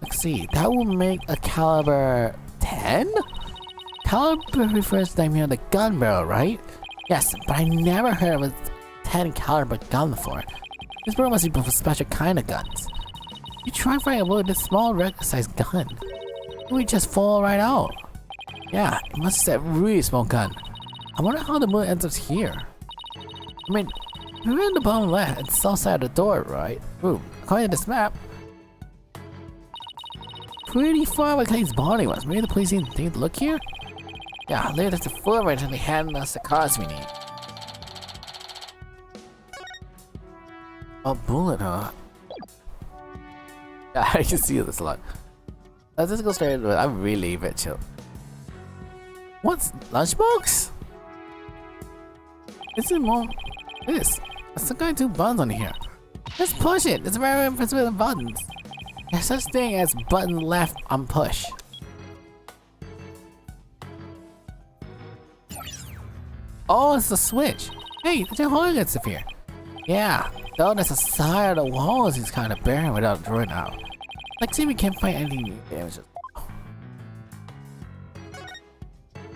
Let's see. That will make a caliber 10? Caliber refers to the diameter of the gun barrel, right? Yes, but I never heard of a 10 caliber gun before. This barrel must be for a special kind of guns. You try finding a bullet with this small regular sized gun. It would just fall right out. Yeah, it must be a really small gun. I wonder how the bullet ends up here. I mean, we're in the bottom left, it's south side of the door, right? Ooh, according to this map, pretty far away Clay's body was. Maybe the police didn't think to look here? Yeah, later that's the full range and they hand us the cars we need. A bullet, huh? Yeah, I can see this a lot. Let's just go straight into it. I'm really a bit chill. What's lunchbox? Is it more? This. There's some kind of 2 buttons on here. Let's push it. It's very impressive with buttons. There's such thing as button left on push. Oh, it's the switch. Hey, there's a hole against up here. Yeah, though there's a side of the walls he's kind of barren without drawing out. Like, see, we can't find anything damages.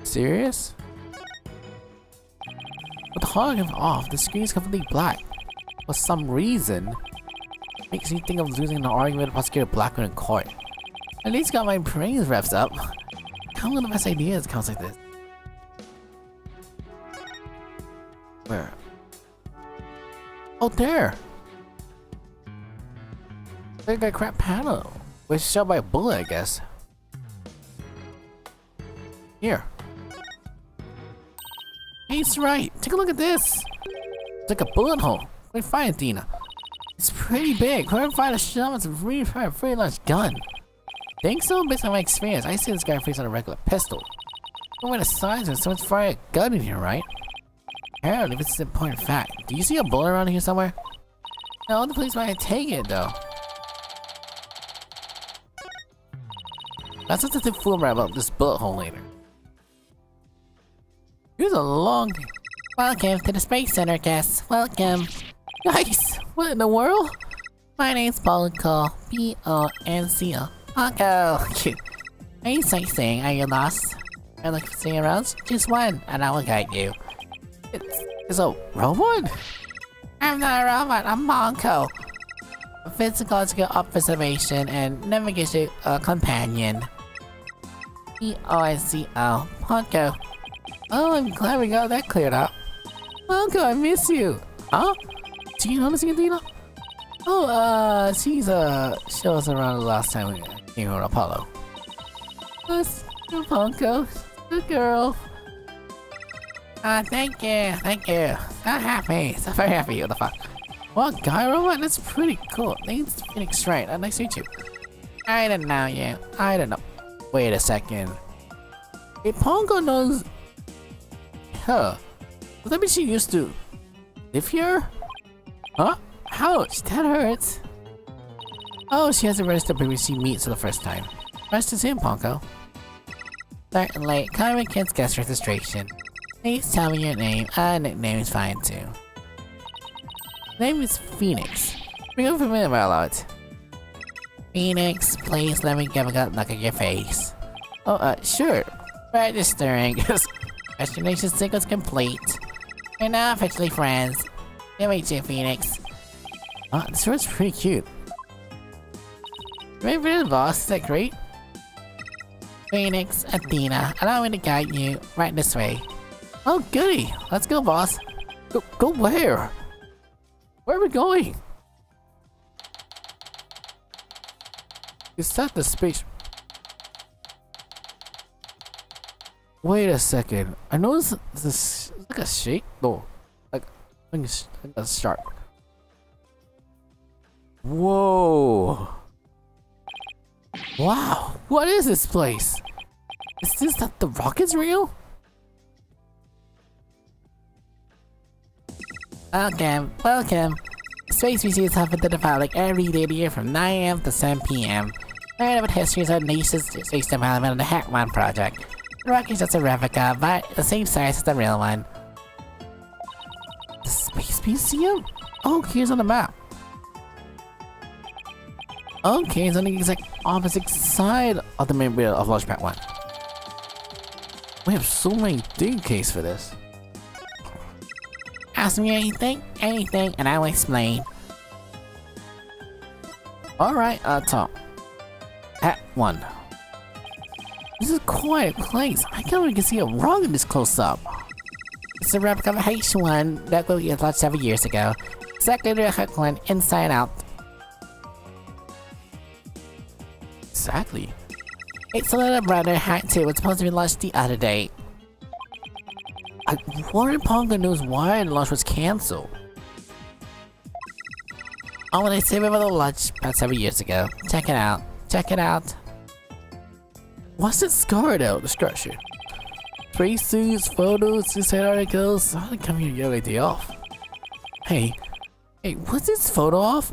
Serious? With the hologram off, the screen is completely black. for some reason, makes me think of losing an argument with Prosecutor Blackwood in court. At least got my brains revs up. Come with the best ideas comes like this. Where? Oh, there! Big guy crap panel. Was shot by a bullet, I guess. Here. He's right. Take a look at this. It's like a bullet hole. Wait, find it, Dina. It's pretty big. Whoever fired a shell must have really fired a pretty large gun. Think so? Based on my experience, I see this guy face on a regular pistol. But when the size of it, someone's firing a gun in here, right? Apparently, this is an important fact. Do you see a bullet around here somewhere? No, the police might take it though. That's just a fool about this bullet hole later. Here's a long. Welcome to the Space Center, guests. Welcome. Nice! What in the world? My name's Ponko. P-O-N-C-O. Ponko. Are you sightseeing? Are you lost? Are you looking for seeing around? Choose one, and I will guide you. It's a robot? I'm not a robot. I'm Ponko. A physiological observation and navigation companion. P-O-N-C-O. Ponko. Oh, I'm glad we got that cleared up. Uncle, I miss you. Huh? Do you notice Dina? Oh, she was around the last time we came on Apollo. That's Punko. Good girl. Thank you. Thank you. So happy. So very happy. What the fuck? Well, guy robot, that's pretty cool. Name's Phoenix, right? Nice to meet you. I don't know you. I don't know. Wait a second. If Pongo knows her, does that mean she used to live here? Huh? Ouch, that hurts. Oh, she hasn't registered previously meets for the first time. Rest is in, Pongo. Certainly. Come with kids guest registration. Please tell me your name. Nickname is fine too. Name is Phoenix. Bring up a minute, my lord. Phoenix, please let me give a good look at your face. Oh, sure. Registering. Registration sequence complete. We're now officially friends. Good to meet you, Phoenix. This room's pretty cute. Ready for the boss? Is that great? Phoenix, Athena, allow me to guide you right this way. Oh, goody. Let's go, boss. Go where? Where are we going? Is that the space? Wait a second. I noticed this like a shape. No, like a shark. Whoa! Wow! What is this place? Is this that the rocket's real? Welcome. Space Museum is open to the public every day of the year from 9 AM to 7 PM. Learn about histories of nation's space development on the Hack One project. The rocket is just a replica, but the same size as the real one. The Space Museum? Oh, here's on the map. Okay, it's on the exact opposite side of the main wheel of Launchpad 1. We have so many dig cases for this. Ask me anything, and I will explain. Alright, Tom. At 1. This is quite a place. I can't even see a rocket this close up. It's a replica of H1 that was launched several years ago. Exactly the Hack One inside out. Exactly. It's a little brother Hack 2 was supposed to be launched the other day. I wonder if Pongo knows why the launch was cancelled. Oh, when I say about the launch about 7 years ago. Check it out. Check it out. What's it scarred out? The structure. Spacesuits, photos, suicide articles. I didn't come here to get a day off. Hey, what's this photo of?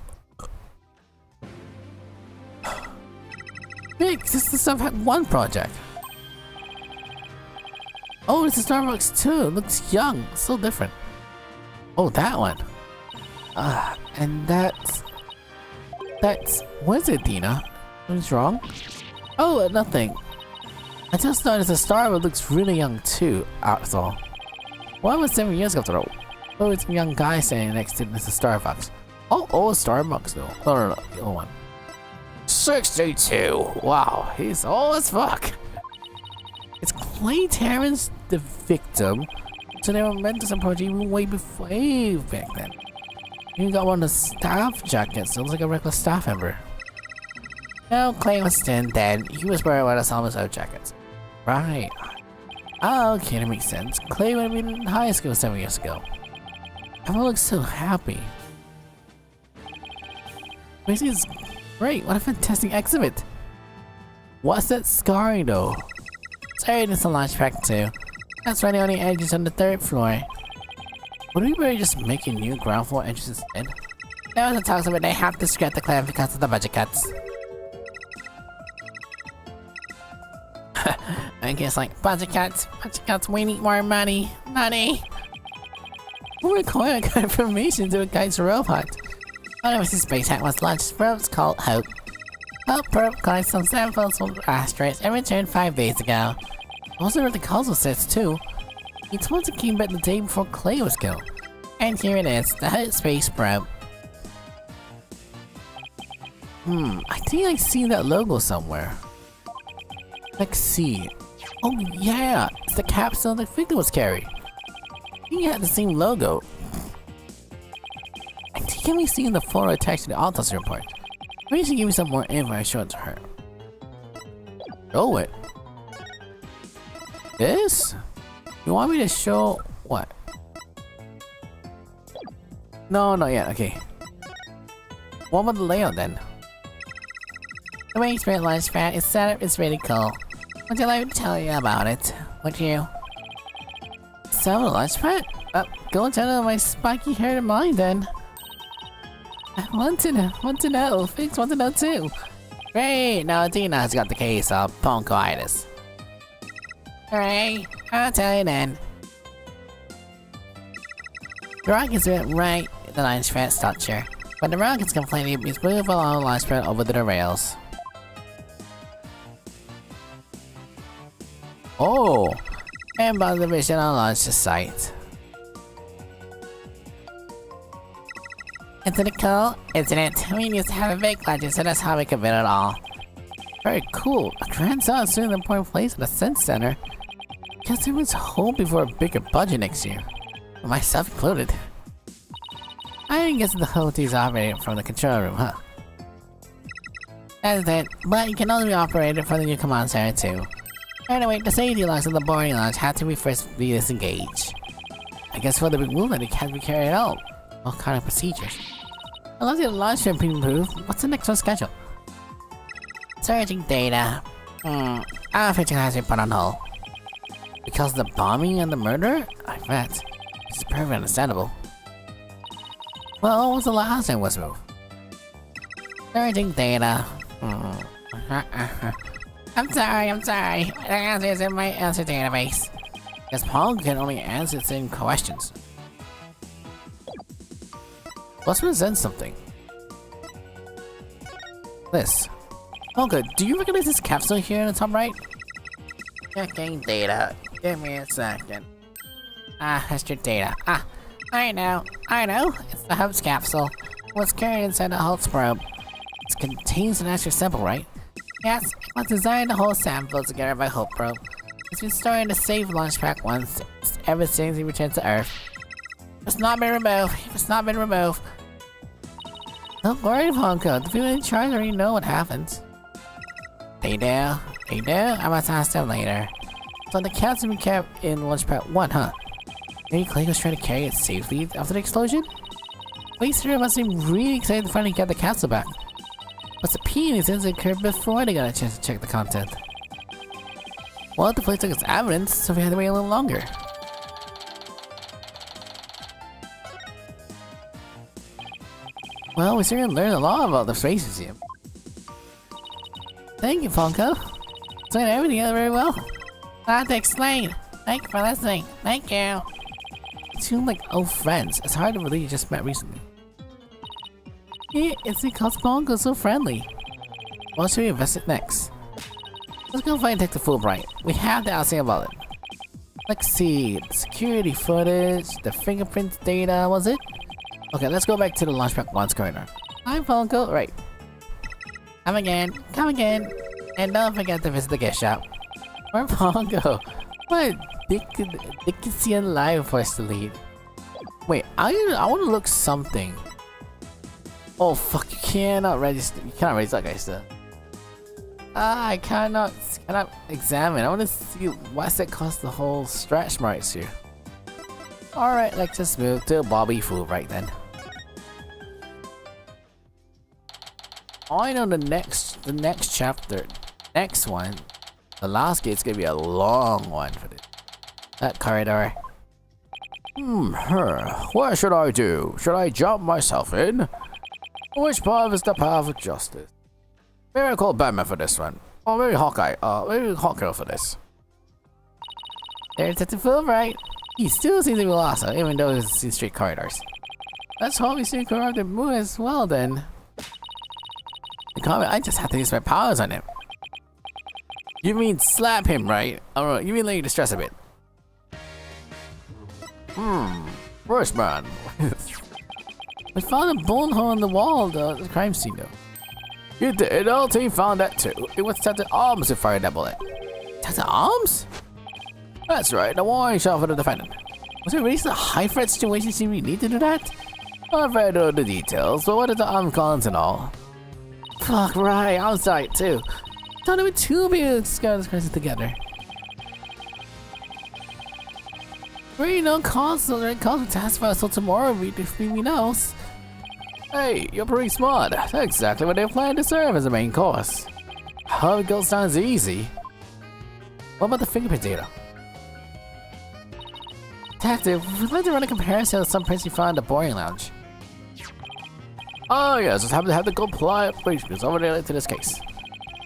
Nick, this is the Stuff Hack 1 project. Oh, it's a Starbucks too. It looks young, so different. Oh, that one. And that's. What is it, Dina? What's wrong? Oh, nothing. I just noticed the Starbucks looks really young too. That's all. Why was 7 years ago? Oh, it's a young guy standing next to Mr. Starbucks. Oh, Starbucks though. No, the other one. 62. Wow, he's old as fuck. It's Clay Terrence, the victim. So they were meant to approach even way back then. You got one of the staff jackets. It looks like a regular staff member. No, Clay was still dead. He was wearing one of Salma's old jackets. Right. Oh, okay, that makes sense. Clay would have been in high school 7 years ago. Everyone looks so happy. This is great. What a fantastic exhibit. What's that scarring though? Sorry, this is a launch pack too. That's running on the edges on the 3rd floor. Would we really just make a new ground floor entrance instead? There was a talk about they have to scrap the clan because of the budget cuts. I guess like budget cuts, we need more money. Who required confirmation to a guy's robot? One of his space hat was launched. Probe's called Hope. Hope probe collected some samples from asteroids and returned 5 days ago. Also read the causal sets too. He told it came back the day before Clay was killed. And here it is, the Hope space probe. I think I seen that logo somewhere. Let's see. Oh yeah, it's the capsule the Victor was carrying. He had the same logo. I think I may see in the photo attached to the autopsy report. Maybe she give me some more info I showed to her. Show it. This? You want me to show what? No, not yet. Okay. What about the layout then? The way Spirit Launch Pad is set up is really cool. Would you like me to tell you about it? Would you? So the launch pad? Go tell my spiky haired mind then. I want to know. Fix want to know too. Great, now Dina's got the case of bronchitis. Alright, I'll tell you then. The rockets went right in the launch pad structure, but the rockets completely moved along the launch pad over the rails. Oh! And by the vision on launch the site. Isn't it cool? Isn't it? We used to have a big legend, so that's how we could build it all. Very cool. A grand saw is soon an important place at the Sense Center. Guess it was hoping for a bigger budget next year. Myself included. I guess the whole team's operating from the control room, huh? That's it, but you can only be operated from the new command center too. Anyway, the safety locks of the boarding launch had to be first be disengaged. I guess for the big movement it can't be carried out. What kind of procedures? Unless the launch has been improved, what's the next one schedule? Searching data. Our future has been put on hold. Because of the bombing and the murder? I bet. This is perfectly understandable. Well, what was the last time was moved? Searching data. I'm sorry. The answer is in my answer database. Because Paul can only answer the same questions. Let's present something. This. Oh good, do you recognize this capsule here in the top right? Checking data. Give me a second. That's your data. I know. It's the Hub's capsule. What's carried inside the Hulk's probe? It contains an extra sample, right? Yes, it was designed to hold samples together by Hulk probe. It's been stored in the safe launch pack once, ever since he returned to Earth. It's not been removed. Don't worry, Funko. The people in charge already know what happens. They do? I must ask them later. So the capsule we kept in launch pad 1, huh? Maybe Clay was trying to carry it safely after the explosion? Police here must seem really excited to finally get the capsule back. But the incidents occurred before they got a chance to check the content. Well, the police took its evidence, so we had to wait a little longer. Well, we certainly learned a lot about the Space Museum. Thank you, Funko. Explained everything out very well. Not to explain. Thank you for listening. Thank you. You seem like old friends. It's hard to believe you just met recently. Yeah, it's because Funko's so friendly. What should we visit next? Let's go find Detective Fulbright. We have to ask him about it. Let's see, the security footage, the fingerprints data, was it? Okay, let's go back to the launchpad 1's corner. Hi, Funko. Right. Come again, and don't forget to visit the gift shop. Where Pongo? What? Dickinson live for us to lead. Wait, I want to look something. Oh fuck! You cannot register. You cannot register, guys. I cannot examine. I want to see what's it cost the whole stretch marks here. All right, let's just move to Bobby Food right then. I know the next chapter, next one, the last gate's gonna be a long one for this. That corridor. What should I do? Should I jump myself in? Which path is the path of justice? Maybe I'll call Batman for this one. Or maybe Hawkeye. Maybe Hawkgirl for this. There's the Fulbright. He still seems to be lost, even though it's in straight corridors. Let's hope he's in corrupted mood as well then. The comment, I just have to use my powers on him. You mean slap him, right? Oh, you mean let you distress a bit? First man. We found a bullet hole in the wall, the crime scene though. You did, all team found that too. It was Tata Arms who fired that bullet. Tata Arms? That's right, the warning shot for the defendant. Was it really such a high threat situation so we need to do that? I've read all the details, but what are the arm cons and all? Fuck right, I'm sorry too. Thought it would two be scars together. We no calls with task force until tomorrow if we knows. Hey, you're pretty smart. That's exactly what they plan to serve as the main course. How it goes sounds easy. What about the fingerprint data? Detective, we'd like to run a comparison of some prints we found in the boarding lounge. Oh yes, just happen to have the compliant operations over there to this case.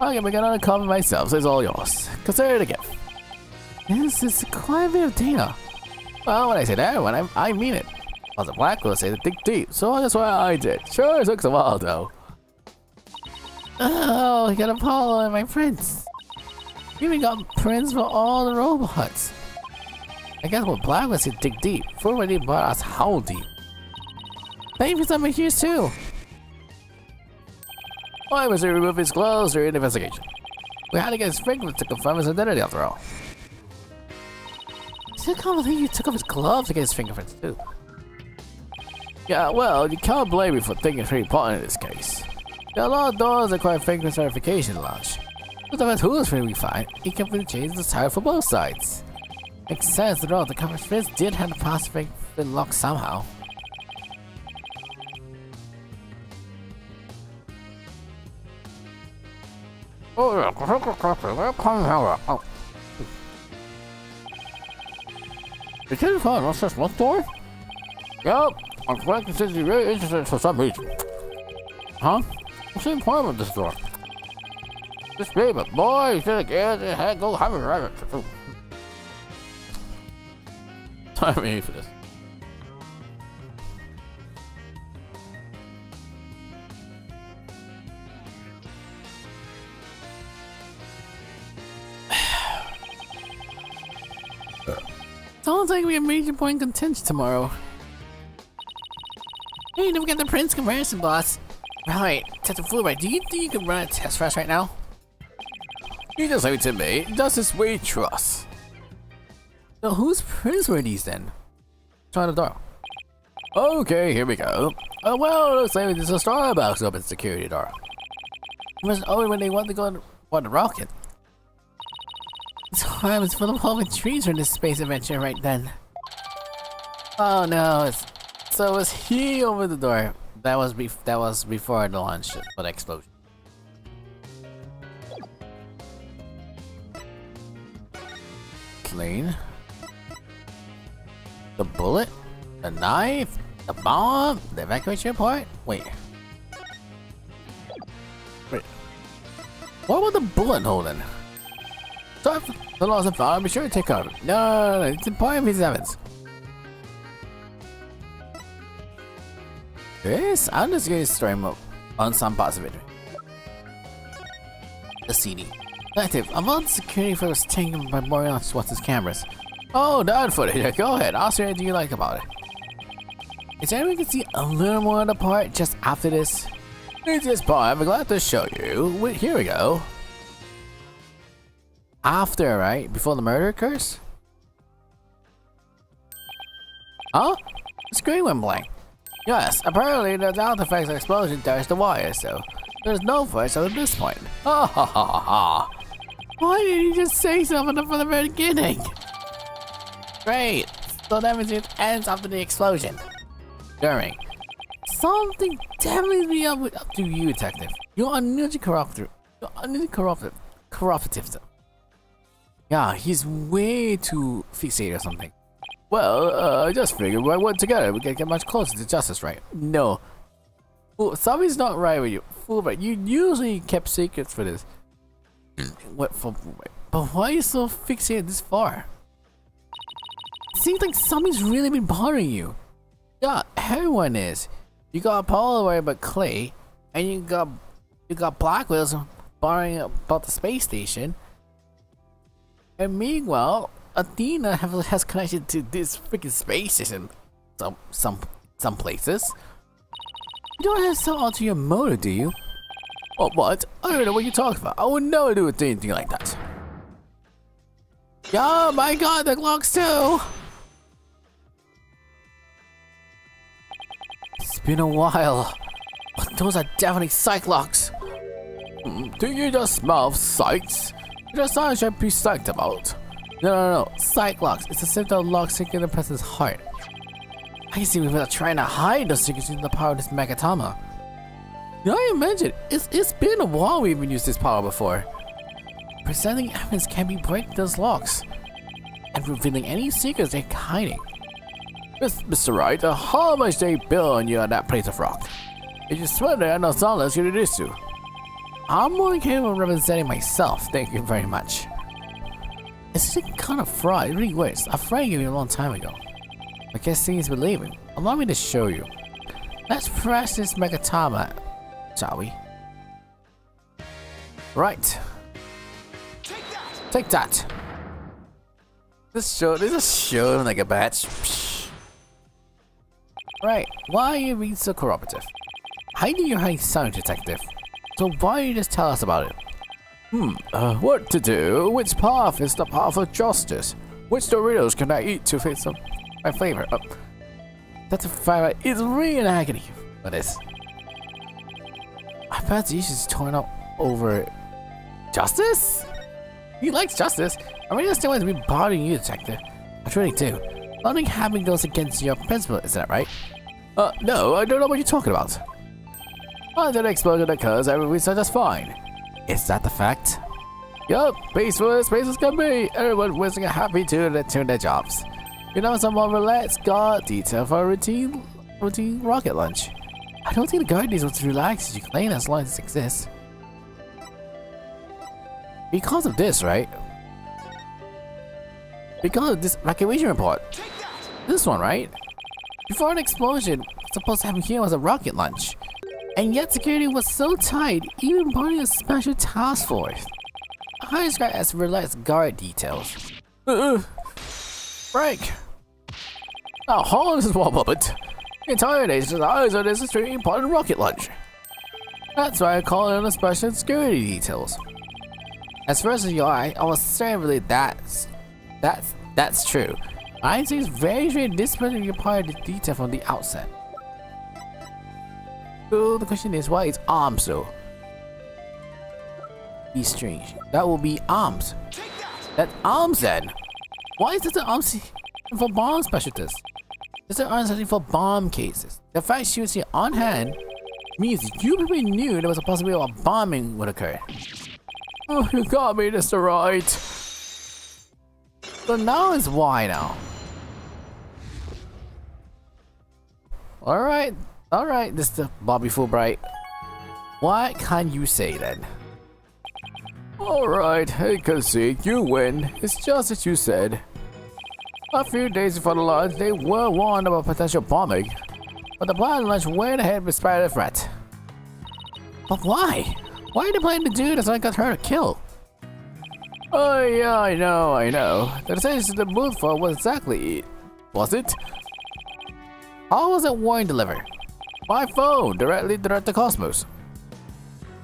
Okay, we're gonna uncover myself, so it's all yours. Consider it a gift. This is quite a bit of data. Well, when I say that, I mean it. As a black will say to dig deep, so that's what I did. Sure, it took a while though. Oh, I got Apollo and my prints. You even got prints for all the robots. I guess what Black was to dig deep. For when they brought us how deep. Thank you for some here too. Why was he remove his clothes during the investigation? We had to get his fingerprints to confirm his identity after all. I can't believe you took off his gloves to get his fingerprints too. Yeah, well, you can't blame me for thinking it's pretty important in this case. There are a lot of doors that require fingerprint verification to launch. But the tools we find, it can change the tire for both sides. Makes sense that all the coverage prints did have the possibility been locked somehow. Oh yeah, oh. Did you find what's this one door? Yup, I'm glad you're really interested for some reason. Huh? What's the important with this door? This baby, boy, you should get it, head go have a rabbit. Time me for this. Sounds like we have major point contention tomorrow. Hey, don't forget the Prince comparison, boss. Right, test the food right. Do you think you can run a test for us right now? You just leave it to me. Justice we trust. So whose prints were these then? Try the door. Okay, here we go. Oh well, looks like there's a star box open security door. It was only when they want to go on the rocket. So I was full of hope and trees for this space adventure right then. Oh no, so it was he over the door. That was before the launch for the explosion. Clean. The bullet, the knife, the bomb, the evacuation report. Wait. What about the bullet hole then? So if the loss of fire, be sure to take out. No, it's important piece of evidence. This, I'm just going to store him up on some possibility. The CD. Detective, I'm on security for was taken by Boreal Swatt's cameras. Oh, that footage. Go ahead. I'll see what you like about it. Is there anyone can see a little more of the part just after this? It's this part. I'm glad to show you. Wait, here we go. After, right? Before the murder occurs? Huh? The screen went blank. Yes, apparently the sound effects explosion touched the wire, so there's no voice at this point. Ha ha ha ha ha. Why didn't you just say something from the very beginning? Great. So that means it ends after the explosion. During. Something definitely be up to you, detective. You're unusually corruptive. You're unusually corruptive. Yeah, he's way too fixated or something. Well, I just figured we work together. We can get much closer to justice, right? No. Fool, something's not right with you. Fool, right? You usually kept secrets for this. What for? But why are you so fixated this far? It seems like something's really been bothering you. Yeah, everyone is. You got Apollo worried about Clay, and you got Blackwell's worrying about the space station. And meanwhile, Athena has connection to this freaking space station. Some places. You don't have some ulterior motive, do you? Oh, what? I don't know what you're talking about. I would never do anything like that. Oh my god, the clock's too! It's been a while. But those are definitely Cyclocks. Do you just smell sights? There's something should be psyched about. No. Cyclocks. It's a symptom of lock sinking in the person's heart. I can see we've been trying to hide those secrets in the power of this Megatama. I imagine it's been a while we haven't used this power before. Presenting evidence can be breaking those locks and revealing any secrets they're hiding. Mr. Wright, how much they bill on you at that place of rock? If you swear there are no solars you reduce to. I'm more capable of representing myself, thank you very much. It's just kind of fraud, it really works. A friend gave me a long time ago. I guess seems believing. Allow me to show you. Let's press this Megatama, shall we? Right. Take that. This is show like a batch. Right, why are you being so corroborative? I knew you're hiding something, detective. So why don't you just tell us about it? What to do? Which path is the path of justice? Which Doritos can I eat to fit my flavor? That's a fire is really in agony for this. I bet you should turn up over justice? He likes justice. I really understand why it's been bothering you, detective. I truly do. Nothing happening goes against your principle, is that right? No, I don't know what you're talking about. After the explosion occurs, everything's just fine. Is that the fact? Yup, peaceful as spaces can be. Everyone wishing a happy to return their jobs. You know, some more relaxed guard detail for a routine rocket lunch. I don't think the guard needs to relax as you claim as long as it exists. Because of this, right? Because of this evacuation report. This one, right? Before an explosion, supposed to happen here was a rocket launch. And yet security was so tight, even part of a special task force. I describe as relaxed guard details. Break! Now hold on, this is one moment. The entire nation's eyes on this extremely important rocket launch. That's why I call it a special security details. As first as you are, I was certainly that's true. I think it's very strange this person be part of the detail from the outset. So the question is, why is arms though? Be strange. That will be arms. That's arms then. Why is this an arms for bomb specialists? This is arms for bomb cases. The fact she was here on hand means you probably knew there was a possibility of a bombing would occur. Oh, you got me, Mr. Right. So now is why now. Alright, Mr. Bobby Fulbright. What can you say then? Alright, I can see you win. It's just as you said. A few days before the launch, they were warned about potential bombing. But the plan launched way ahead despite the threat. But why? Why are they planning to do this when I got her to kill? Oh yeah, I know. The decision to move for was exactly it, was it? How was that warning delivered? My phone, directly to Cosmos.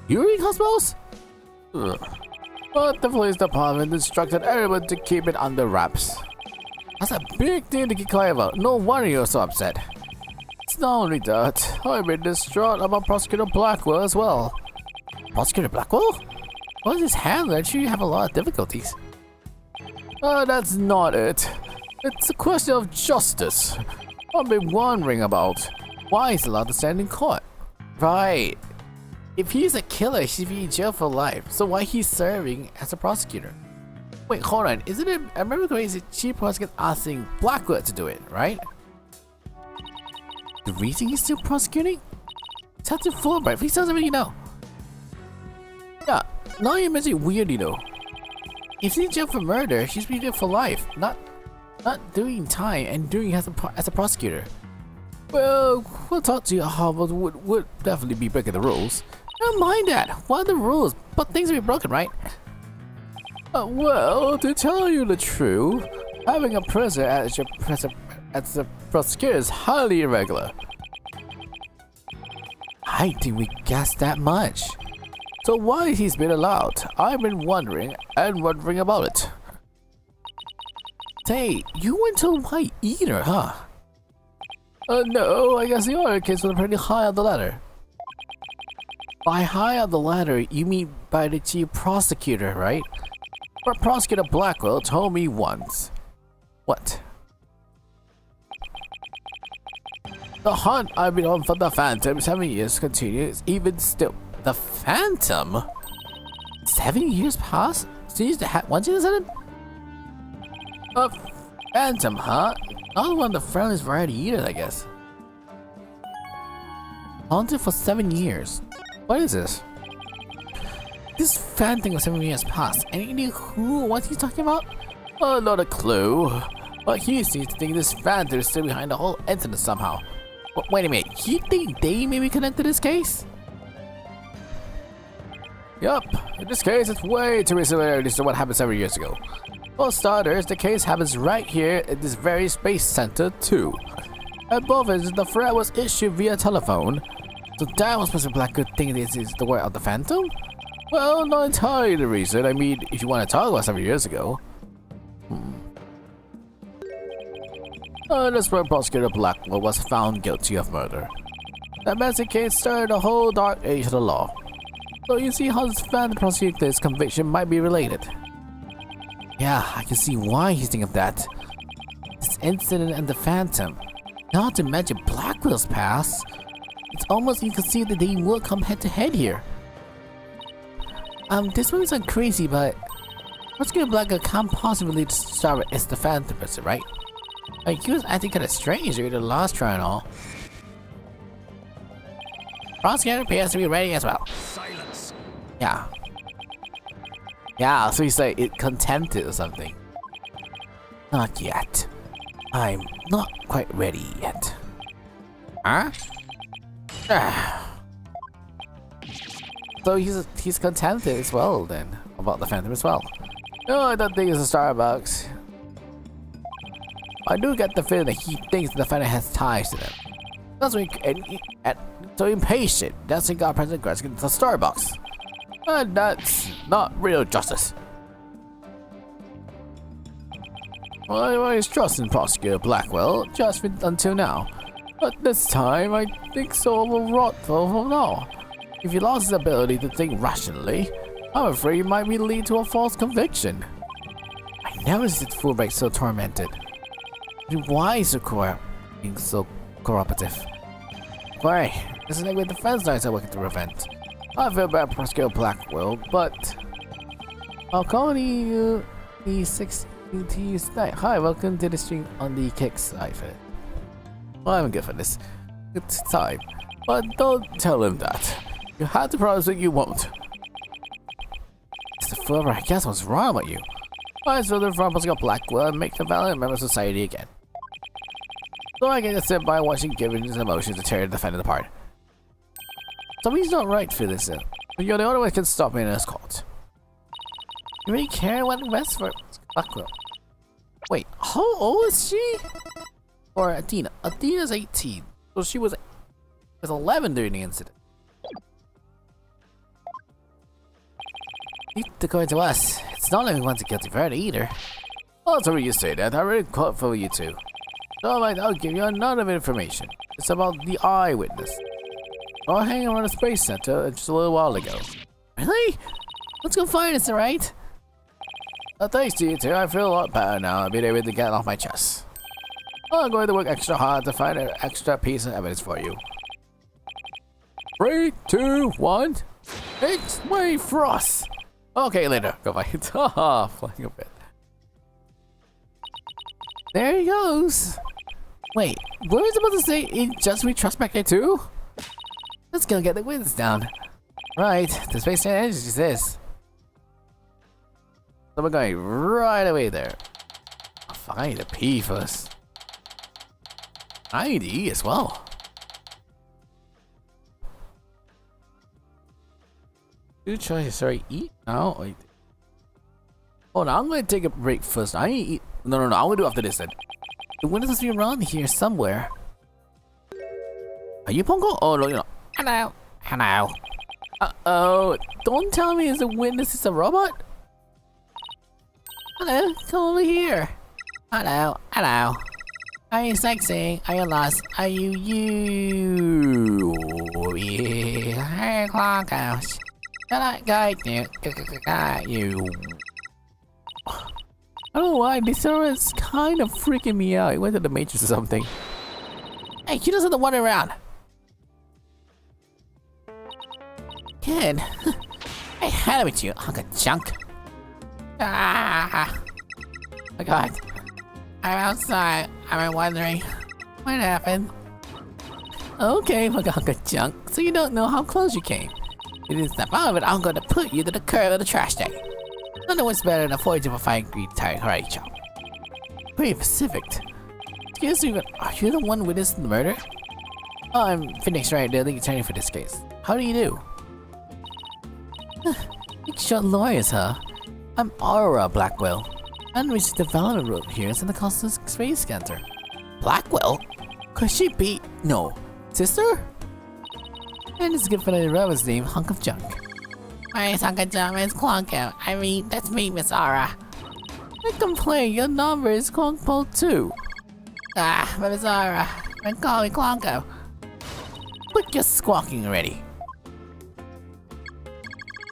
You read Cosmos? Ugh. But the police department instructed everyone to keep it under wraps. That's a big thing to keep quiet about. No wonder you're so upset. It's not only that, I've been distraught about Prosecutor Blackwell as well. Prosecutor Blackwell? What is his handler? You have a lot of difficulties. That's not it. It's a question of justice. I've been wondering about why he's allowed to stand in court. Right. If he's a killer, he should be in jail for life. So why he's serving as a prosecutor? Wait, hold on. Isn't it? I remember correctly, it's the chief prosecutor asking Blackwell to do it, right? The reason he's still prosecuting? Sounds too Fulbright. Please tell somebody you know. Yeah, now you mention it weird, you know. If he's in jail for murder, he's be there for life, not doing time and doing as a prosecutor. Well, we'll talk to you how would definitely be breaking the rules. Don't mind that. What are the rules? But things will be broken, right? Well, to tell you the truth, having a prisoner as the prosecutor is highly irregular. I think we guessed that much. So why he's been allowed? I've been wondering about it. Say, you went to White Eater, huh? No, I guess the other kids were pretty high on the ladder. By high on the ladder, you mean by the chief prosecutor, right? But Prosecutor Blackwell told me once. What? The hunt I've been on for the Phantom 7 years continues even still. The Phantom? 7 years past since the once incident? A Phantom, huh? Not one of the friendliest variety eaters, I guess. Haunted for 7 years. What is this? This Phantom of 7 years past. Any idea what he's talking about? Oh, not a clue. But he seems to think this Phantom is still behind the whole incident somehow. But wait a minute, you think they may be connected to this case? Yup, in this case it's way too similar to what happened 7 years ago. For starters, the case happens right here in this very space center too. At both ends, the threat was issued via telephone. So that was Mr. Blackwood thinking this is the word of the Phantom? Well, not entirely the reason. I mean, if you want to talk about 7 years ago. That's where Prosecutor Blackwell was found guilty of murder. That messy case started a whole dark age of the law. So you see how this Phantom prosecutor's conviction might be related. Yeah, I can see why he's thinking of that. This incident and the Phantom. Not to mention Blackwell's past. It's almost inconceivable that they will come head to head here. This might sound crazy, but Prosecutor Blackwell can't possibly start as the Phantom person, right? Like, he was acting kinda strange during the last trial and all. Prosecutor appears to be ready as well. Silence. Yeah. Yeah, so he's like contented or something. Not yet. I'm not quite ready yet. Huh? So he's contented as well then about the Phantom as well. No, I don't think it's a Starbucks. I do get the feeling that he thinks the Phantom has ties to them. That's why so impatient. That's why God President Grant gets the Starbucks. And that's not real justice. Well, I always trusted Prosecutor Blackwell just until now. But this time, I think so overwrought for now. If he lost his ability to think rationally, I'm afraid it might lead to a false conviction. I never seen Fulbright so tormented. Why is he being so cooperative? Why? Isn't it with the defense lawyers are working to prevent? I feel bad for Prosecutor Blackwell, but I'll call the 16T tonight. Hi, welcome to the stream on the kick side for it. Well, I'm good for this. It's time. But don't tell him that. You have to promise that you won't. Mr. Fulbright, I guess what's wrong with you? I saw the front Prosecutor Blackwell and make the valiant member of society again. So I can just sit by watching giving his emotions to tear the defendant apart. Something's not right for this, but you're the only one who can stop me in this court. You really care what the rest for Blackwell? Wait, how old is she? Or Athena? Athena's 18. So she was 11 during the incident. According to us, it's not like we want to guilty verdict either. Oh, so you say that. I already caught for you two. So I'll give you another bit of information. It's about the eyewitness. I was hanging around the space center just a little while ago. Really? Let's go find us, alright? Thanks to you two, I feel a lot better now. I'll be able to get it off my chest. I'm going to work extra hard to find an extra piece of evidence for you. 3, 2, 1. It's way frost. Okay, later. Go fight. Haha, flying a bit. There he goes. Wait, what was I about to say? It just we trust back there too? Let's go get the winds down. Right, the space station energy is this. So we're going right away there. Oh, fuck, I need to pee first. I need to eat as well. Two choices, sorry, eat now or eat? Oh, no, I'm gonna take a break first. I need to eat. No, I'm gonna do it after this then. The windows must be around here somewhere. Are you Pongo? Oh, no, you're not. Hello. Hello. Uh-oh. Don't tell me the witness is a robot? Hello, come over here. Hello. Hello. Are you sexy? Are you lost? Are you you? Hey, Clockhouse. Can I guide you? Got you. I don't know why, this is kind of freaking me out. It went to the Matrix or something. Hey, you doesn't wander around. Kid. I had it with you, hunk of junk. Ah. My God. I'm outside. I'm wondering what happened. Okay, my hunk of junk. So you don't know how close you came. You didn't step out of it. I'm going to put you to the curb of the trash day. Nothing was better than a 45-degree karate chop. Pretty Pacific. Excuse me, but are you the one witnessing the murder? Oh, I'm Phoenix Wright, the lead attorney for this case. How do you do? Big shot lawyers, huh? I'm Aurora Blackwell. I'm the research development room here in the Cosmos Space Center. Blackwell? Could she be... No. Sister? And it's good for the robot's name, Hunk of Junk. My hunk of junk is Clonko. I mean, that's me, Miss Aura. I complain, your number is Clonkpole too. Ah, but Miss Aura, don't call me Clonko. Quit your squawking already.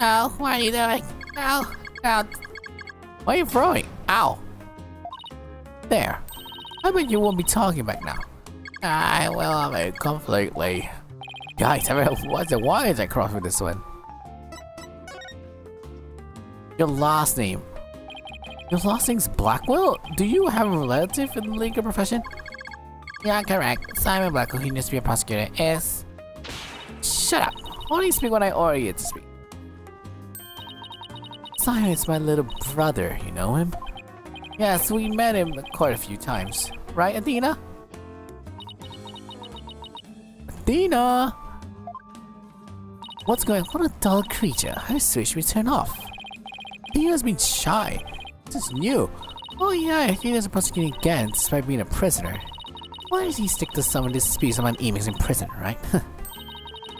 Oh, what are you doing? Oh, oh. Why are you throwing? Ow. There. I bet you won't be talking back now. I will have it Completely. Guys, what's the wires I crossed with this one? Your last name. Your last name's Blackwell? Do you have a relative in the legal profession? Yeah, correct. Simon Blackwell, who used to be a prosecutor, is... Shut up. Only speak when I order you to speak. Simon's my little brother, you know him? Yes, we met him quite a few times. Right, Athena? Athena! What's going on? What a dull creature. Her switch we turn off. Athena's been shy. This is new. Oh yeah, Athena's a prosecutor again, despite being a prisoner. Why does he stick to someone that disputes someone emails in prison, right?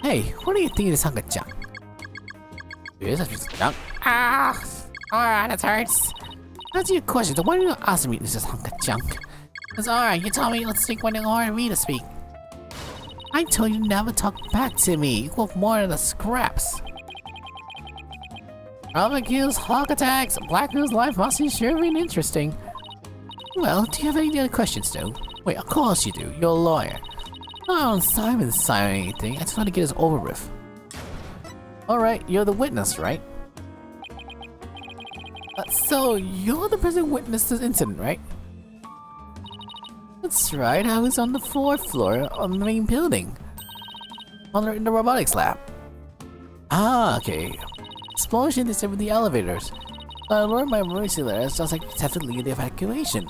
Hey, what do you think of this hunk of junk? It is a piece of junk. Ah, alright, that hurts. That's your question, so why don't you ask me this is hunk of junk? It's alright, you told me let's speak when you ordered me to speak. I told you never talk back to me. You look more than the scraps. Robert kills hawk attacks. Blackwell's life must be sure been interesting. Well, do you have any other questions, though? Wait, of course you do. You're a lawyer. Oh, Simon's signing anything. I just want to get this over with. Alright, you're the witness, right? So, you're the person who witnessed this incident, right? That's right, I was on the 4th floor of the main building. In the robotics lab. Ah, okay. Explosion disturbed the elevators. I learned my emergency letters just like have to lead the evacuation.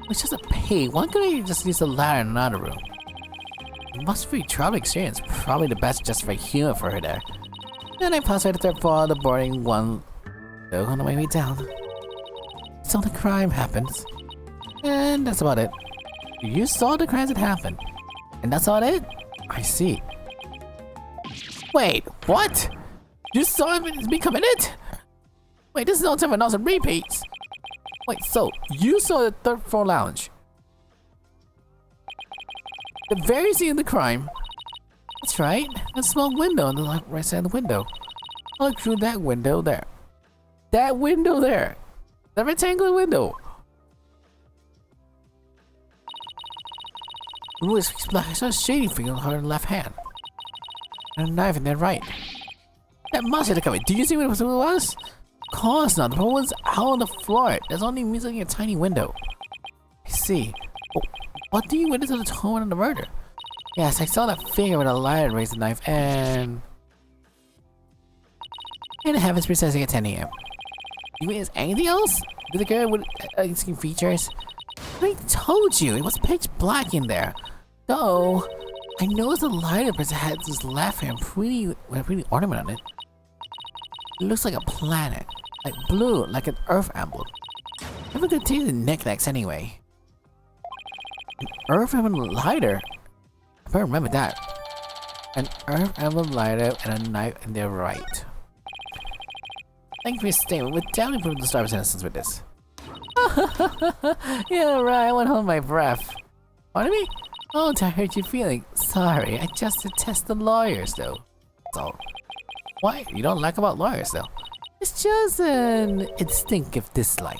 It's just a pain. Why couldn't you just use the ladder in another room? It must be a travel experience. Probably the best justified humor for her there. Then I passed her the 3rd floor of the boarding one So on my way down, saw the crime happens, and that's about it. You saw the crimes that happened, and that's all it? I see. Wait, what? You saw it be committed? Wait, this is no time for nonsense repeats. Wait, so you saw the third floor lounge? The very scene of the crime? That's right. A small window on the right side of the window. I looked through that window there. That window there. The rectangular window. The room is black. I saw a shading figure on her left hand. And a knife in their right. That must have come in. Do you see what it was? Of course not. The problem was out on the floor. There's only me looking at a tiny window. I see. Oh, what do you witness at the time of the murder? Yes, I saw that figure with a lighter raise the knife and the heavens processing at 10 a.m. You mean there's anything else? Did the girl with skin features? I told you, it was pitch black in there. Though, I noticed the lighter person had his left hand with a pretty ornament on it. It looks like a planet. Like blue, like an Earth emblem. Never could take the knickknacks anyway. An Earth emblem lighter? I don't remember that. An Earth emblem lighter and a knife in their right. Thank you for your statement. We're definitely proving the Star's innocence with this. Yeah, right. I went hold my breath. Pardon me? Oh, to hurt your feeling. Sorry, I just detest the lawyers, though. That's all. Why? You don't like about lawyers, though? It's just an instinctive dislike.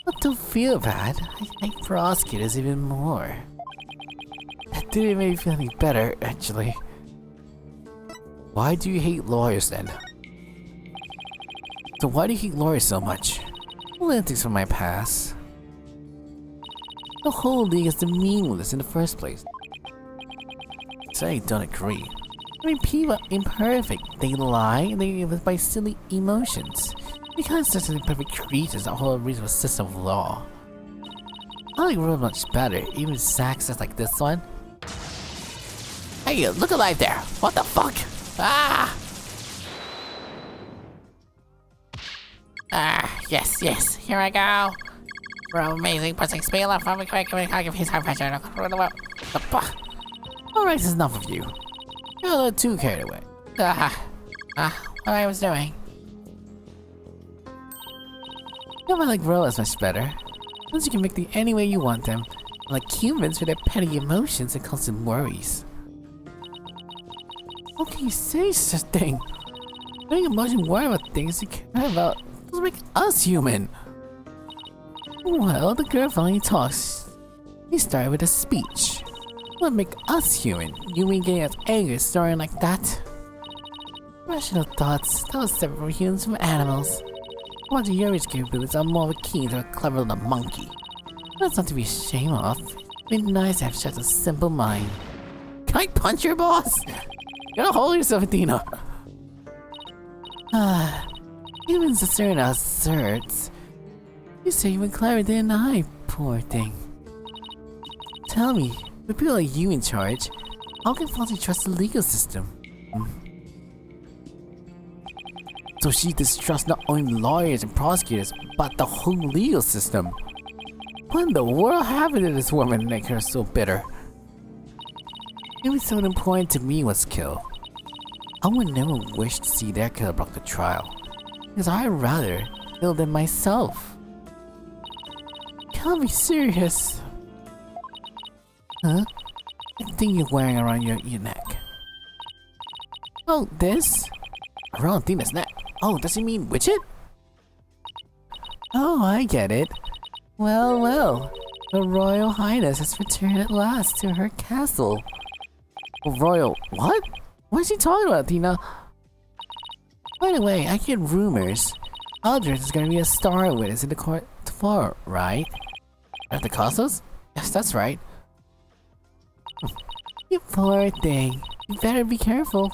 But don't feel bad. I hate prosecutors even more. That didn't make me feel any better, actually. Why do you hate lawyers, then? So why do you hate lawyers so much? Well, things from my past. The whole league is meaningless in the first place. So I don't agree. I mean, people are imperfect. They lie and they live by silly emotions. You can't such imperfect creatures that hold a reasonable system of law. I like rules much better, even success like this one. Hey, look alive there! What the fuck? Ah! Yes, here I go. From amazing pressing speed left from a quick I give his high pressure. Alright, this is enough of you. You're a little too carried away. What I was doing. You know, I like rollers much better. Since you can make them any way you want them. Like humans with their petty emotions and constant worries. How can you say such a thing? Letting emotion worry about things you care about doesn't make us human. Well, the girl finally talks. He started with a speech. What make us human? You mean getting us angry starting like that? Rational thoughts. That was separate from humans from animals. What do your capabilities are more of a key to a clever little monkey. That's not to be ashamed of. It'd be nice to have such a simple mind. Can I punch your boss? You gotta hold yourself, Athena. Humans are certain asserts. You say you were clever, didn't I? Poor thing. Tell me, with people like you in charge, how can Fonzie trust the legal system? So she distrusts not only lawyers and prosecutors, but the whole legal system. What in the world happened to this woman to make her so bitter? Maybe someone important to me was killed. I would never wish to see their killer block the trial, because I'd rather kill them myself. Can't be serious. Huh? That thing you're wearing around your neck. Oh, this? Around Athena's neck. Oh, does he mean Witchit? Oh, I get it. Well. The Royal Highness has returned at last to her castle. Royal... what? What is he talking about, Athena? By the way, I get rumors. Aldrich is gonna be a star witness in the court tomorrow, right? At the castles? Yes, that's right. You poor thing. You better be careful.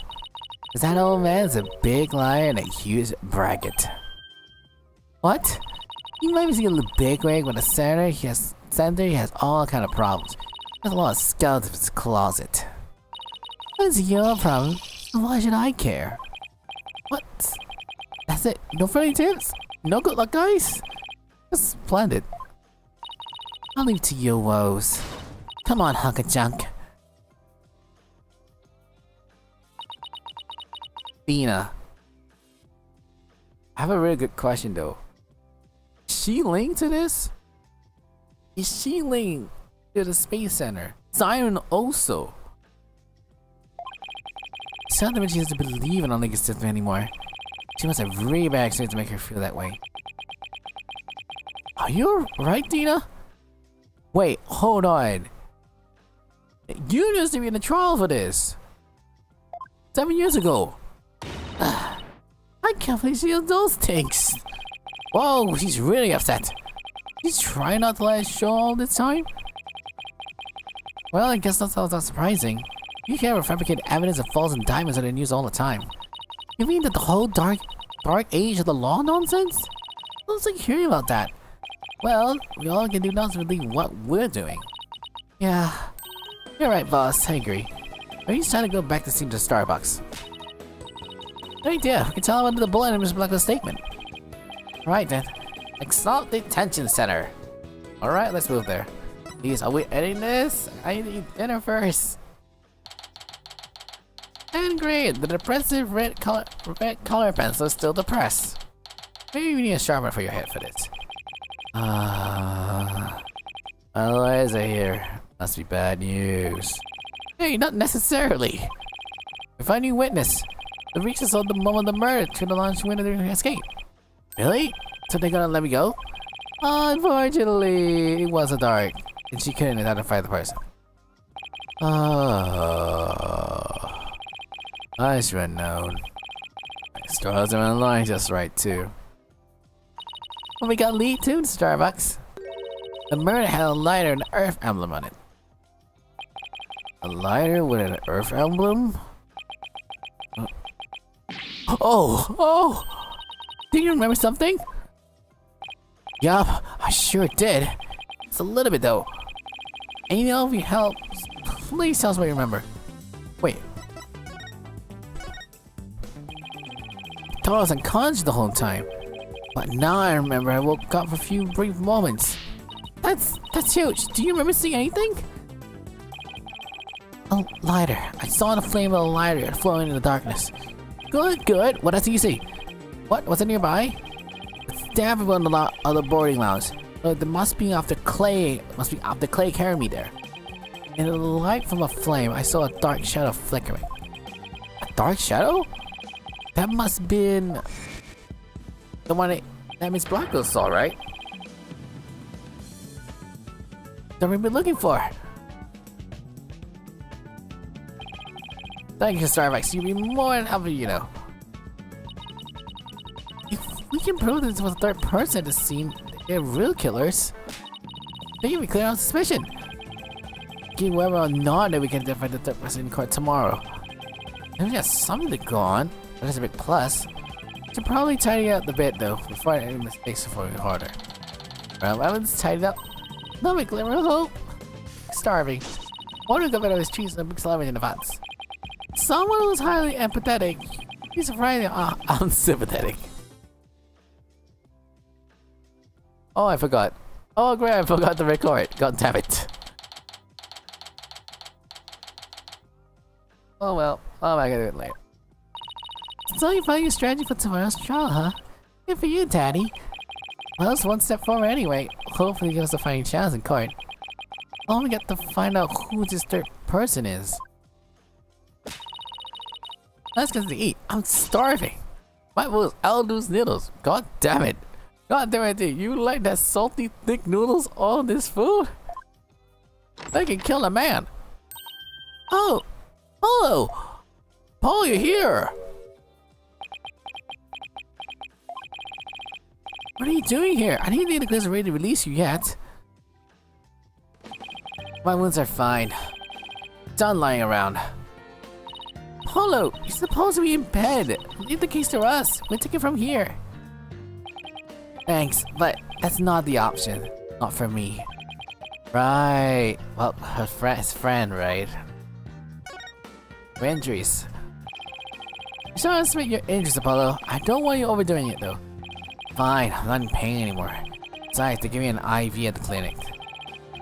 Cause that old man's a big liar and a huge braggart. What? You might be seeing a little bigwig with a senator. He has all kind of problems. There's a lot of skeletons in his closet. What's your problem? Why should I care? What? That's it? No further tips? No good luck, guys? That's splendid. I'll leave to your woes. Come on, hunk of junk. Dina. I have a really good question though. Is she linked to this? Is she linked to the Space Center? Zion also. It's not that she doesn't believe in Lincoln system anymore. She must have really bad experience to make her feel that way. Are you right, Dina? Wait, hold on. You used to be in the trial for this. 7 years ago. I can't believe she does those things. Whoa, she's really upset. She's trying not to let it show all this time? Well, I guess that's not surprising. You hear fabricate evidence of falls and diamonds that are in use all the time. You mean that the whole dark age of the law nonsense? I was like hearing about that. Well, we all can do now is believe what we're doing. Yeah, you're right, boss. I agree. Maybe it's time to go back to see the Starbucks. Good idea. We can tell him under the bullet and just block the statement. Right then. Exalt Detention Center. Alright, let's move there. Please, are we editing this? I need to eat dinner first. And great, the depressive red color pencil is still depressed. Maybe you need a sharpener for your head for this. Eliza here. Must be bad news. Hey, not necessarily. We find a new witness. The reacher saw the moment of the murder through the launch window during her escape. Really? So they're gonna let me go? Unfortunately, it was dark, and she couldn't identify the person. I should have known. My stars are aligned just right too. Well, we got lead too, Starbucks. The murder had a lighter and an Earth emblem on it. A lighter with an Earth emblem? Oh! Do you remember something? Yup, I sure did. It's a little bit though. And you know, if you help, please tell us what you remember. Wait. I thought I was unconscious the whole time. But now I remember I woke up for a few brief moments. That's huge. Do you remember seeing anything? A lighter. I saw the flame of a lighter flowing in the darkness. Good. What else do you see? What? Was it nearby? It's dabbing on the boarding lounge. But it must be off the clay. Must be off the clay carrying me there. In the light from a flame, I saw a dark shadow flickering. A dark shadow? That must have been the one that Miss Blackwell saw, right? that we've been looking for. Thank you, Starbucks. You'd be more than happy, you know. If we can prove this was a third person at the scene, they're real killers. They can be clear on suspicion. Give whether or not that we can identify the third person in court tomorrow. Maybe there's something to go on. That's a big plus. Should probably tidy up the bit though, before I any mistakes before we harder. Well, let's tidy up. No big glimmer of hope. Starving. Wondering if there was cheese and a big salami in the vats. Someone who's highly empathetic. He's surprisingly unsympathetic. Oh, I forgot. Oh, great, I forgot to record. God damn it. Oh well, I gotta do it later. So you found your strategy for tomorrow's trial, huh? Good for you, Daddy. Well, it's one step forward anyway. Hopefully give us a fighting chance in court. I'll only get to find out who this third person is. Let's get to eat. I'm starving. My was Aldo's noodles. God damn it. God damn it, dude. You like that salty, thick noodles on this food? They can kill a man. Oh! Hello! Paul, you're here! What are you doing here? I didn't think the police are ready to release you yet. My wounds are fine. Done lying around. Polo, you're supposed to be in bed. Leave the case to us. We'll take it from here. Thanks, but that's not the option. Not for me. Right. Well, his friend, right? Your injuries. You should estimate your injuries, Apollo. I don't want you overdoing it though. fine. I'm not in pain anymore. Besides, they give me an IV at the clinic.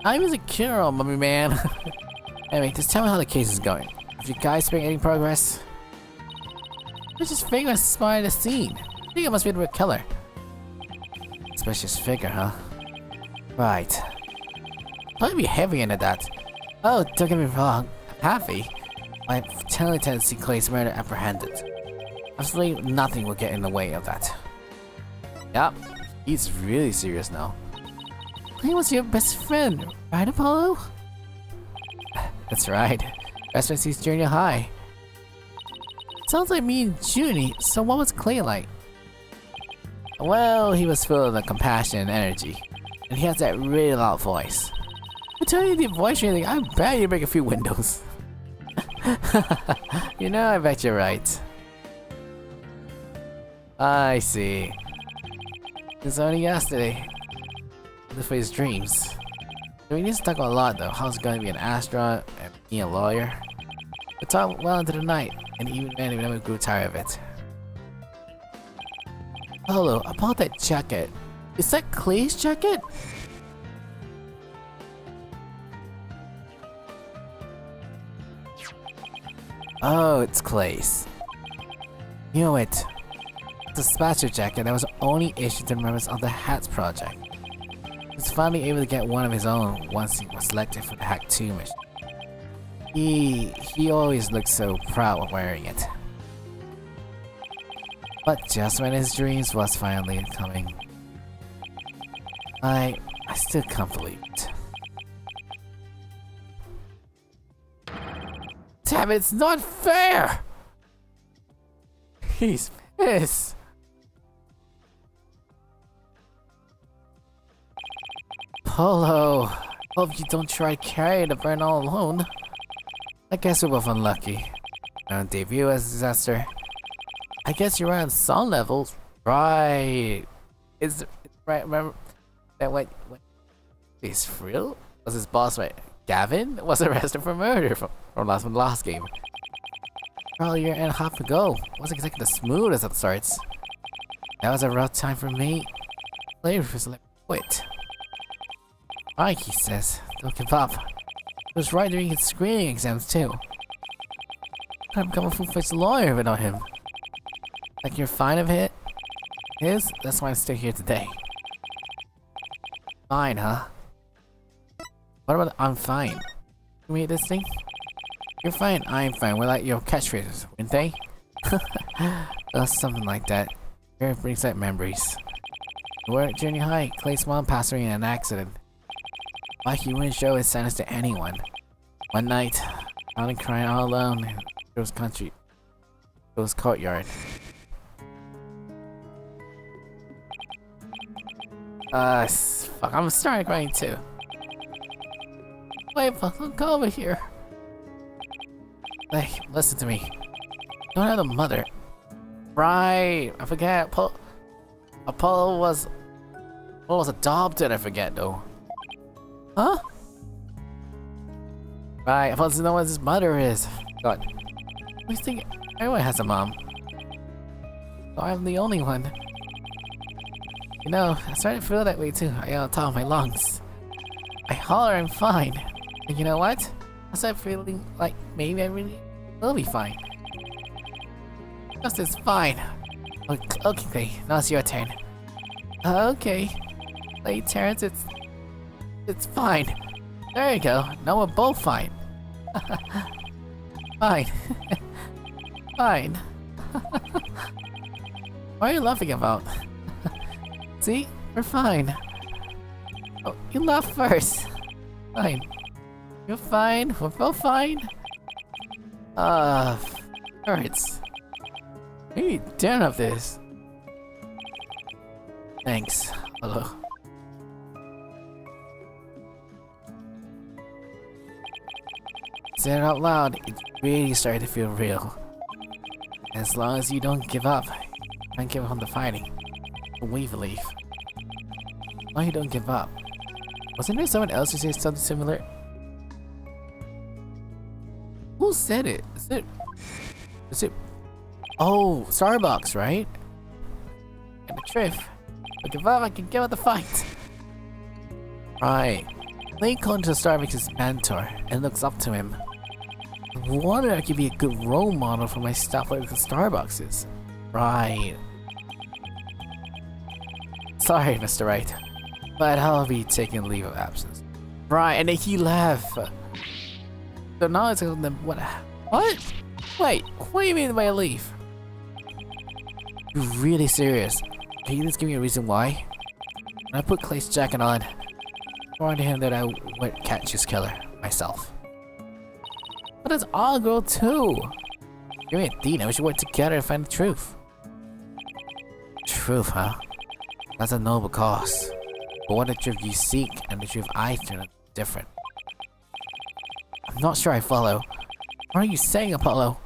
IV's a cure, mummy man. Anyway, just tell me how the case is going. Have you guys been any progress? I just figure I spotted a scene. I think it must be the killer. Suspicious figure, huh? Right. Probably be heavy into that. Oh, don't get me wrong. I'm happy. My telling tendency Clay's murder apprehended. Absolutely nothing will get in the way of that. Yup, he's really serious now. Clay was your best friend, right, Apollo? That's right. Best friend since junior high. Sounds like me and Junie, so what was Clay like? Well, he was full of the compassion and energy. And he has that really loud voice. I'm telling you the voice or anything, I bet you break a few windows. You know, I bet you're right. I see. It was only yesterday. This for his dreams. We need to talk a lot though. How's it going to be an astronaut and being a lawyer? We talked well into the night, and even then we never grew tired of it. Polo, about that jacket. Is that Clay's jacket? Oh, it's Clay's. You know it. The Dispatcher jacket that was only issued to members of the Hats Project. He was finally able to get one of his own once he was selected for the Hack 2 mission. He always looked so proud of wearing it. But just when his dreams was finally coming, I still can't believe it. Damn it, it's not fair! He's pissed. Polo, hope you don't try to carry the burn all alone. I guess we're both unlucky. Don't debut as a disaster. I guess you're on some levels, right? Is right? Remember that what is real? Was his boss right? Gavin was arrested for murder from last game. Probably a year and a half ago. Wasn't exactly the smoothest of starts. That was a rough time for me. Later was like quit. Mike, he says, don't give up. He was right during his screening exams too. I've become a full-fledged lawyer without him. Like you're fine of it? His? That's why I'm still here today. Fine, huh? What about I'm fine? Can we hit this thing? You're fine, I'm fine. We're like your catchphrases, weren't they? Something like that. It brings back memories. We were at junior high. Clay's mom passed away in an accident. Why he wouldn't show his sadness to anyone. One night, I found him crying all alone in Joe's courtyard. Fuck, I'm starting crying too. Wait, don't go over here. Hey, listen to me. You don't have a mother. Right, I forget. Apollo was adopted, I forget though. Huh? Right, Apollo doesn't know what his mother is. God. I think everyone has a mom. So I'm the only one. You know, I started to feel that way too. I on top of my lungs. I holler I'm fine. And you know what? I started feeling like maybe I really will be fine. Just is fine. Okay, now it's your turn. Okay. Hey Terrence, it's fine. There you go. Now we're both fine. Fine. Fine. What are you laughing about? See? We're fine. Oh, you laugh first. Fine. You're fine. We're both fine. Hurts. Maybe done of this. Thanks. Hello. Say it out loud. It really started to feel real. As long as you don't give up, don't give up on the fighting. We believe. Why you don't give up? Wasn't there someone else who said something similar? Who said it? Is it? Oh, Starbucks, right? And the Triff. I give up, I can give up the fight. Right. Link on to Starbucks his mentor and looks up to him. I wonder if I could be a good role model for my stuff like the Starbucks. Right. Sorry, Mr. Wright, but I'll be taking leave of absence. Right, and then he left. So now it's on them. What? Wait, what do you mean by leave? You're really serious? Can you just give me a reason why? When I put Clay's jacket on, I warned him that I would catch his killer myself. But it's all girl too. You and Dina, we should work together to find the truth. Truth, huh? That's a noble cause. But what the truth you seek and the truth I turn are different. I'm not sure I follow. What are you saying, Apollo?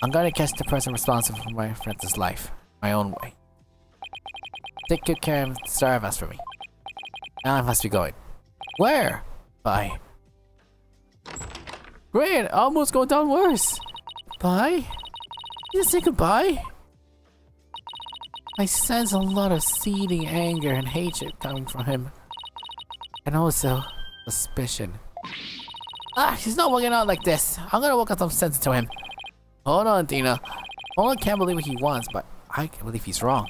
I'm gonna catch the person responsible for my friend's life, my own way. Take good care of Stardust for me. Now I must be going. Where? Bye. Great, almost going down worse. Bye? You say goodbye? I sense a lot of seething anger and hatred coming from him. And also, suspicion. He's not working out like this. I'm gonna work out some sense into him. Hold on, Dina. I can't believe what he wants, but I can't believe he's wrong.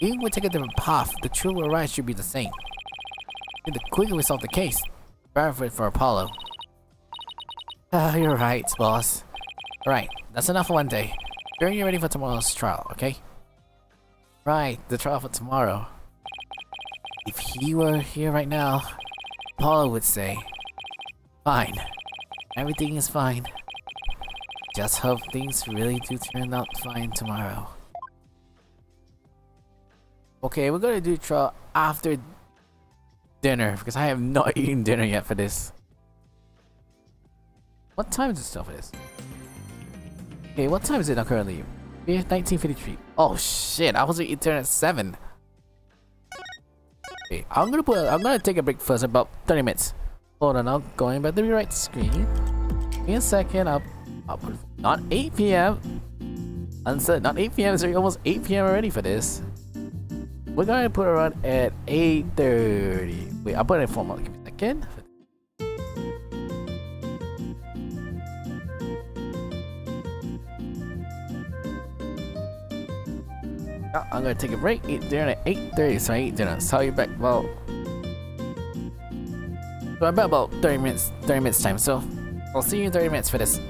Even if we take a different path, the truth or right should be the same. The quicker we solve the case, better for Apollo. You're right, boss. Right, that's enough for one day. You're ready for tomorrow's trial, okay? Right, the trial for tomorrow. If he were here right now, Apollo would say, fine. Everything is fine. Just hope things really do turn out fine tomorrow. Okay, we're gonna do trial after dinner because I have not eaten dinner yet for this. What time is it still for this? Okay, what time is it now currently? 19:53. Oh shit, I was eating dinner at 7. Okay, I'm gonna take a break first, about 30 minutes. Hold on, I'm going back to the right screen. Give me a second, I'll put not 8 p.m. Unsaid, not 8 p.m. It's already almost 8 p.m. already for this. We're gonna put it around at 8:30. Wait, I'll put it in formal. Give me a second. I'm gonna take a break, eat dinner at 8:30, so I eat dinner. So I'll be back about. So I'm back about 30 minutes time. So I'll see you in 30 minutes for this.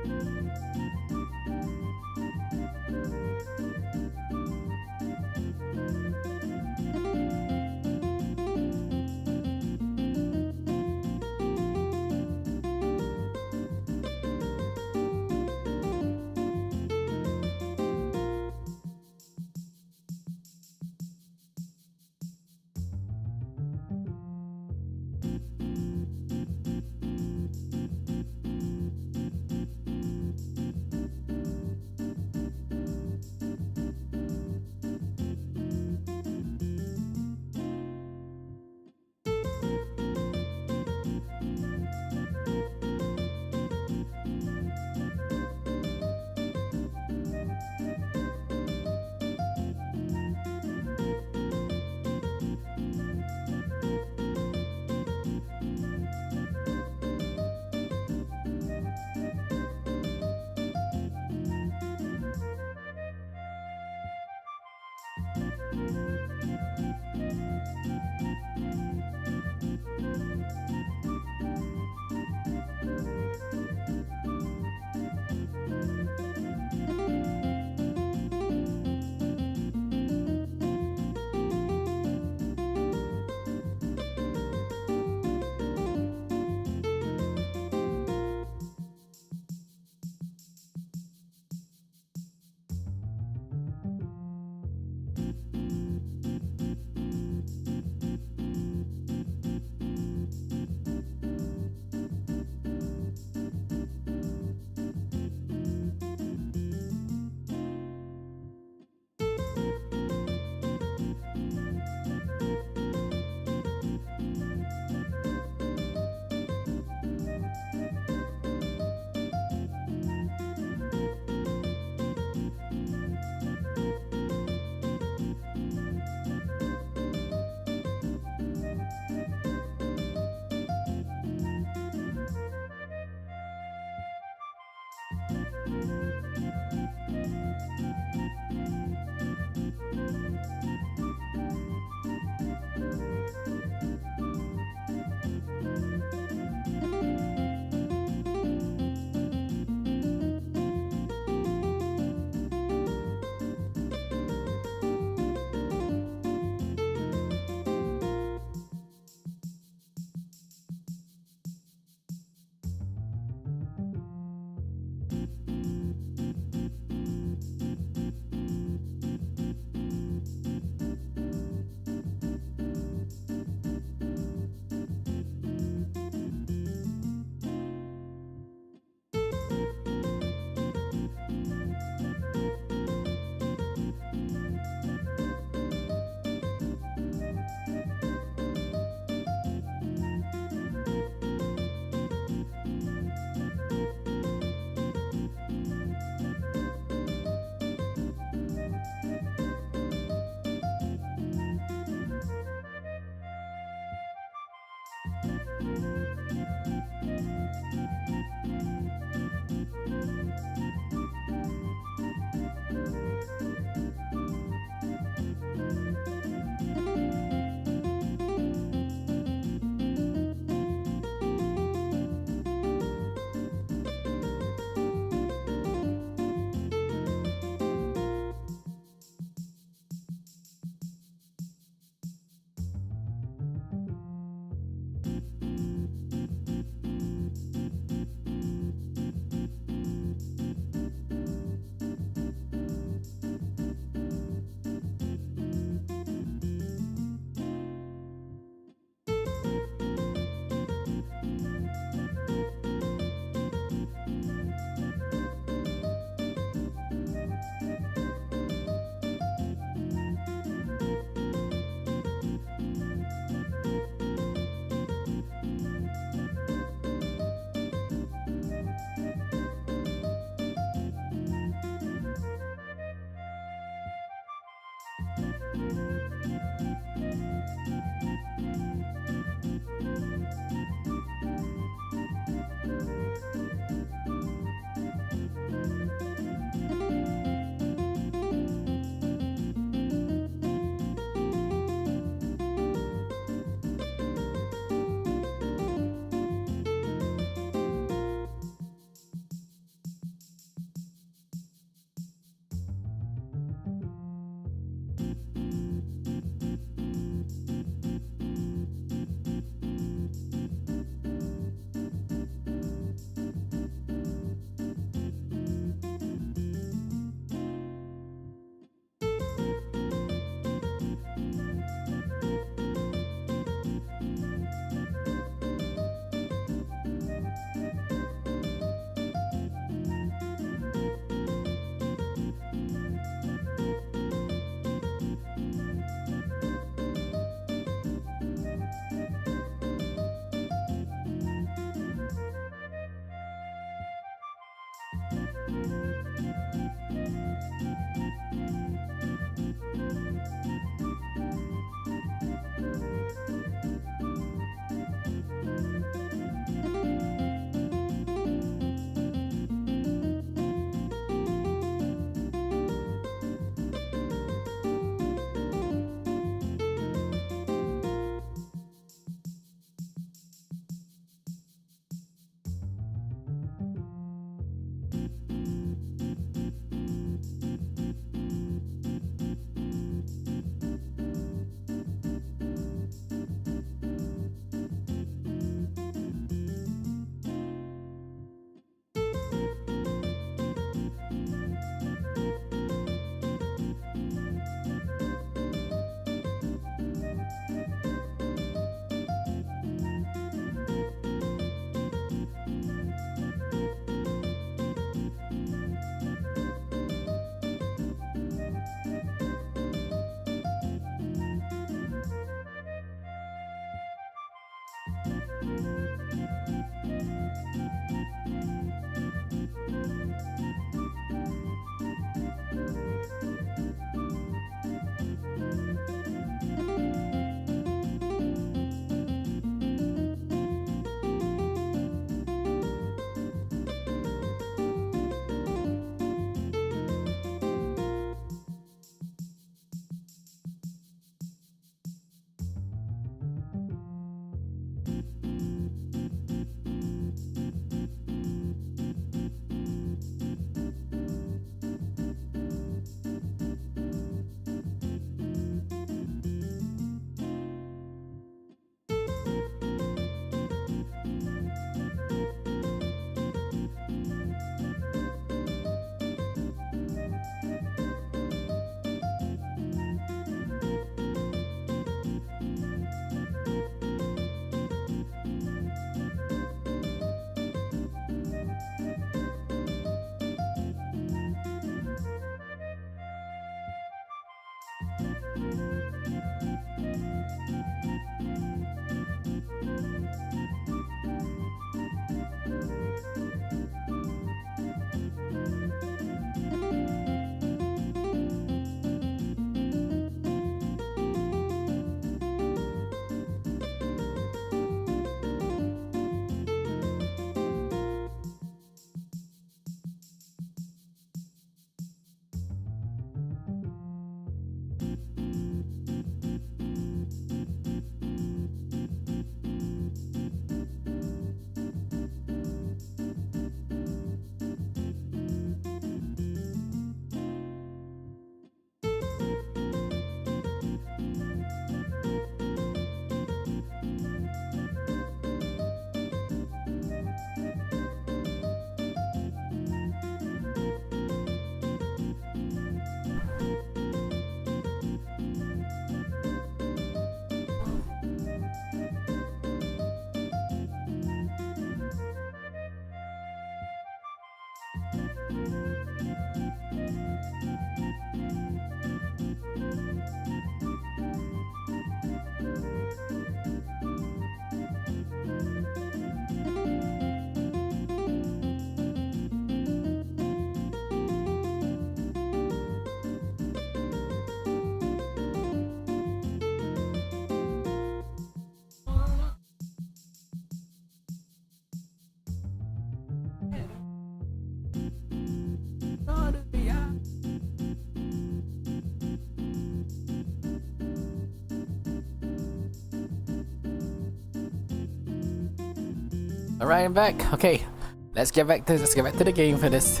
Alright, I'm back. Okay, let's get back to the game for this.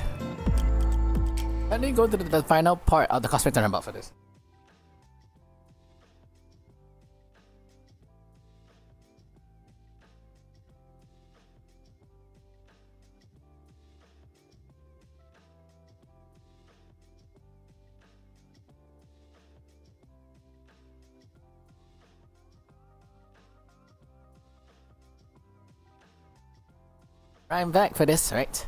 Let me go to the final part of the cosmic turnabout for this. I'm back for this, right?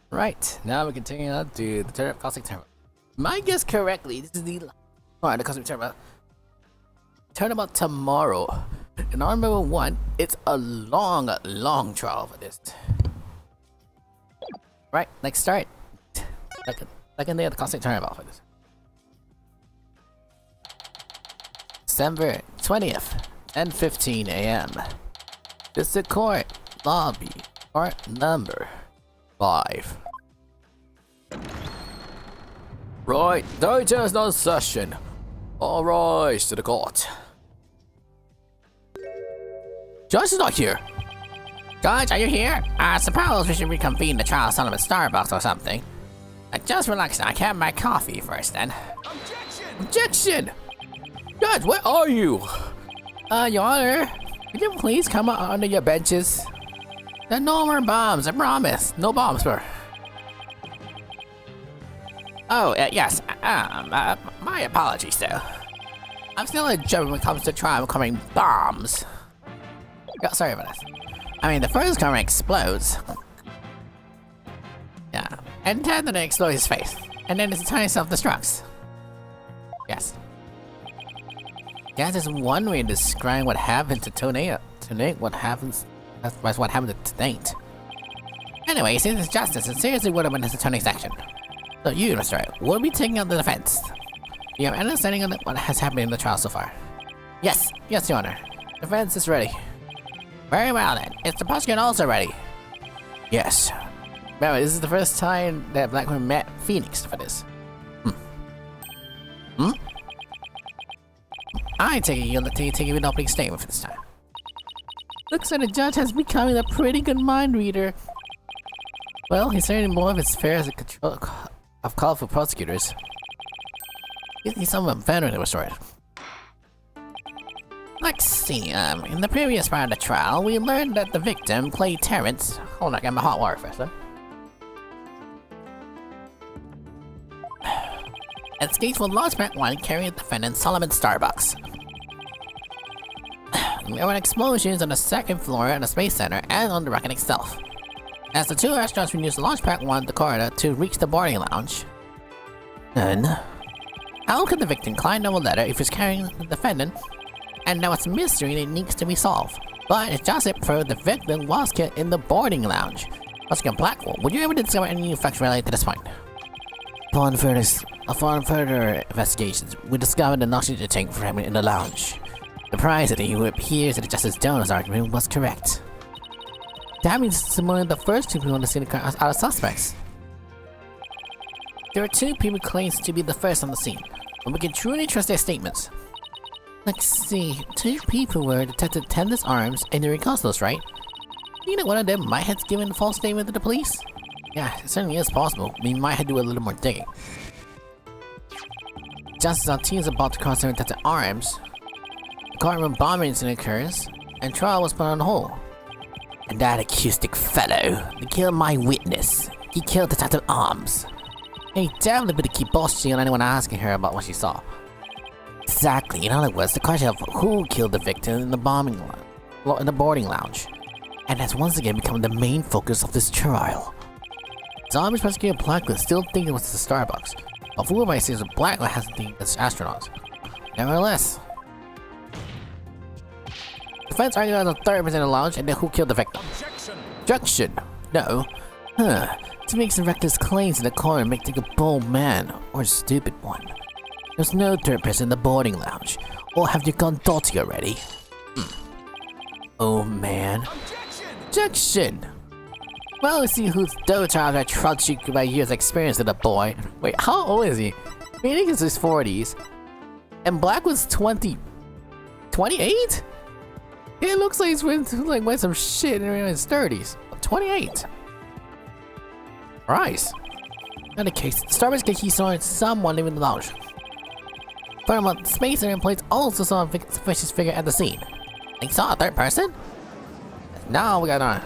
Right, now we're continuing on to the cosmic turnabout. My guess correctly, this is the last part of the cosmic turnabout. Turnabout tomorrow. in arm number 1, it's a long, long trial for this. Right, let's start. Second day of the constant turnabout for this. December 20th, 10:15 a.m. District Court, lobby, court number 5. Right, digest on session. All rise to the court. Judge is not here. Judge, are you here? I suppose we should reconvene the trial Solomon Starbucks or something. Just relax now. I can have my coffee first then. Objection! Judge, where are you? Your Honor, could you please come under your benches? There are no more bombs, I promise. No bombs, sir. Oh, yes. My apologies, sir. I'm still a German when it comes to trial covering bombs. Oh, sorry about this. I mean, the first cover explodes. Yeah. And then it explodes his face. And then it's entirely self-destructs. Yes. Guess there's one way to describe what happened to Tornado. What happens. That's what happened to Nate. Anyway, since it's justice, it seriously would have been his attorney's action. So you, Mr. Wright, will be taking out the defense. Do you have any understanding of what has happened in the trial so far? Yes, Your Honor. Defense is ready. Very well then. Is the prosecutor also ready? Yes. Remember, this is the first time that Blackman met Phoenix for this. I take it you'll take an opening statement for this time. Looks like the judge has become a pretty good mind reader. Well, he's certainly more of his fair as a control of colorful prosecutors. He's somewhat better than restored. Let's see, in the previous part of the trial, we learned that the victim, Clay Terrence... Hold on, I got my hot water first, huh? Escaped with Launchpad 1 carrying defendant Solomon Starbucks. There were explosions on the second floor of the Space Center and on the rocket itself. As the two astronauts used Launchpad 1, the corridor, to reach the boarding lounge. Then... how could the victim climb down a ladder if he's carrying the defendant? And now it's a mystery that needs to be solved. But it's just it proved the victim was killed in the boarding lounge. Oscar Blackwell, would you able to discover any new facts related to this point? Upon further investigations, we discovered an oxygen tank fragment in the lounge. Surprisingly, it appears that Justice Jones' argument was correct. That means Simone the first two people on the scene are suspects. There are two people claimed to be the first on the scene, but we can truly trust their statements. Let's see, two people were Detective Tendus Arms and Yuri Costos, right? You know one of them might have given a false statement to the police? Yeah, it certainly is possible. We might have to do a little more digging. Just as our team is about to cross Detective Arms, the courtroom bombing incident occurs, and trial was put on hold. And that acoustic fellow, he killed my witness. He killed Detective Arms. And he definitely better keep bullshitting on anyone asking her about what she saw. Exactly, in other words, the question of who killed the victim in the boarding lounge. And has once again become the main focus of this trial. Zombies prosecutor Blacklist still think it was the Starbucks, while Fulbright says Blacklist has to think it's astronauts. Nevertheless, defense argued on the third person in the lounge and then who killed the victim. Objection! No. To make some reckless claims in the corner make take a bold man, or a stupid one. There's no third person in the boarding lounge. Or have you gone dotty already? Oh man. Objection! Well, let's see who's those child that trudged you by years of experience with a boy. Wait, how old is he? Phoenix is his 40s. And Black was 28? It looks like he's went some shit in his 30s. 28. Right. In any case, Starbucks case he saw someone living in the lounge. Furthermore, Space Center employees also saw a suspicious figure at the scene. They saw a third person? Now we got on.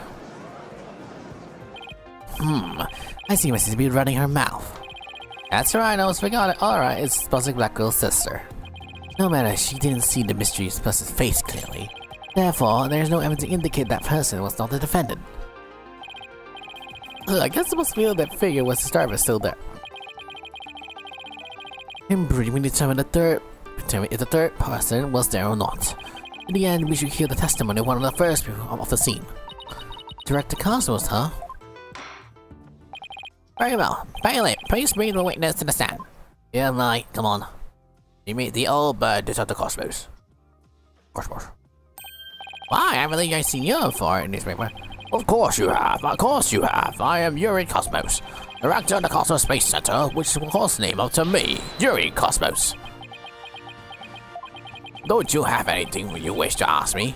I see Mrs. B running her mouth. That's right, I almost forgot it. Alright, it's Buzzing Black Girl's sister. No matter, she didn't see the mysterious person's face clearly. Therefore, there is no evidence to indicate that person was not the defendant. I guess it must feel that figure was the Starbucks still there. In brief, we determined if the third person was there or not. In the end, we should hear the testimony of one of the first people off the scene. Director Cosmos, huh? Very well. Bailiff, please bring the witness to the stand. Yeah, mate, come on. You meet the old bird, Detective Cosmos. Cosmos. Why, I believe I've seen you before in newspaper. Of course you have, of course you have. I am Yuri Cosmos, director of the Cosmos Space Center, which is of course named after me, Yuri Cosmos. Don't you have anything you wish to ask me?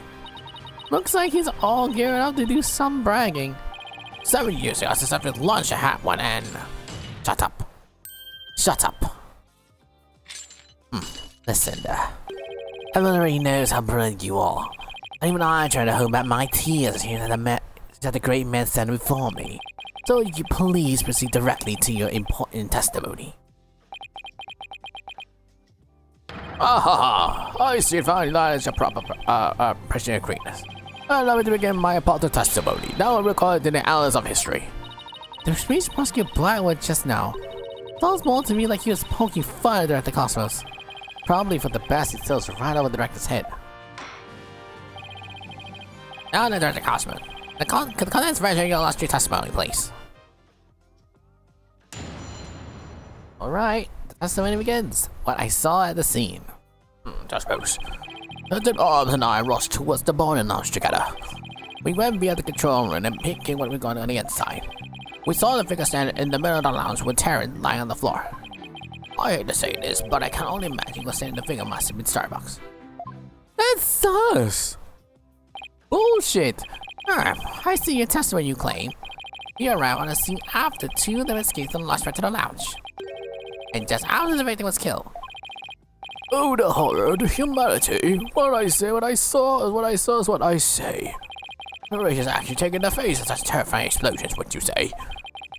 Looks like he's all geared up to do some bragging. 7 years ago, I successfully launched a hat one and... Shut up. Shut up. Listen, everyone already knows how brilliant you are. And even I try to hold back my tears here that the great man standing before me. So you please proceed directly to your important testimony. I see finally that is a proper person of greatness. Allow me to begin my important testimony. Now I record in the annals of history. The space prosecutor Blackwood just now. Sounds more to me like he was poking fun at Director Cosmos. Probably for the best it sells right over the director's head. Now then, Director Cosmos. The contents version of your last year testimony, please. Alright, the testimony begins. What I saw at the scene. Just suppose. Lieutenant Arms and I rushed towards the boarding lounge together. We went via the control room and picking what we got on the inside. We saw the figure standing in the middle of the lounge with Terran lying on the floor. I hate to say this, but I can only imagine what's saying the figure must have been Starbucks. That's sus! Bullshit! I see your testimony, you claim. You arrived on the scene after 2 of them escaped and launched back to the lounge. And just after the victim was killed. Oh, the horror, the humanity. What I say, what I saw is what I saw is what I say. The race is actually taking the face of such terrifying explosions, would you say?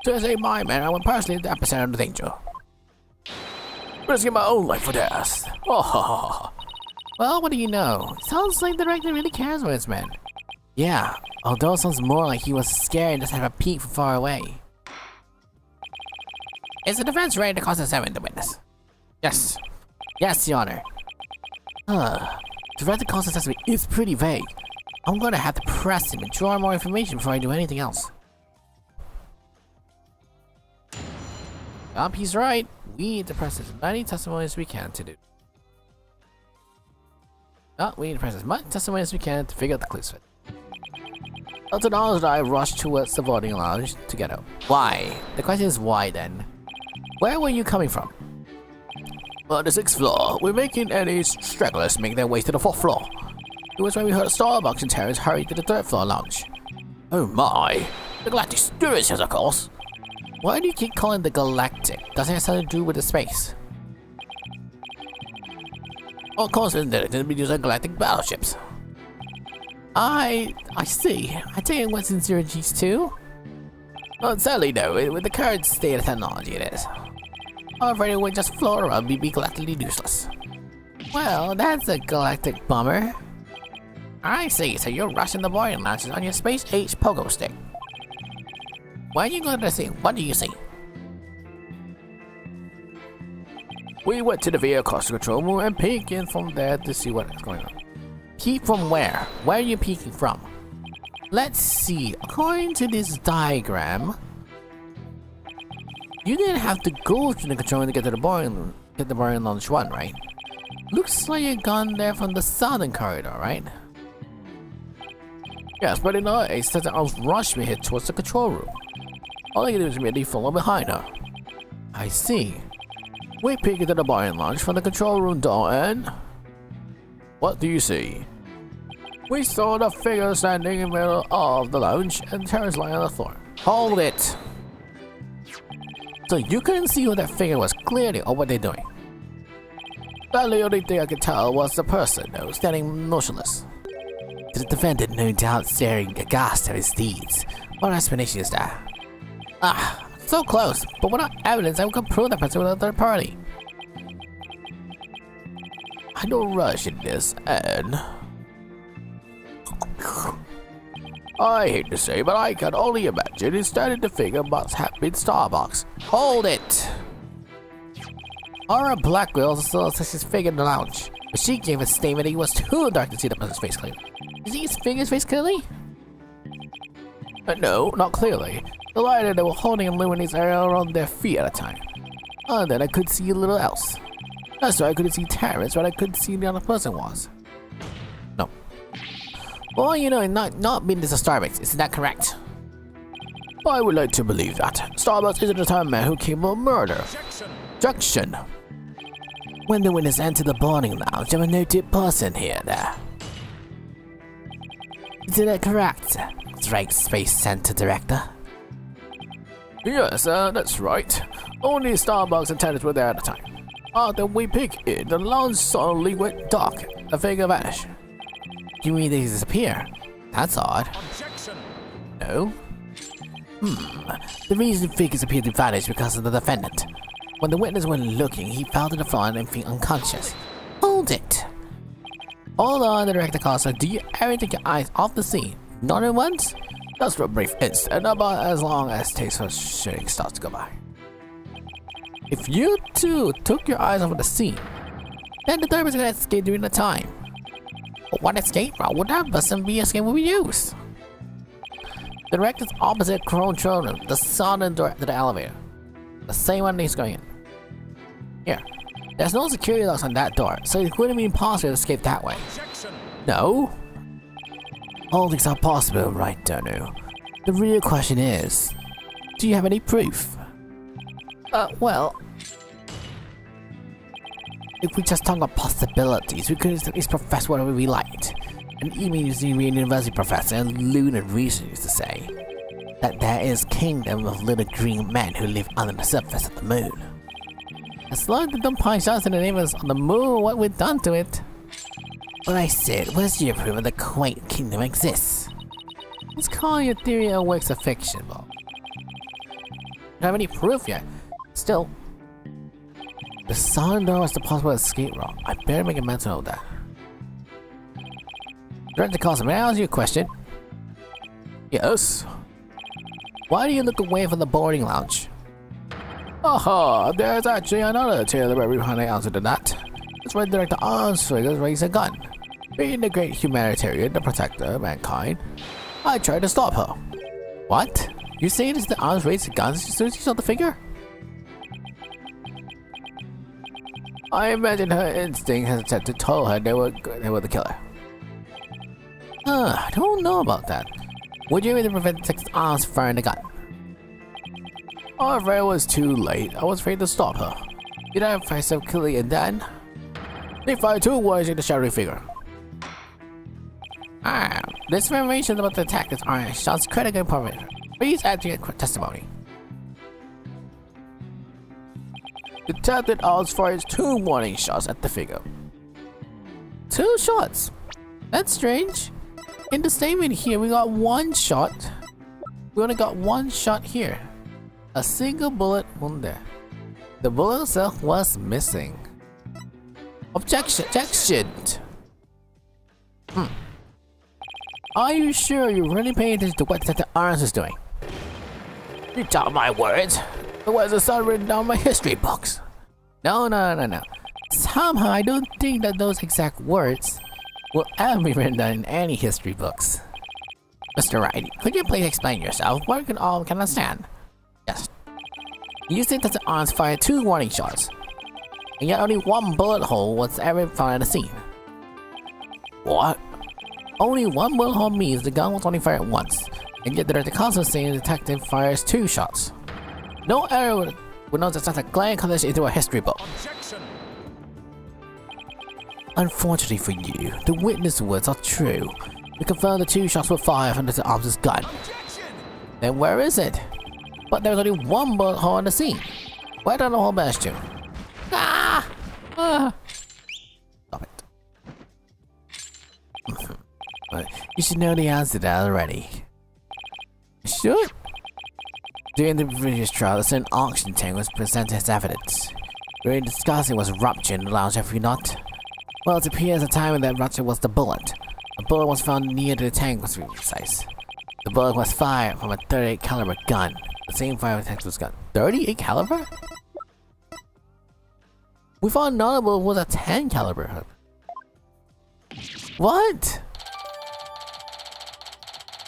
To save my men, I went personally to the epicenter of the danger. Risking my own life for theirs. Oh, well, what do you know? Sounds like the director really cares about his men. yeah, although it sounds more like he was scared and just had a peek from far away. Is the defense ready to cross-examine the witness? Yes. Yes, Your Honor. Director Cosmos' testimony is pretty vague. I'm gonna have to press him and draw more information before I do anything else. He's right. We need to press as many testimonies as we can to do. We need to press as much testimony as we can to figure out the clues fit. Lieutenant Arnold and I rushed towards the boarding lounge together. Why? The question is why then? Where were you coming from? On the 6th floor, we're making any stragglers make their way to the 4th floor. It was when we heard Starbucks and Terrence hurry to the 3rd floor lounge. Oh my! The Galactic Stewardess, of course! Why do you keep calling the Galactic? Doesn't it have something to do with the space? Of course, they'll be using galactic battleships. I see. I take it what's in Zero G's too? Well, sadly no, with the current state of technology it is. However, it would just float around and be galactically useless. Well, that's a galactic bummer. I see, so you're rushing the boarding lounges on your Space H pogo stick. When you go to see, what do you see? We went to the vehicle control room and peeked in from there to see what is going on. Peek from where? Where are you peeking from? Let's see, according to this diagram, you didn't have to go to the control room to get to the boarding lounge 1, right? Looks like you've gone there from the southern corridor, right? Yes, but in our case, I was rushed me here towards the control room. All I can do is merely follow behind her. I see. We peek into the boarding lounge from the control room door and... What do you see? We saw the figure standing in the middle of the lounge and Terrence lying on the floor. Hold it! So you couldn't see who that figure was clearly or what they're doing? The only thing I could tell was the person, though, standing motionless. The defendant no doubt staring aghast at his deeds. What explanation is that? So close, but without evidence I could prove that person with a third party. I don't rush in this, and... I hate to say, but I can only imagine instead the figure must have been Starbucks. Hold it! Aura Blackwell still such his figure in the lounge. But she gave a statement that it was too dark to see the person's face clearly. Did you see his face clearly? No, not clearly. The light that they were holding illuminates area around their feet at a time. And then I could see a little else. That's why I couldn't see Terrence, but I couldn't see the other person was. No. Well, you know, not being this a Starbucks, isn't that correct? I would like to believe that. Starbucks isn't the type of man who came of murder. Objection. When the witness entered the boarding lounge, there was no dead person here there. Isn't that correct? Right, Space Center Director? Yes, that's right. Only Starbucks attendants were there at the time. After we peeked in, the lounge suddenly went dark. The figure vanished. You mean they disappear? That's odd. Objection. No? The reason figures appeared to vanish because of the defendant. When the witness went looking, he fell to the floor and fell unconscious. Hold it! Hold on, the director calls. So do you ever take your eyes off the scene? Not at once? Just for a brief instant, about as long as it takes for shooting starts to go by. If you two took your eyes off of the scene, then the third person can escape during the time. But what escape route would that person be escape will be used? The director's opposite control room, the southern door to the elevator. The same one he's going in. Here. There's no security locks on that door, so it wouldn't be possible to escape that way. Objection. No? All things are possible, right, Donu? The real question is, do you have any proof? Well... If we just talk about possibilities, we could at least profess whatever we liked. And even using a university professor and lunar researchers to say that there is a kingdom of little green men who live under the surface of the moon. As long as they don't punch us in the name of us on the moon, what we've done to it. But I said, where's your proof that the quaint kingdom exists? Let's call your theory a works of fiction, Bob. Don't have any proof yet. Still, the southern door was the possible escape route. I better make a mental note of that. Director calls, may I ask you a question? Yes. Why do you look away from the boarding lounge? Aha, there's actually another tale behind the answer to that. That's why Director Arms figures raise a gun. Being the great humanitarian, the protector of mankind, I tried to stop her. What? You saying it's the Arms raised a gun as soon as you saw the figure? I imagine her instinct has said to tell her they were the killer. I don't know about that. Would you even prevent Six Arms firing the gun? I'm afraid it was too late. I was afraid to stop her. Did I find some killing and then? They fired two warriors in the shadowy figure. This information about the attack is Iron Shot's critical information. Please add to your testimony. Detected odds fires two warning shots at the figure. 2 shots? That's strange. In the statement here, we got 1 shot. We only got 1 shot here. A single bullet wound there. The bullet itself was missing. Objection! Are you sure you're really paying attention to what Detective Arms is doing? You doubt my words. The words are still written down in my history books. No. Somehow I don't think that those exact words will ever be written down in any history books. Mr. Wright, could you please explain yourself? What we can all understand? Yes. You think that the Arms fired 2 warning shots, and yet only 1 bullet hole was ever found at the scene. What? Only 1 bullet hole means the gun was only fired once, and yet the console saying the detective fires 2 shots. No error would know that such a glaring collision into a history book. Objection. Unfortunately for you, the witness words are true. We confirm the 2 shots were fired from the Arms' gun. Objection. Then where is it? But there's only 1 bullet hole in the scene. Where did the whole bash to? Stop it. But you should know the answer to that already. You should? During the previous trial, a certain auction tank was presented as evidence. During discussing was rupture in the lounge, have you not? Well, it appears the time of that rupture was the bullet. The bullet was found near the tank, was to be precise. The bullet was fired from a 38 caliber gun. The same fire detector's gun. 38 caliber? We found another bullet was a 10 caliber. What?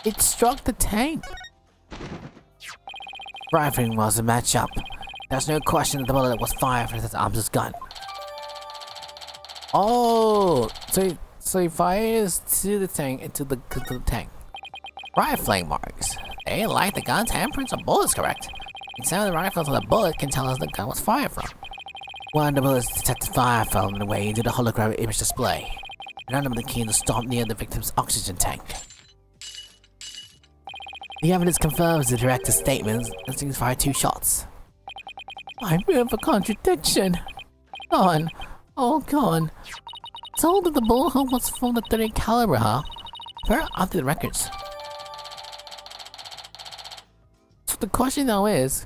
It struck the tank. Rifling was a match up. There's no question that the bullet was fired from his arms gun. Oh, so he fires to the tank into the tank. Rifling marks. They like the gun's handprints on bullets, correct? Examine the rifle so the bullet can tell us the gun was fired from. One of the bullets detected fire from the way into the holographic image display. None of them came to stop near the victim's oxygen tank. The evidence confirms the director's statements and things fired 2 shots. I feel a contradiction. Gone. Oh, gone. Told that the bullet hole was from the 30 caliber, huh? Where are the records? So the question now is,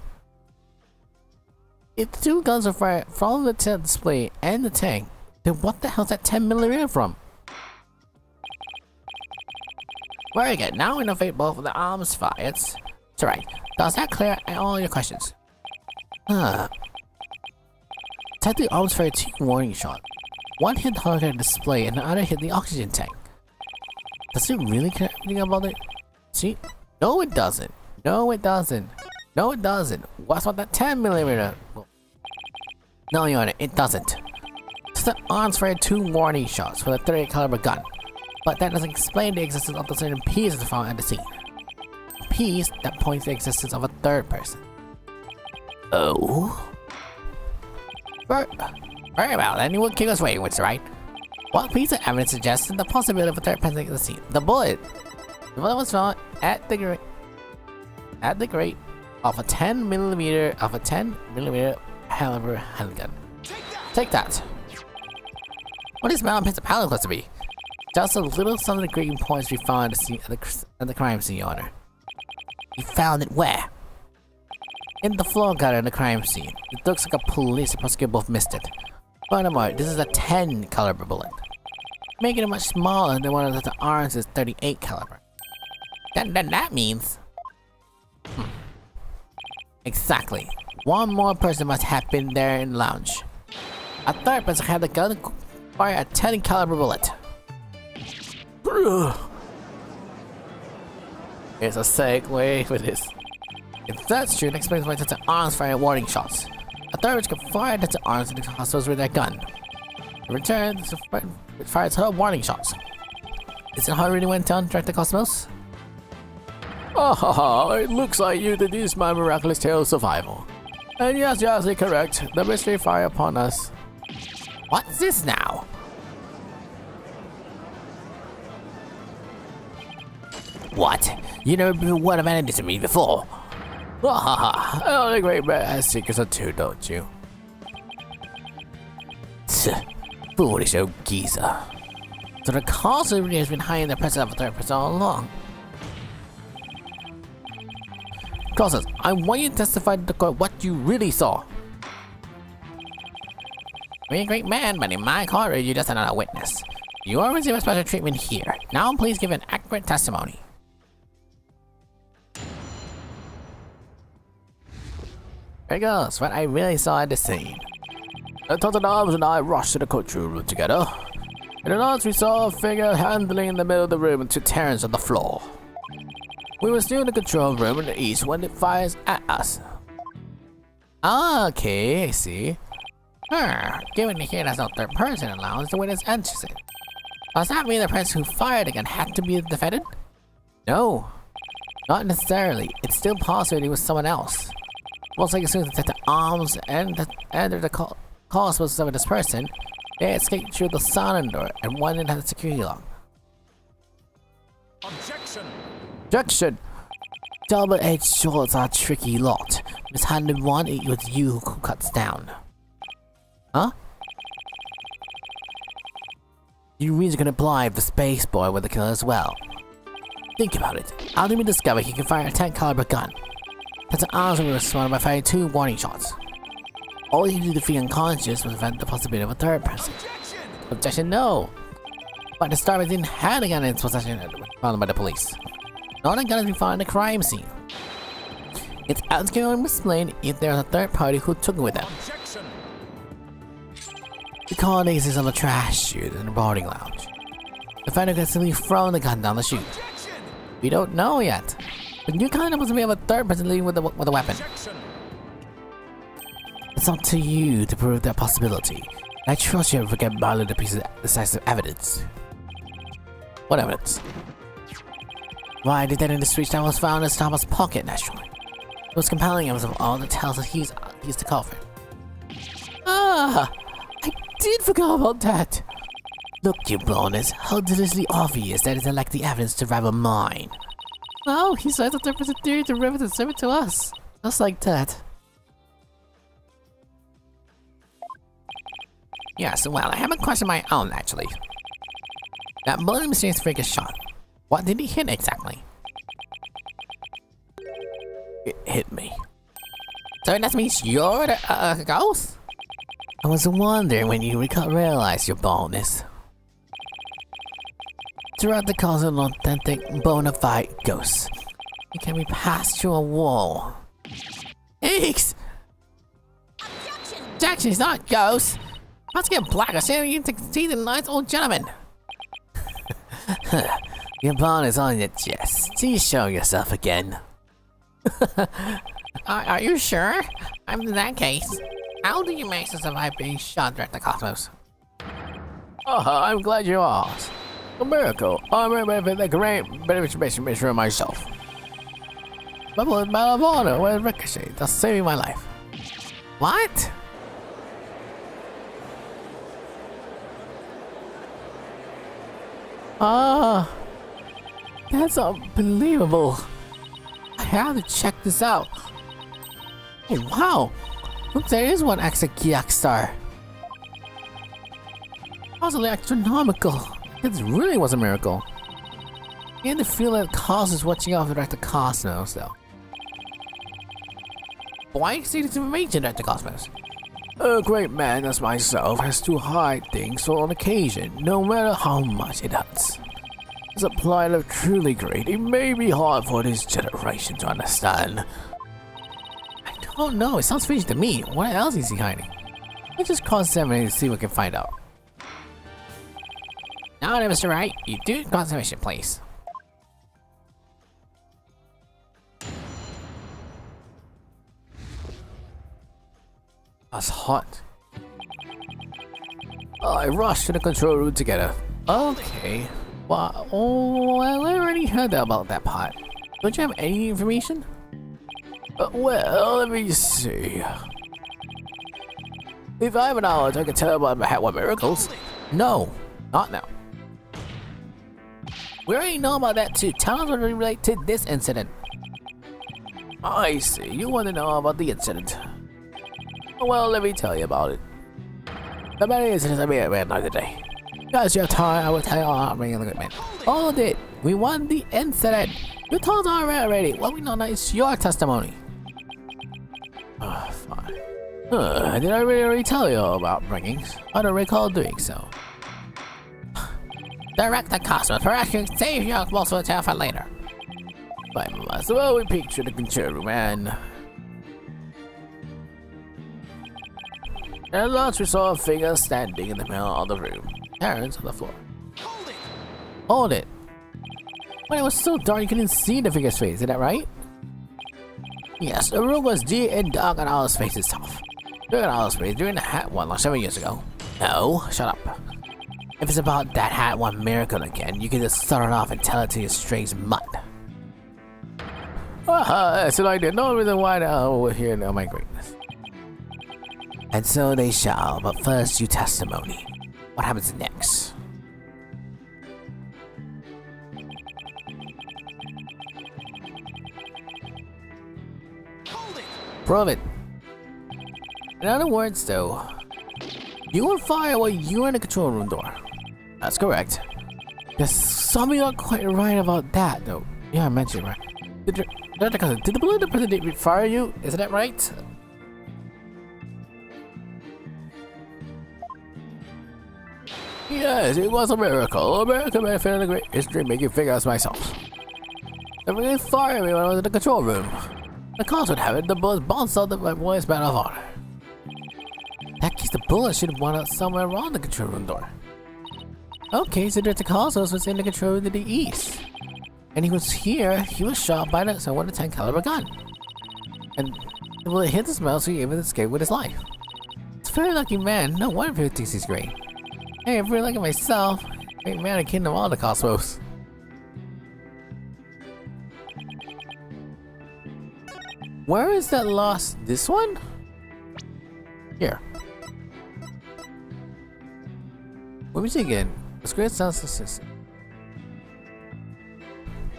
if the 2 guns are fired from the display and the tank, then what the hell's that 10mm from? Very good. Now we know both of the arms fired. It's alright. Does that clear all your questions? Type the arms fired 2 warning shots. One hit the holographic display and the other hit the oxygen tank. Does it really care anything about it? See? No, it doesn't. No, it doesn't. No, it doesn't. What's about that 10mm? No, Your Honor, it doesn't. So the arms fired 2 warning shots for the 30 caliber gun, but that doesn't explain the existence of the certain pieces found at the scene. A piece that points to the existence of a 3rd person. Oh? Very well, then you will keep us waiting, which is right. What piece of evidence suggests the possibility of a 3rd person at the scene? The bullet. The bullet was found at the grate of a 10mm caliber handgun. Take that. What is Mountain Pits of Pallet supposed to be? Just a little some of the green points we found at the scene at the crime scene, Your Honor. You found it where? In the floor gutter in the crime scene. It looks like a police prosecutor both missed it. Furthermore, this is a 10 caliber bullet, making it much smaller than one of the arms is 38 caliber. Then that means... Exactly. One more person must have been there in the lounge. A 3rd person had the gun fire a 10 caliber bullet. Here's a segue for this. If that's true, it explains why the arms fire warning shots. A 3rd person could fire the arms into hostiles with their gun. In return, it fires her warning shots. Is it how it really went down, Director Cosmos? It looks like you deduced my miraculous tale of survival. And yes, you're absolutely correct. The mystery fire upon us. What's this now? What? You never been word of anything to me before. Oh, the great man has secrets too, don't you? Foolish old geezer. So the cause really has been hiding the presence of a 3rd person all along. Cosmos, I want you to testify to the court what you really saw. You're a great man, but in my court, you're just another witness. You are receiving special treatment here. Now please give an accurate testimony. Here goes what I really saw at the scene. Lieutenant Arms and I rushed to the courtroom together. In the last we saw a figure handling in the middle of the room and 2 Terrans on the floor. We were still in the control room in the east when it fires at us. Okay, I see. Given here there's no 3rd person allowed, the witness enters it. Does that mean the person who fired the gun had to be the defendant? No, not necessarily. It's still possible it was someone else. Most likely, as soon as the arms and the cause was of this person, they escaped through the silent door and one in had a security lock. Objection! Objection! Double-edged swords are a tricky lot. Mishanded one, it was you who cuts down. Huh? You really can apply the space boy with the killer as well. Think about it. After we discover he can fire a 10 caliber gun, that's an arms will respond by firing 2 warning shots. All he did to feel unconscious was prevent the possibility of a 3rd person. Objection, no. But the Starbucks didn't have a gun in its possession found by the police. Nor the gun has been found in the crime scene. It's outcome explained if there's a 3rd party who took it with them. The coordinates of a trash chute in the boarding lounge. The fighter could simply throw the gun down the chute. We don't know yet. But you kinda must be have a third person leading with a weapon. It's up to you to prove that possibility. I trust you to forget violate the piece of decisive evidence. What evidence? Why, the dead in the street that was found in Thomas' pocket, naturally. It was compelling evidence of all the tales that he's the culprit. Ah! I did forget about that! Look, you blondes, how deliciously obvious that is like the evidence to rival mine. Oh, he says that there was a theory to rivet and serve it to us. Just like that. Yes, well, I have a question of my own, actually. That bloody mysterious figure shot. What did he hit exactly? It hit me. So that means you're the ghost? I was wondering when you realized your baldness. Throughout the cause of an authentic, bona fide ghost, it can be passed through a wall. Eeks! Objection is not a ghost! Let's get black. I say you to see the nice old gentleman. Your bond is on your chest. Please show yourself again. Are you sure? In that case, how do you manage to survive being shot direct the cosmos? I'm glad you asked. A miracle. I'm a great information for myself. But with Medal of Honor with Ricochet, that's saving my life. What? That's unbelievable. I have to check this out. Oh, wow. Look, there is one extra Geek Star. Possibly astronomical. This really was a miracle. You had to feel that cause is watching off direct the cosmos, though. Why see this information direct the cosmos? A great man as myself has to hide things on occasion, no matter how much it hurts. As a plight of truly great, it may be hard for this generation to understand. I don't know, it sounds fishy to me. What else is he hiding? Let's just cross-examine and see what we can find out. Now then, Mr. Wright, you do conservation, please. That's hot. I rushed to the control room together. Okay. Well, I already heard about that part. Don't you have any information? Well, let me see. If I have an hour, I can tell about my hat miracles. No, not now. We already know about that too. Tell us what it relates to this incident. I see. You want to know about the incident. Well, let me tell you about it. The main incident I made at midnight today. Guys, you have time. I will tell you all I'm bringing the man. Hold it. We won the incident. You told us already. What we know now is your testimony. Fine. Did I really already tell you all about bringings? I don't recall doing so. Direct the cosmos. Perhaps you can save your multiple tale for later. Fine, so well, we pictured the control room and at last we saw a figure standing in the middle of the room. Parents on the floor. Hold it. When it was so dark you couldn't see the figure's face, is that right? Yes, the room was deep and dark and outer space itself. During outer space, during the hat one like 7 years ago. No, shut up. If it's about that hat one miracle again, you can just start it off and tell it to your strange mutt. That's an idea. No reason why we're here. Oh my greatness. And so they shall, but first you testimony. What happens next? Prove it. In other words, though, you were fired while you were in the control room door. That's correct. There's something not quite right about that, though. Yeah, I mentioned it right. Did the balloon president fire you? Isn't that right? Yes, it was a miracle. A miracle man found a great history making figures myself. They really fired me when I was in the control room. The cause would have it, the bullets bounced out of my boy's Medal of Honor. That case, the bullet should have went out somewhere around the control room door. Okay, so Director Cosmos was in the control room to the east. And he was here, he was shot by the someone with a 10 caliber gun. And the bullet hit his mouth, so he able to escape with his life. It's a very lucky man, no wonder people thinks he's great. Hey, I'm very lucky myself. Great man and kingdom of all the cosmos. Where is that lost? This one? Here. Let me see again. Let's create sound system.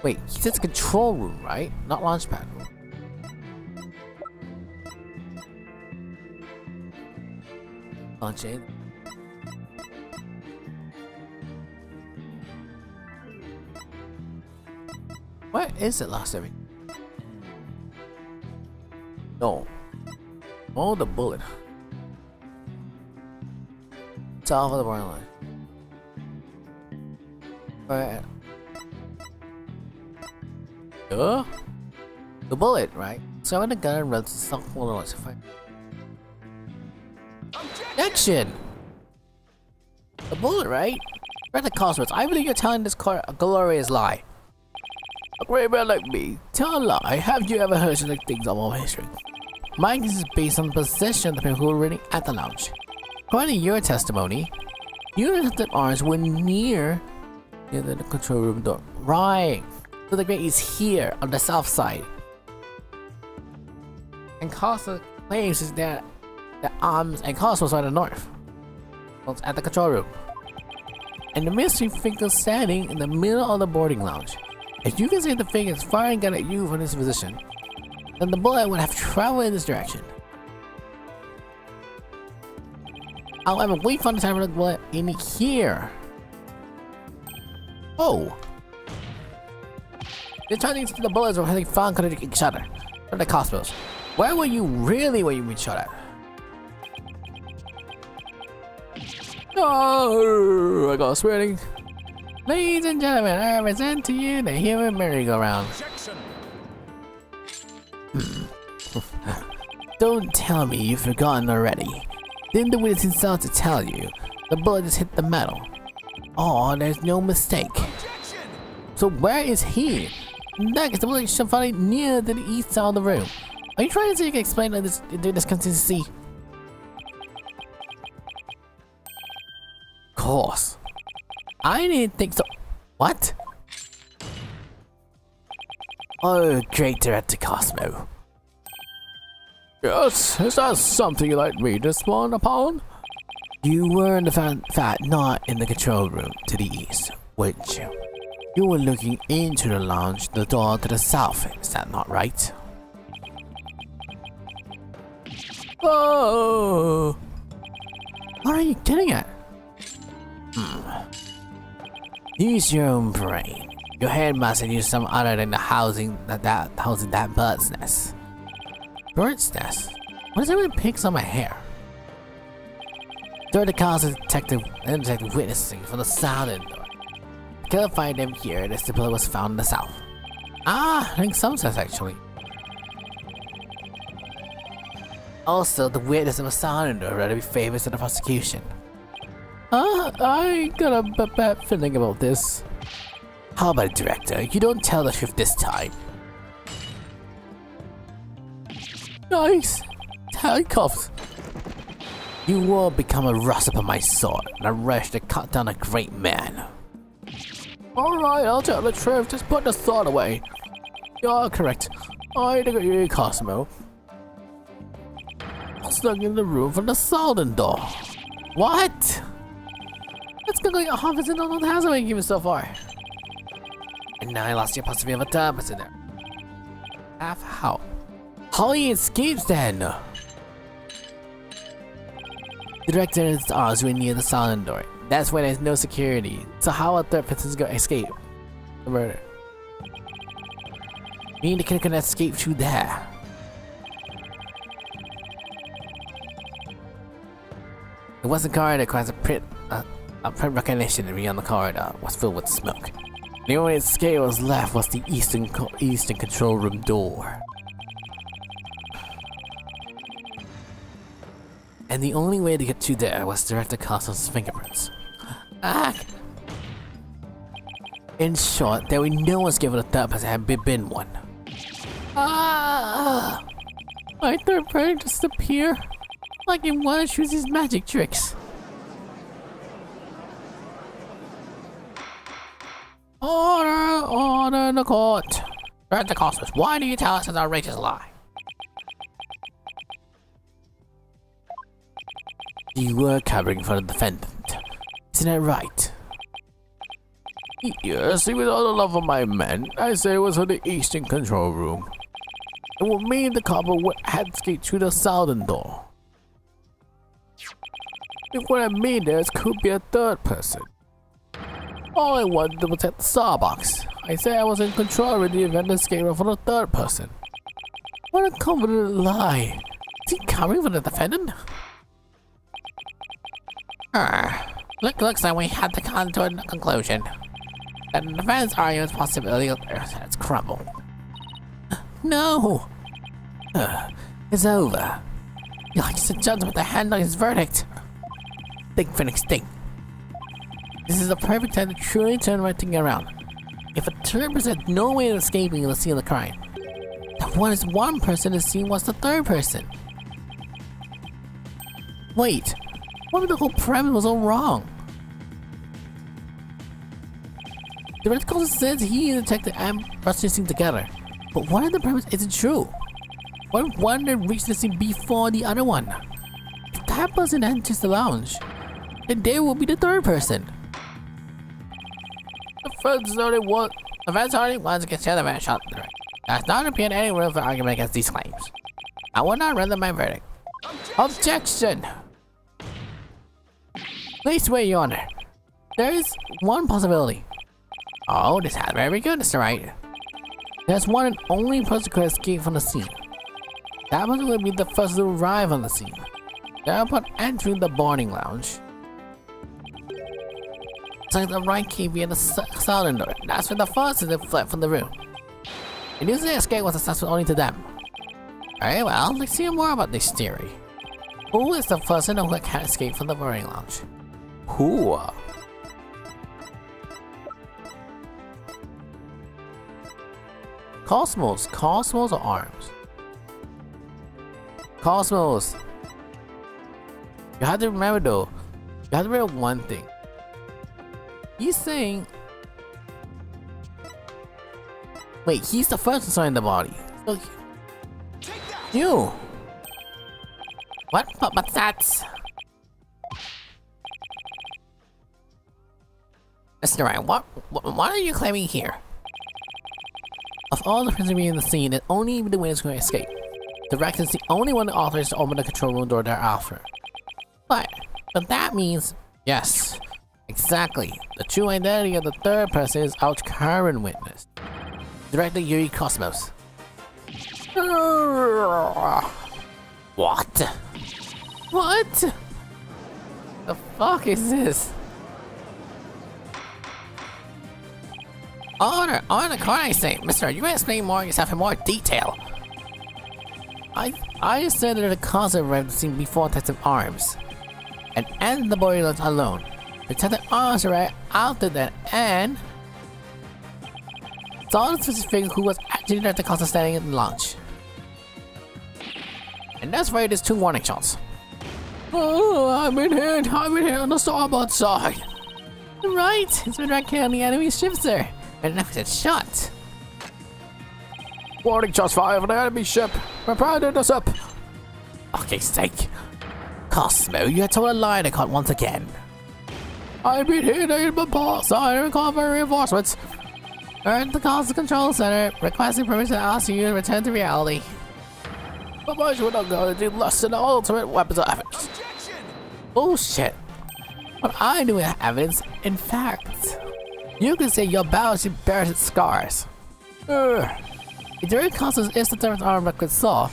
Wait, he says control room, right? Not launchpad room. Launch in. Where is it last time? No. Oh, the bullet. It's off of the bar line. Alright. The bullet, right? So when the gun runs to some launch to fight. Action! The bullet, right? Read the cosmos. I believe you're telling this a glorious lie. A great man like me, tell a lie. Have you ever heard such things of all history? Mine is based on the possession of the people who were running at the lounge. According to your testimony, units of arms were near the control room door. Right. So the great is here on the south side. And Costa claims is that the arms and Cosmos are the north. It's at the control room. And the mystery figure standing in the middle of the boarding lounge. If you can see the figure is firing gun at you from this position, then the bullet would have traveled in this direction. However, we found the time of the bullet in here. Oh! They're trying to the bullets were having fun connecting each other. From the cosmos. Where were you really when you been shot at? Oh, I got sweating. Ladies and gentlemen, I present to you the human merry-go-round. Don't tell me you've forgotten already. Didn't the witness himself to tell you? The bullet just hit the metal. Oh, there's no mistake. So where is he? Next, the bullet should find near to the east side of the room. Are you trying to see if you can explain this consistency? Of course. I didn't think so. What? Oh, great Director Cosmo. Yes, is that something you'd like me to spawn upon? You were in fact not in the control room to the east, weren't you? You were looking into the lounge, the door to the south, is that not right? Oh! What are you getting at? Use your own brain. Your head must have used some other than the housing that bird's nest. Bird's nest? What does everyone picks on my hair? Third the cause of detective witnessing from the south end door. The killer find them here. The bullet was found in the south. Ah, I think some sense actually. Also, the witness of the south end door rather be favors to the prosecution. I got a bad feeling about this. How about it, Director? You don't tell the truth this time. Nice. Handcuffs. You will become a rust upon my sword, and a rush to cut down a great man. Alright, I'll tell the truth. Just put the sword away. You're correct. I think you, Cosmo. Stuck in the room from the southern door. What? It's going like 100% on the house I'm giving so far. And now I lost your possibility of a third person there. Half how? How he escapes then? The director's arms were near the southern door. That's where there's no security. So how a third person's gonna escape the murder? Me and the killer can escape through there. It wasn't a corridor because a print recognition beyond the corridor was filled with smoke. The only escape was left was the eastern control room door. And the only way to get to there was Director Cosmo's fingerprints. Ah! In short, there will be no one's given a third person had been one. Ah! My third person just appear like in one of his magic tricks. Order in the court. Grant the cosmos. Why do you tell us an outrageous lie? You were covering for the defendant. Isn't that right? Yes, he was all the love of my men. I said it was in the eastern control room. It would mean the couple had escaped through the southern door. What I mean is, could be a third person. All I wanted to protect the Starbucks. I said I was in control of the event escape for the third person. What a confident lie. Is he coming for the defendant? Looks like we had to come to a conclusion. The defense argues possibility has crumbled. No! It's over. It's a judgment to handle his verdict. Think, Phoenix, think. This is the perfect time to truly turn right thing around. If a third person had no way of escaping the scene of the crime, then what is one person is seen was the third person? Wait, what if the whole premise was all wrong? The Red Culture says he and the detective and Rusty scene together, but what if the premise isn't true? What if one that reached the scene before the other one? If that person enters the lounge, then they will be the third person. The defense only wants to consider the shot. There does not appear any room for argument against these claims. I will not render my verdict. Objection! Please wait, Your Honor. There is one possibility. Oh, this is very good, Mr. Wright. There's one and only person who could escape from the scene. That person will be the first to arrive on the scene. Thereupon entering the boarding lounge. Select the right key via the southern door. That's when the first is fled from the room. And using the escape was successful only to them. Very well, let's hear more about this theory. Who is the person who can escape from the boarding lounge? Who? Cosmos. Cosmos or Arms? Cosmos. You have to remember though. You have to remember one thing. He's saying... Wait, he's the first to sign the body. So you. What? But that's... Mr. Ryan, what are you claiming here? Of all the prisoners in the scene, it's only the witness who can escape. The Rex is the only one that authorized to open the control room door thereafter. But that means... Yes, exactly. The true identity of the third person is our current witness. Director Yuri Cosmos. What? What? The fuck is this? On the court, I say, Mister, you explain more yourself in more detail. I said that the concept arrived the scene before Detective Arms, and ended the body lounge alone. Detective Arms arrived after that and saw the specific figure who was actually there at the concert standing in the lounge. And that's why there's 2 warning shots. Oh, I've been hit on the starboard side. Right, it's been right here on the enemy ships there. And that was a shot. Warning shots fired on the enemy ship. Prepare to intercept. Okay, sake. Cosmo, you had told a lie to caught once again. I've been hit in my paw side and call for reinforcements. Earned the calls to Control Center, requesting permission to ask you to return to reality. But why should I go to do less than the ultimate weapons of evidence? Bullshit. What I do with evidence, in fact. You can say your battleship bears its scars. If the Red Cosmos is the third arm record saw,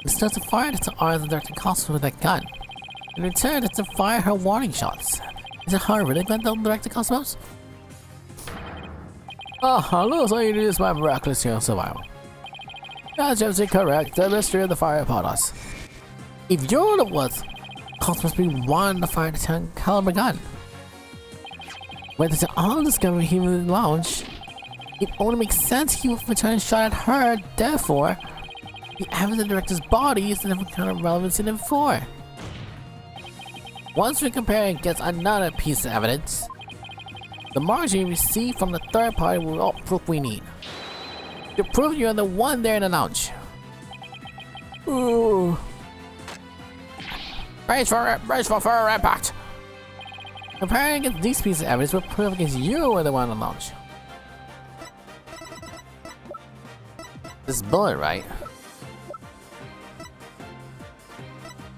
it starts to fire its arms and directed Cosmos with a gun. In return, it's to fire her warning shots. Is it her really going to direct the Cosmos? Looks like it is my miraculous survival. That's absolutely correct. The mystery of the fire upon us. If you're the ones, Cosmos be one to fire the 10 caliber gun. Whether to all discover him in the lounge, it only makes sense he would return a shot at her, therefore, the evidence of the director's body is never kind of relevant to them before. Once we compare it against another piece of evidence, the marks we receive from the third party will all proof we need. To prove you're the one there in the lounge. Ooh. Brace for impact. Comparing against these pieces of evidence will prove against you were the one in the lounge. This bullet, right?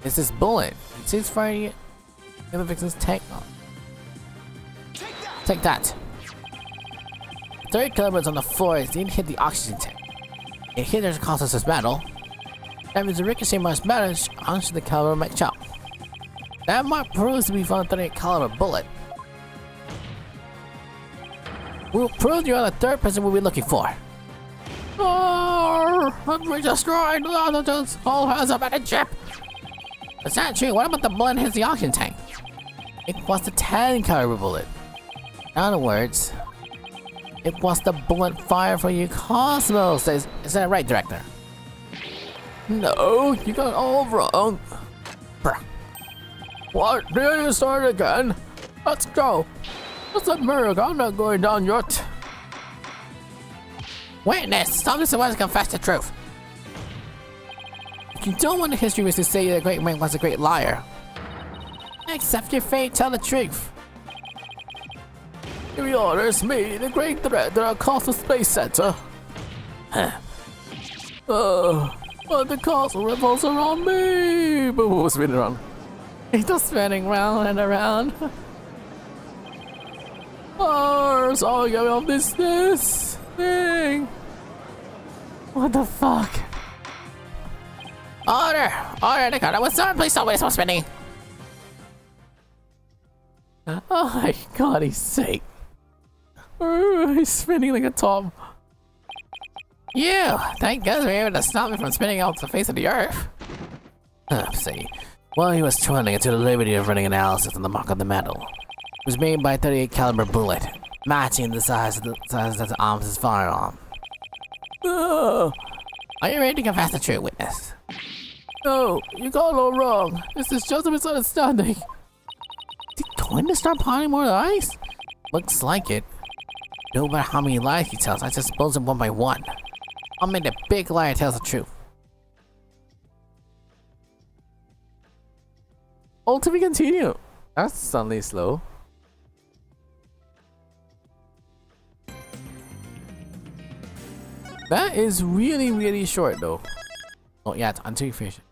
It's this bullet. It seems firing it. The victim's tank on. Take that! The third caliber is on the floor. It didn't hit the oxygen tank. It hit there's a constant metal. That means the ricochet must manage onto the caliber match up. That mark proves to be from a 38 caliber bullet. We'll prove you are the third person we'll be looking for. Oh, we destroyed the all hands up at a chip. Is that true? What about the bullet hits the oxygen tank? It was the 10 caliber bullet. In other words, it was the bullet fired for you Cosmos. Is that right, Director? No, you got it all wrong. Bruh. What? Did you start again? Let's go. What's up, Merrick? I'm not going down yet. Witness, stop this and confess the truth. If you don't want the history was to say the great man was a great liar, accept your fate, tell the truth. To be honest, me, the great director of Cosmos Space Center. But the castle revolves around me. But what was spinning around? It's just spinning round and around. Oh, sorry, get me off this thing. What the fuck? Order, Dakota, what's up? Please stop wasting spinning. Oh my god, he's sick. He's spinning like a top. You! Thank God we were able to stop me from spinning off the face of the earth. See. While he was twirling into the liberty of running analysis on the mark of the metal, it was made by a 38 caliber bullet, matching the size of the arms of his firearm. Are you ready to confess the truth, witness? No, you got it all wrong. This is just a misunderstanding. Is he going to start piling more lies? Looks like it. No matter how many lies he tells, I just expose them one by one. I'll make the big liar tells the truth. Oh, to be continued. That's suddenly slow. That is really short though. Oh yeah, it's until you finish it.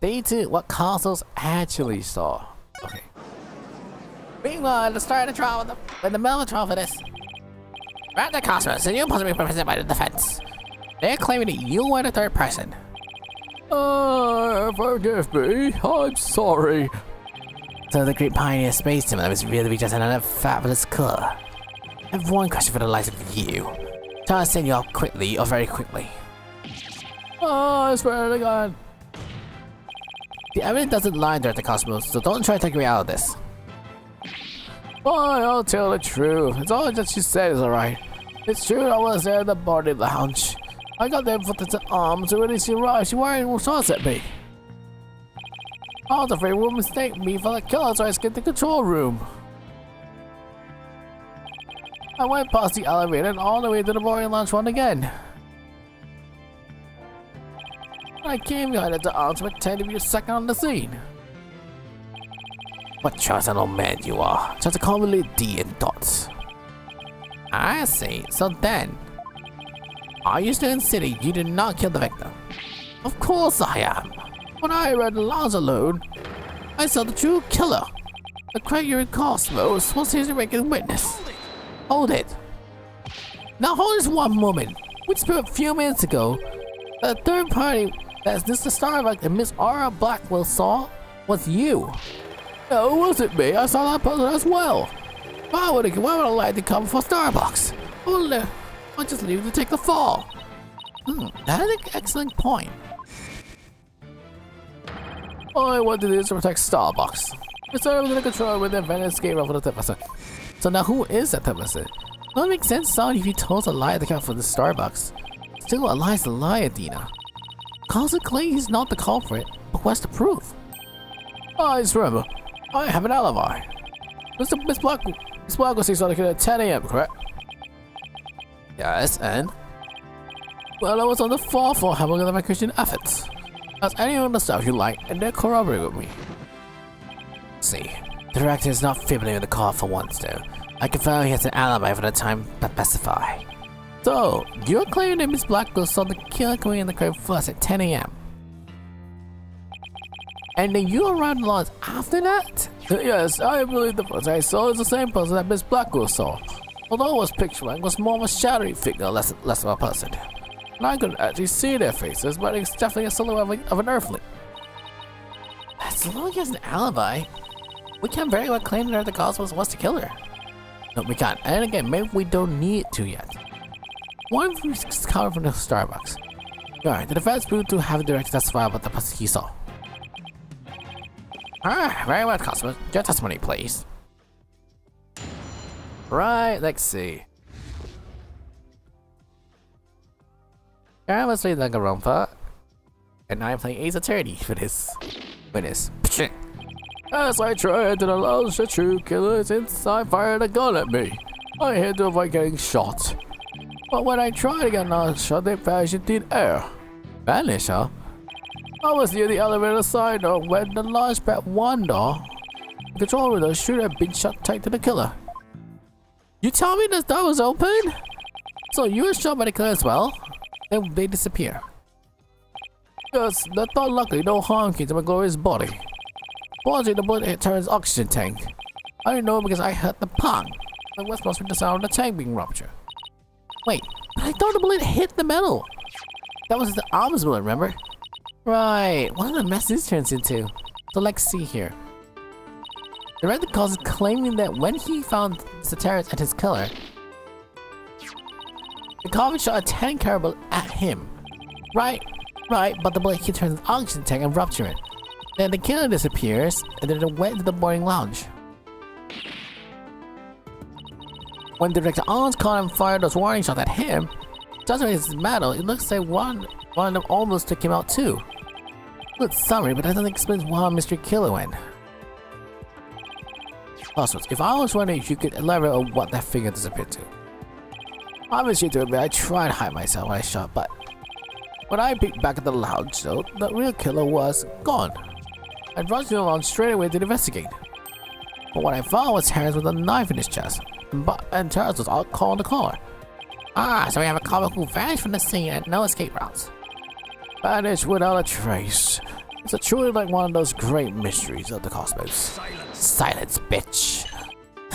Day 2, what consoles actually saw. Okay. Meanwhile, at the start of the trial, with the middle of the trial for this. At the Cosmos, and you're supposed to be represented by the defense. They're claiming that you were the third person. Forgive me, I'm sorry. So the great pioneer space team that was really just another fabulous clue. I have one question for the likes of you. Try to send you off quickly or very quickly. I swear to God. The evidence doesn't lie there at the Cosmos, so don't try to take me out of this. Fine, I'll tell the truth. It's all that she said is alright. It's true I was there at the party lounge. I got there for the arms, so when she arrived, she wired shots at me. I was afraid would mistake me for the killer, so I skipped the control room. I went past the elevator and all the way to the boarding lounge one again. I came behind at the arms to pretend to be a second on the scene. What choice an old man you are, just a commonly D in thoughts. I see, so then, are you still in city? You did not kill the victim? Of course I am. When I read the laws alone, I saw the true killer. The Krager Cosmos was here to make a witness. Hold it. Now hold this one moment. We spoke a few minutes ago. The third party that Mr. Starbuck and Miss Aura Blackwell saw was you. No, it wasn't me. I saw that person as well. Why would I like to come for Starbucks? I'll just leave to take the fall. That is an excellent point. All I want to do is to protect Starbucks. Instead of the control with the Venice game over the 10%. So now who is that person? Well, it makes sense, son, if you told a lie at the account for the Starbucks. Still, a lie's a lie, Adina. Carlson claims he's not the culprit, but what's the proof? I just remember, I have an alibi. Miss Black was started at 10 a.m., correct? Yes, and? Well, I was on the far floor having a Christian efforts. Ask any of the stuff you like, and they'll corroborate with me. See, the director is not fibbing in the car for once, though. I confirm he has an alibi for the time that specify. So, you're claiming that Miss Blackwell saw the killer coming in the crib first at 10 a.m. And then you arrived in Lawrence after that? Yes, I believe the person I saw is the same person that Miss Blackwell saw. Although it was picturing, it was more of a shadowy figure, less of a person. And I couldn't actually see their faces, but it's definitely a silhouette of an earthling. As long as he has an alibi, we can very well claim that the cause was the killer. No, we can't. And again, maybe we don't need to yet. One of you is coming from the Starbucks. Alright, the defense proved to have a direct testify about the person he saw. Ah, very well, Cosmos. Your testimony, please. Right, let's see. I was playing Danganronpa, and I'm playing Ace Attorney for this witness. As I tried to announce the true killer since I fired a gun at me, I had to avoid getting shot. But when I tried to get another shot, they vanished into thin air. Vanish, huh? I was near the elevator side door when the launch pad 1 door, the control window should have been shut tight to the killer. You tell me this door was open? So you were shot by the killer as well? Then they disappear. Yes, that thought luckily no harm came to my glorious body. Fortunately, the bullet hit Terran's oxygen tank. I know because I heard the pong. That was supposed to be the sound of the tank being ruptured. Wait, but I thought the bullet hit the metal. That was the arms bullet, remember? Right, what did the mess this turns into? So let's see here. The Red Cause is claiming that when he found Soteris and his killer, the coffin shot a 10 caliber at him. Right, but the bullet hit Terran's oxygen tank and ruptured it. Then the killer disappears, and then it went to the boarding lounge. When Director Allen's caught and fired those warning shots at him, judging his metal, it looks like one of them almost took him out too. Good summary, but that doesn't explain why Mr. Killer went. Also, if I was wondering if you could elaborate on what that figure disappeared to. Obviously, to admit, I tried to hide myself when I shot, but when I peeked back at the lounge, though, the real killer was gone. I rushed to the lounge straight away to investigate. But what I found was Terrence with a knife in his chest, and Terrence was out calling the car. Ah, so we have a comic who vanished from the scene and no escape routes. Vanished without a trace. It's truly like one of those great mysteries of the cosmos. Silence, bitch.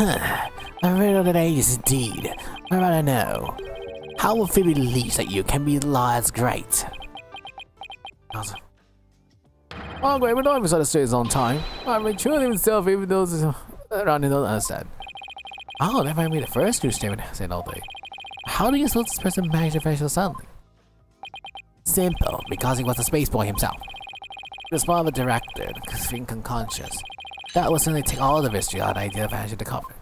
A riddle of the ages indeed. I wanna know. How will Phoebe believe that you can be lies great? Awesome. Oh great, but don't even stay on time. I mean, truly himself, even those around him don't understand. Oh, that might be the first new statement I said all day. How do you suppose this person manage to finish so suddenly? Simple, because he was a space boy himself. He was part of a director, being unconscious. That will certainly take all the mystery out of the idea of managing the cover.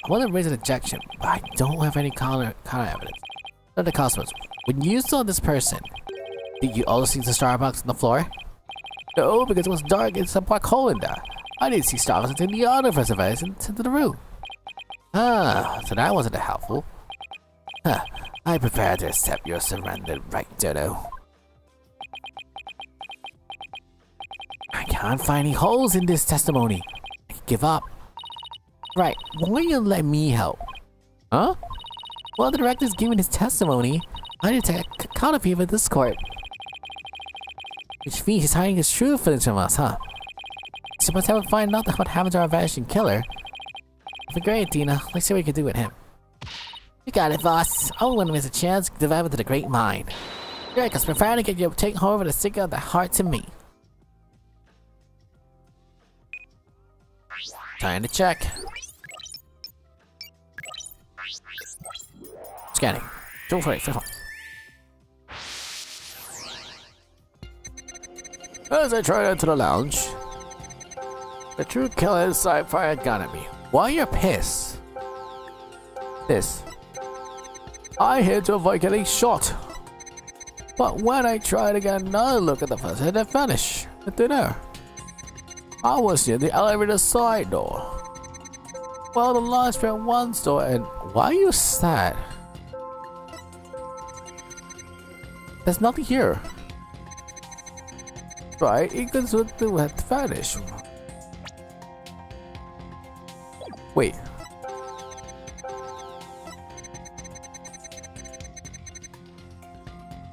I want to raise an objection, but I don't have any counter evidence. Not the Cosmos. When you saw this person, did you also see the Starbucks on the floor? No, because it was dark and some black hole in there. I didn't see Starbucks until the other person into the room. Ah, so that wasn't helpful. Huh, I prefer to accept your surrender, right, Dodo? I can't find any holes in this testimony. I give up. Right, why don't you let me help? Huh? Well, the director's giving his testimony. I need to take a counterfeit of this court. Which means he's hiding his true feelings from us, huh? Suppose I would find out what happened to our vanishing killer. But great, Dina. Let's see what we can do with him. You got it, boss. I wouldn't miss a chance to develop into the great mind. Great, because we're trying to get you to take over the secret of the heart to me. Time to check. Scanning. Don't worry, As I tried into the lounge, the true killer inside fired a gun at me. Why you're pissed? This. I had to avoid getting shot. But when I tried to get another look at the first, it didn't vanish. It did there. I was near the elevator side door. Well, the launch pad 1's door, and why are you sad? There's nothing here. Right, it goes with the wet vanish. Wait.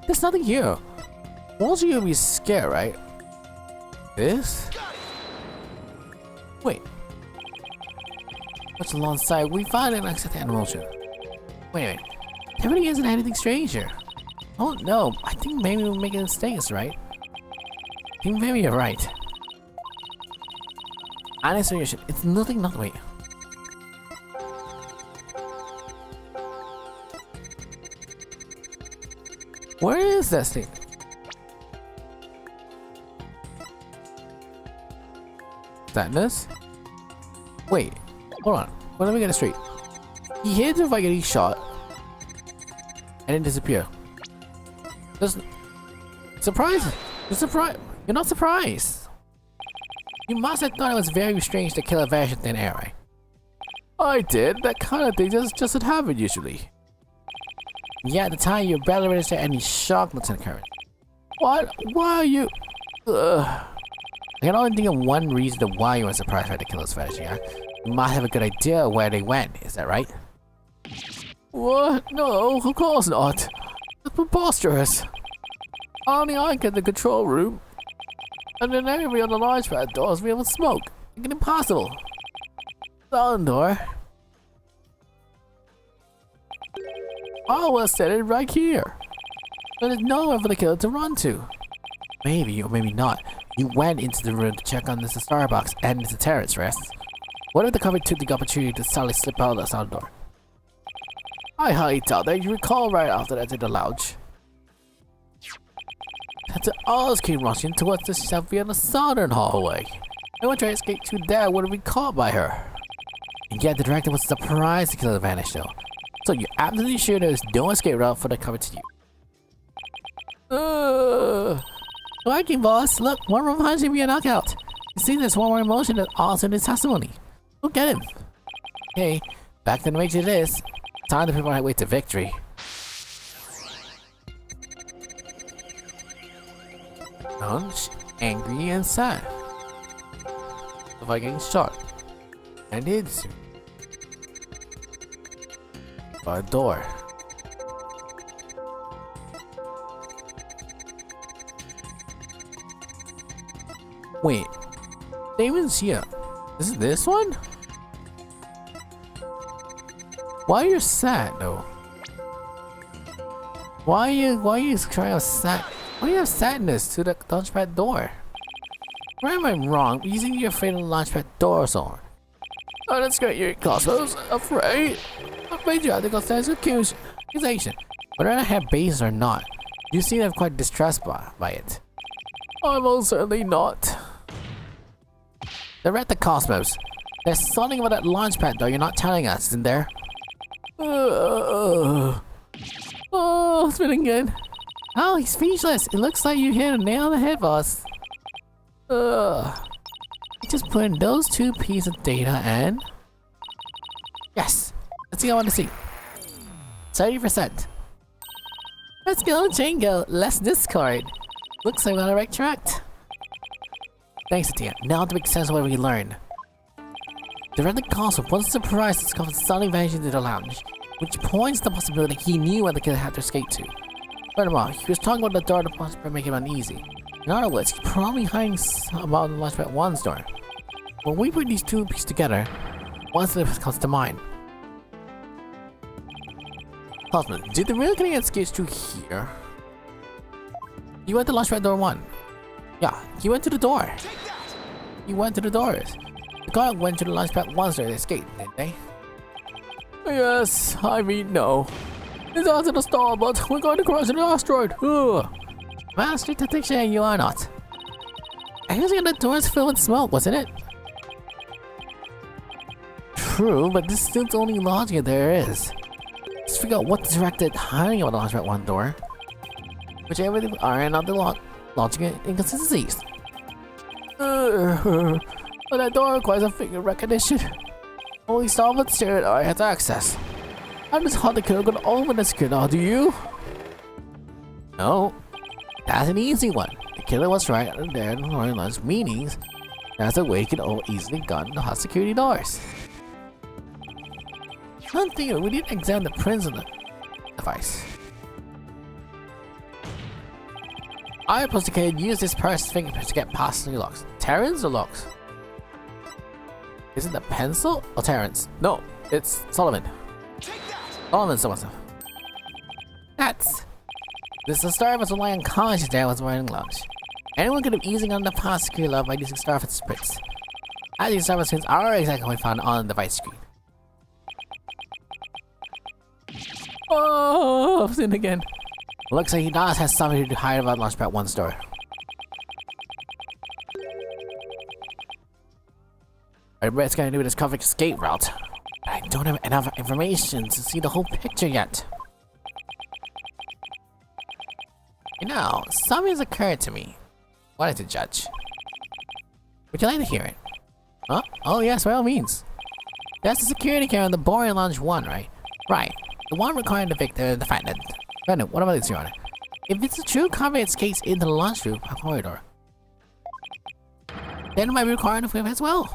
There's nothing here. Won't you be scared, right? This? Wait. What's alongside? We find an accident motion. Wait. Everything isn't anything strange here. Oh no, I think maybe we're making mistakes, right? I think maybe you're right. Honest reaction. It's nothing, wait. Where is that thing? Sadness? Wait, hold on. Well, let me get it straight. He hits if I get each shot and then disappear. There's surprise. You're not surprised. You must have thought it was very strange to kill a version in air, right? I did. That kind of thing doesn't happen usually. Yeah, at the time you barely registered any shock, Lieutenant Curran. What? Why are you? I can only think of one reason of why you were surprised by the killer's vanishing. Huh? You might have a good idea where they went. Is that right? What? No, of course not. That's preposterous. Only I get the control room, and then every other launch pad doors we have smoke. It's impossible. Southern door. I was sitting right here. There's nowhere for the killer to run to. Maybe or maybe not. You went into the room to check on Mr. Starbucks and Mr. Terrence rests. What if the cover took the opportunity to suddenly slip out of the southern door? I highly doubt that you recall right after that to the lounge. That's all came rushing towards the shelf via the southern hallway. No one tried to escape through there would have been caught by her. And yet the director was surprised the killer vanished though. So you're absolutely sure there's no escape route for the cover to you. Working, boss. Look, one more punch and be a knockout. You see, there's one more emotion that's also in his testimony. Look at him. Okay, back to the matrix it is. Time to prepare my way to victory. Lunch, angry and sad. If I getting shot. And did soon. By a door. Wait, Damon's here. Is it this one? Why are you sad though? Why are you trying to sad? Why do you have sadness to the launchpad door? Where am I wrong? Using your afraid of the launchpad door or so. Oh, that's great. You're Cosmos. Afraid. Afraid you have to go stand accusation. Whether I have bases or not, you seem quite distressed by it. I'm most certainly not. They're at the Cosmos. There's something about that launchpad door you're not telling us, isn't there? Oh, it's feeling good. Oh, he's speechless. It looks like you hit a nail on the head, boss. Just put in those two pieces of data and... Yes! Let's see what I want to see. 30%. Let's go, Django. Let's discard. Looks like we're on the right track. Thanks, Atia. Now to make sense of what we learned. The random console wasn't surprised to discover suddenly vanishing into the lounge, which points to the possibility he knew where the killer had to escape to. Furthermore, he was talking about the door to possibly make him uneasy. In other words, he's probably hiding about the launchpad 1's door. When we put these two pieces together, one slip comes to mind. Hoffman, did the real killer escape through here? He went to launchpad door 1. Yeah, he went to the door. He went to the doors. The guard went to the launchpad 1's door to escape, didn't they? Yes, I mean no. It's out to the star, but we're going to crash an asteroid. Ugh. Master detection, you are not. I was the doors filled with smoke, wasn't it? true, but this is the only logic there is. Just figure out what directed hiding about the launch pad 1 door. Whichever they are and not the logic inconsistencies. But that door requires a finger recognition. Only someone steering eye has access. I just thought the killer could open the screen now, do you? No. That's an easy one. The killer was right there in the lunch meetings. That's a way you can easily gun the hot security doors. One thing, we need to examine the prints on the device. I supposed to use this person's fingerprints to get past the locks. Terrence or locks? Is it the pencil or Terrence? No, it's Solomon. Solomon someone. That's. This is the start of us relying on conscious that was wearing gloves. Anyone could have easily on the past security lock by using Starfit spritz. As these Starfit sprints are exactly found on the device screen. Oh, I've seen again. Looks like he does have something to hide about Launchpad 1's door. I bet it's gonna do this covered escape route. But I don't have enough information to see the whole picture yet. You know, something has occurred to me. What is it, Judge? Would you like to hear it? Huh? Oh yes, by all means. That's the security camera in the boring lounge 1, right? Right. The one requiring the victim and the defendant. Defendant, what about this, Your Honor? If it's a true conveyance case in the lunchroom corridor, then it might be requiring the film as well.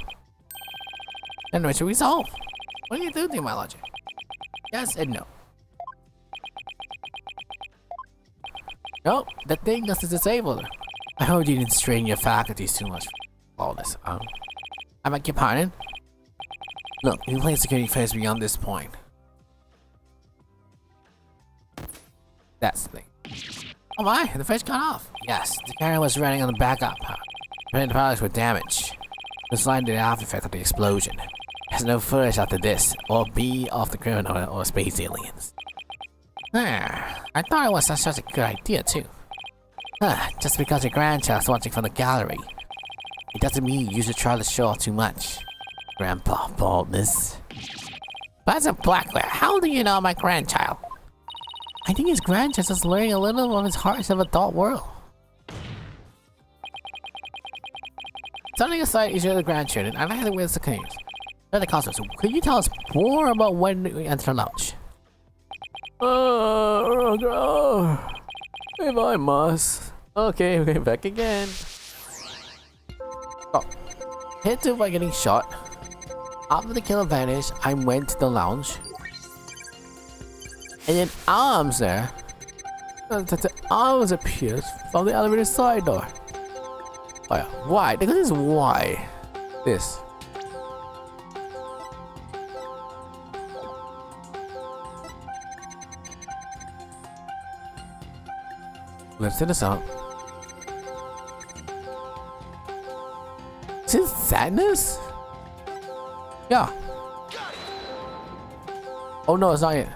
Then what should we solve? What do you do, my logic? Yes and no. Nope, that thing just is disabled. I hope you didn't strain your faculties too much for all this. I beg your pardon? Look, you play security first beyond this point. That's the thing. Oh my, the fish got off. Yes, the camera was running on the backup. The products were damaged. The slide did the after effect of the explosion. There's no footage after this, or B of the criminal or space aliens. I thought it was such a good idea too. Just because your grandchild's watching from the gallery, it doesn't mean you should try to show off too much. Grandpa baldness. That's a Blackware. How do you know my grandchild? I think his grandchild is learning a little of his hearts of adult world. Setting aside each of the grandchildren, I'd like to witness the claims. They're the costumes. Could you tell us more about when we enter lounge? If I must. Okay, we're back again. Oh. Hit 2 by getting shot. After the killer vanished, I went to the lounge. And then arms there. The arms appeared from the elevator side door. Oh yeah, why? Because it's why. This. Let's set this up. Is it sadness? Yeah. Oh no, it's not it.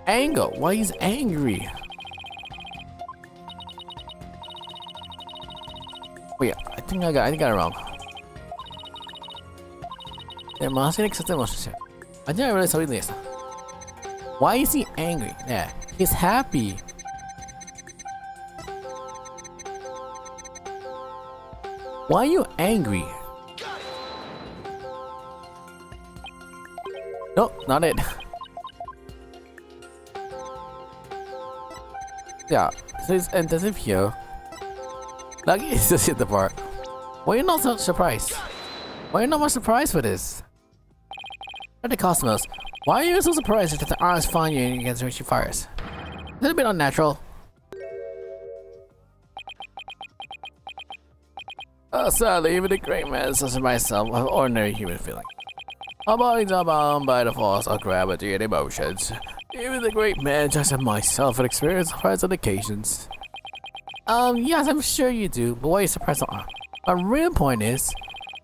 Anger. Why he's angry? Wait, I think I got it wrong. I think I realized something this. Why is he angry? Yeah, he's happy. Why are you angry? Nope, not it. Yeah, so it's intensive here. Lucky it's just hit the bar. Why are you not so surprised? Why are you not much surprised for this? At the Cosmos, why are you so surprised that the arms find you against which you fires? A little bit unnatural. Sadly, even a great man such as myself have ordinary human feeling. Our bodies are bound by the force of gravity and emotions. Even the great man just as myself would experience surprise on occasions. Yes, I'm sure you do, but why are you surprised on? My real point is,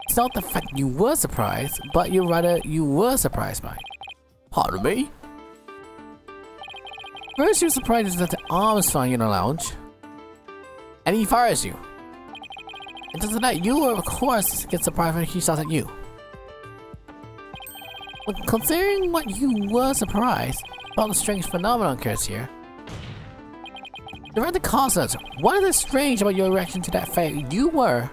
it's not the fact you were surprised, but you were surprised by it. Pardon me? First you're surprised that the arms found you in the lounge, and he fires you. And doesn't that you, of course, get surprised when he shot at you. But considering what you were surprised about the strange phenomenon occurs here, direct the causes. What is strange about your reaction to that fact? You were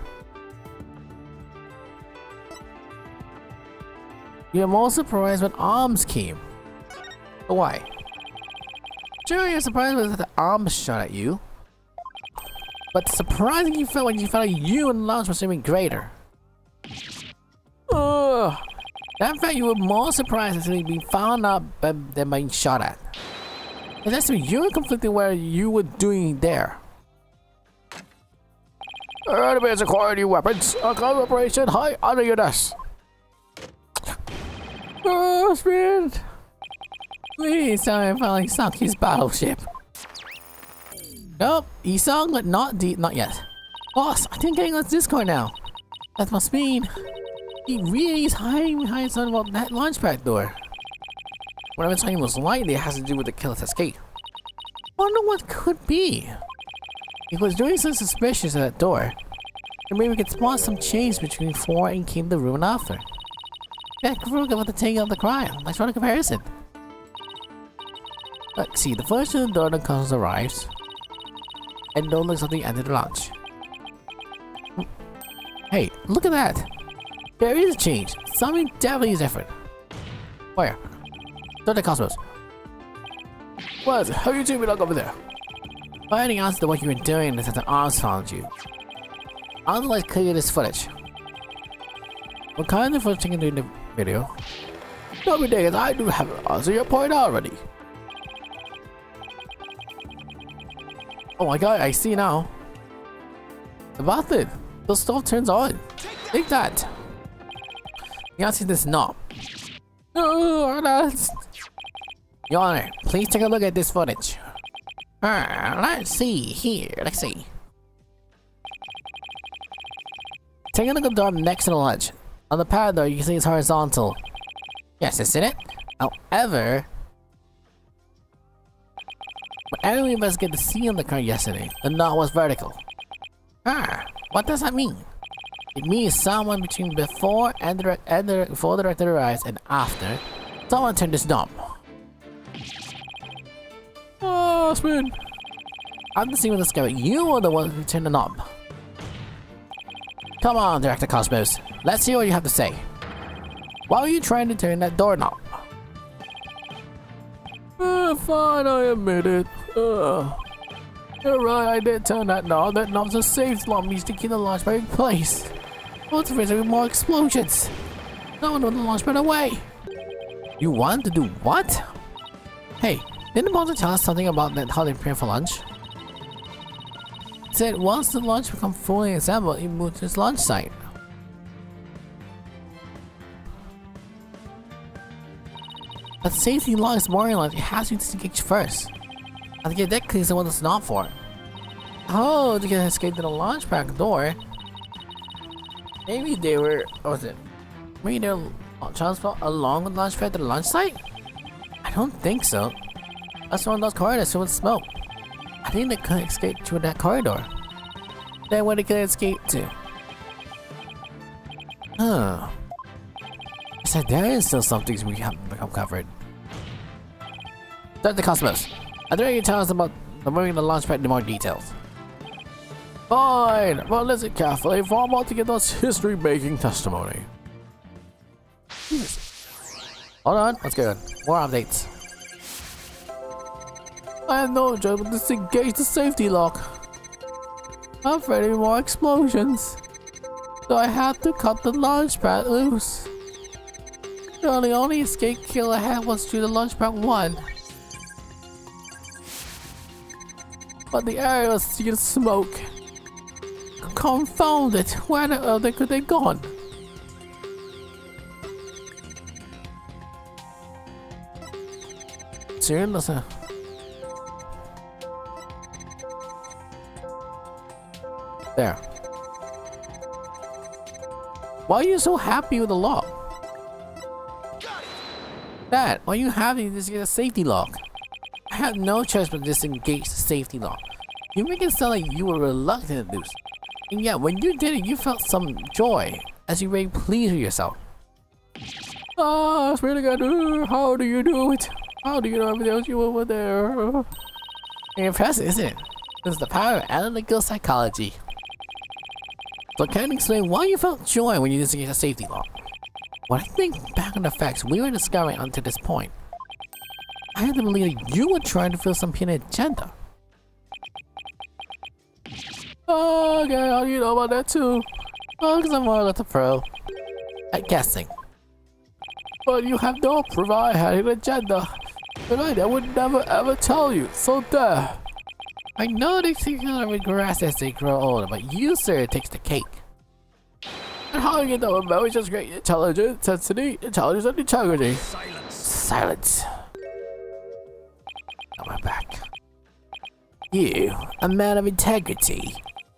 more surprised when arms came. But why? Sure, you're surprised when the arms shot at you. But the surprising you felt when you felt like you and the launch was even greater. That fact you were more surprised as being found out than being shot at. And that's when you were conflicted where you were doing there. Enemies acquire new weapons. A close operation high under your desk. Oh, Spirit! Please tell me I finally sunk his battleship. Nope, he sunk, but not yet. Boss, I think getting us Discord now. That must mean he really is hiding behind something about that launch pad door. Whatever time was likely it has to do with the killer's escape. Wonder what could be. If it was doing something suspicious at that door, then maybe we could spot some change between before and came the room and after. Yeah, look at the taking of the crime. Let's run a comparison. Let's see, the first of the door the customs arrives, and door looks at the end of the launch. Hey, look at that! There is a change. Something definitely is different. Where? Don't the cosmos. What? How you two look over there? Finding out to what you were doing is that the arms found you. I'd like to clear this footage. What kind of footage you can do in the video? Don't be digging, I do have an answer your point already. Oh my god, I see now. The button. The stove turns on. Take that. You gotta see this knob. Oh, that's... Your Honor, please take a look at this footage. Let's see here. Let's see. Take a look at the door next to the ledge. On the pad though, you can see it's horizontal. Yes, isn't it? However, when we investigated the sea on the car yesterday, the knot was vertical. What does that mean? It means someone between before the director arrives and after, someone turned this knob. Oh, spin. I'm the scene with the scout. You are the one who turned the knob. Come on, Director Cosmos. Let's see what you have to say. Why are you trying to turn that doorknob? Fine, I admit it. You're right, I did turn that knob. That knob's a safe lock means to keep the launch pad in place. What's the reason with more explosions? No one would launch pad away. You want to do what? Hey, didn't the boss tell us something about that how they prepare for lunch? It said once the launch becomes fully assembled, it moves to its launch site. But safety lock is more like it has to be disengaged first. I think that clears the one that's not for. Oh, they can escape to the launch pad door. Maybe they were, what was it? Maybe they were transport along with the launch pad to the launch site? I don't think so. That's one of those corridors filled with smoke. I think they couldn't escape through that corridor. Then where they could escape to? Huh. I said there is still some things we haven't become covered. Dr. Cosmos, I dare you tell us about the moving the launch pad in more details. Fine, but listen carefully for I'm about to give us history-making testimony. Hold on, what's good? More updates. I had no choice but to disengage the safety lock. I'm afraid of more explosions, so I had to cut the launch pad loose. The only escape kill I had was through the launch pad 1. But the area was still smoke. Confound it, where the hell could they gone? Seriously? There. Why are you so happy with the lock? Dad, why are you happy to get a safety lock? I had no choice but to disengage the safety lock. You make it sound like you were reluctant to do so. And yet, when you did it, you felt some joy, as you were very pleased with yourself. Ah, it's really good. How do you do it? How do you know everything else you over there? Impressive, isn't it? This is the power of analytical psychology. So can you explain why you felt joy when you disengaged a safety lock? When I think back on the facts we were discovering until this point, I had to believe that you were trying to fill some hidden agenda. Oh, okay, how do you know about that too? Oh, because I'm more or less a pro at guessing. But you have no proof I had an agenda. But I would never ever tell you, so there. I know they think I regress as they grow older, but you, sir, takes the cake. And how do you know about just great intelligence, sensitivity, intelligence, and integrity? Silence. Silence. Now we're back. You, a man of integrity,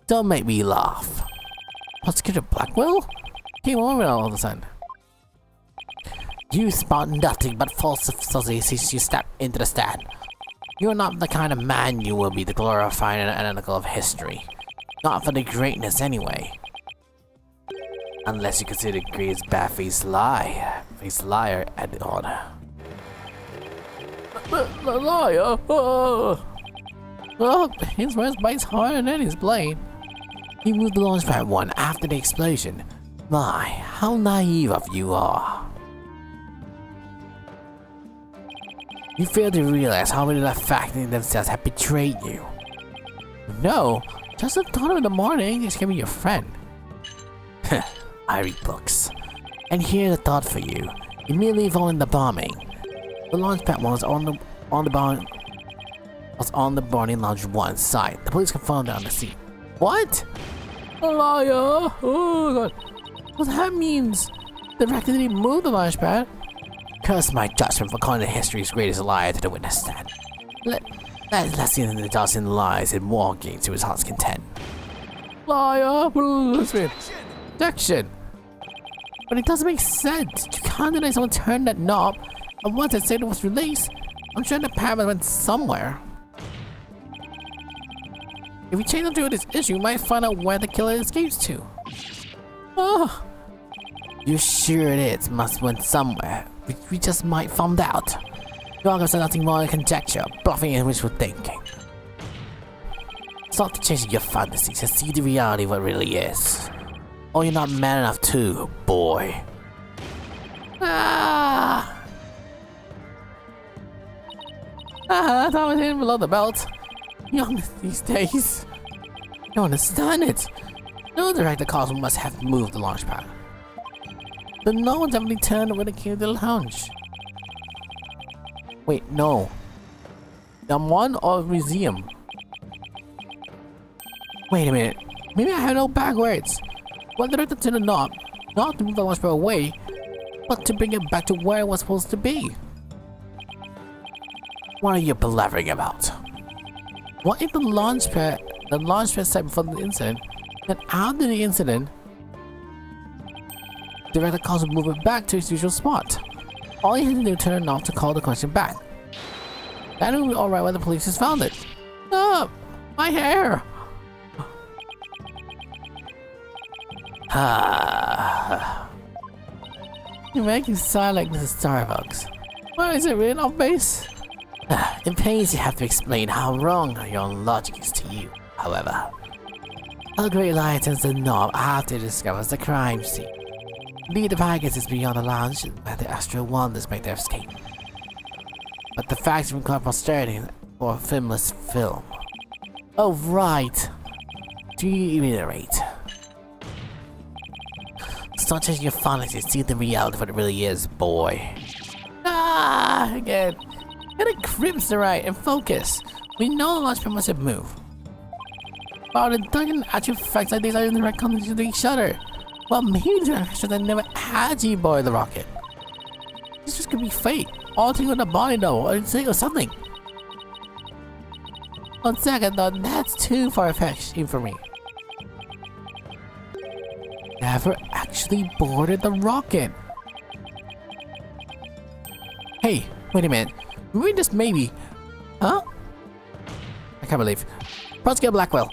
don't make me laugh. Prosecutor Blackwell? Came over all of a sudden. You spot nothing but false associations you step into the stand. You are not the kind of man you will be the glorifying and analytical of history. Not for the greatness anyway. Unless you consider Gray's bad-faced liar added on. The liar? Oh. Well, his words bites harder than his blade. He moved the launch pad one after the explosion. My, how naive of you are. You fail to realize how many of the facts themselves have betrayed you. No, just the thought of in the morning is gonna be your friend. I read books. And here's a thought for you. Immediately following the bombing, the launch pad was on the boarding lounge 1 side. The police confirmed it on the scene. What? A liar! Oh god. What that means? The director didn't move the launch pad. Curse my judgment for calling the history's greatest liar to the witness stand. Let's see the dozen lies and walking to his heart's content. Liar! Blasphemy! Objection! But it doesn't make sense. You can't deny someone turned that knob, and once that signal was released, I'm sure the power went somewhere. If we change through this issue, we might find out where the killer escapes to. Oh, you sure it is? Must went somewhere. We just might find out. You're gonna say nothing more than conjecture, bluffing and wishful thinking. Stop chasing your fantasies and see the reality of what really is. Or you're not man enough to, boy. I thought I was hidden below the belt. Young these days. I don't understand it. No director calls must have moved the launch pad. But no one definitely turned when it came to the lounge. Wait, no. M1 or museum? Wait a minute. Maybe I have no backwards. One director to the knob, not to move the launch pad away, but to bring it back to where it was supposed to be. What are you palavering about? What if the launch pad set before the incident, then after the incident, the director calls to move it back to its usual spot? All you had to do was turn it off to call the question back. That would be alright when the police has found it. Oh, my hair! You make it sound like Mrs. Starbucks. Why is it written off base? It pains you have to explain how wrong your own logic is to you, however. A great liar turns the knob after it discovers the crime scene. Indeed, the package is beyond the lounge where the astral wonders make their escape. But the facts require posterity for a filmless film. Oh, right. To reiterate. Stop changing your fantasies, see the reality of what it really is, boy. Again. Get a grip right and focus. We know the launch pad must have moved. While the Duncan actual facts like these are in the right context to each other. Well, maybe the actions that never actually boarded the rocket. This just could be fate. All things on the body though, or something. On second thought, that's too far-fetched for me. Never actually boarded the rocket. Hey, wait a minute. We just maybe. Huh? I can't believe. Prosecutor Blackwell,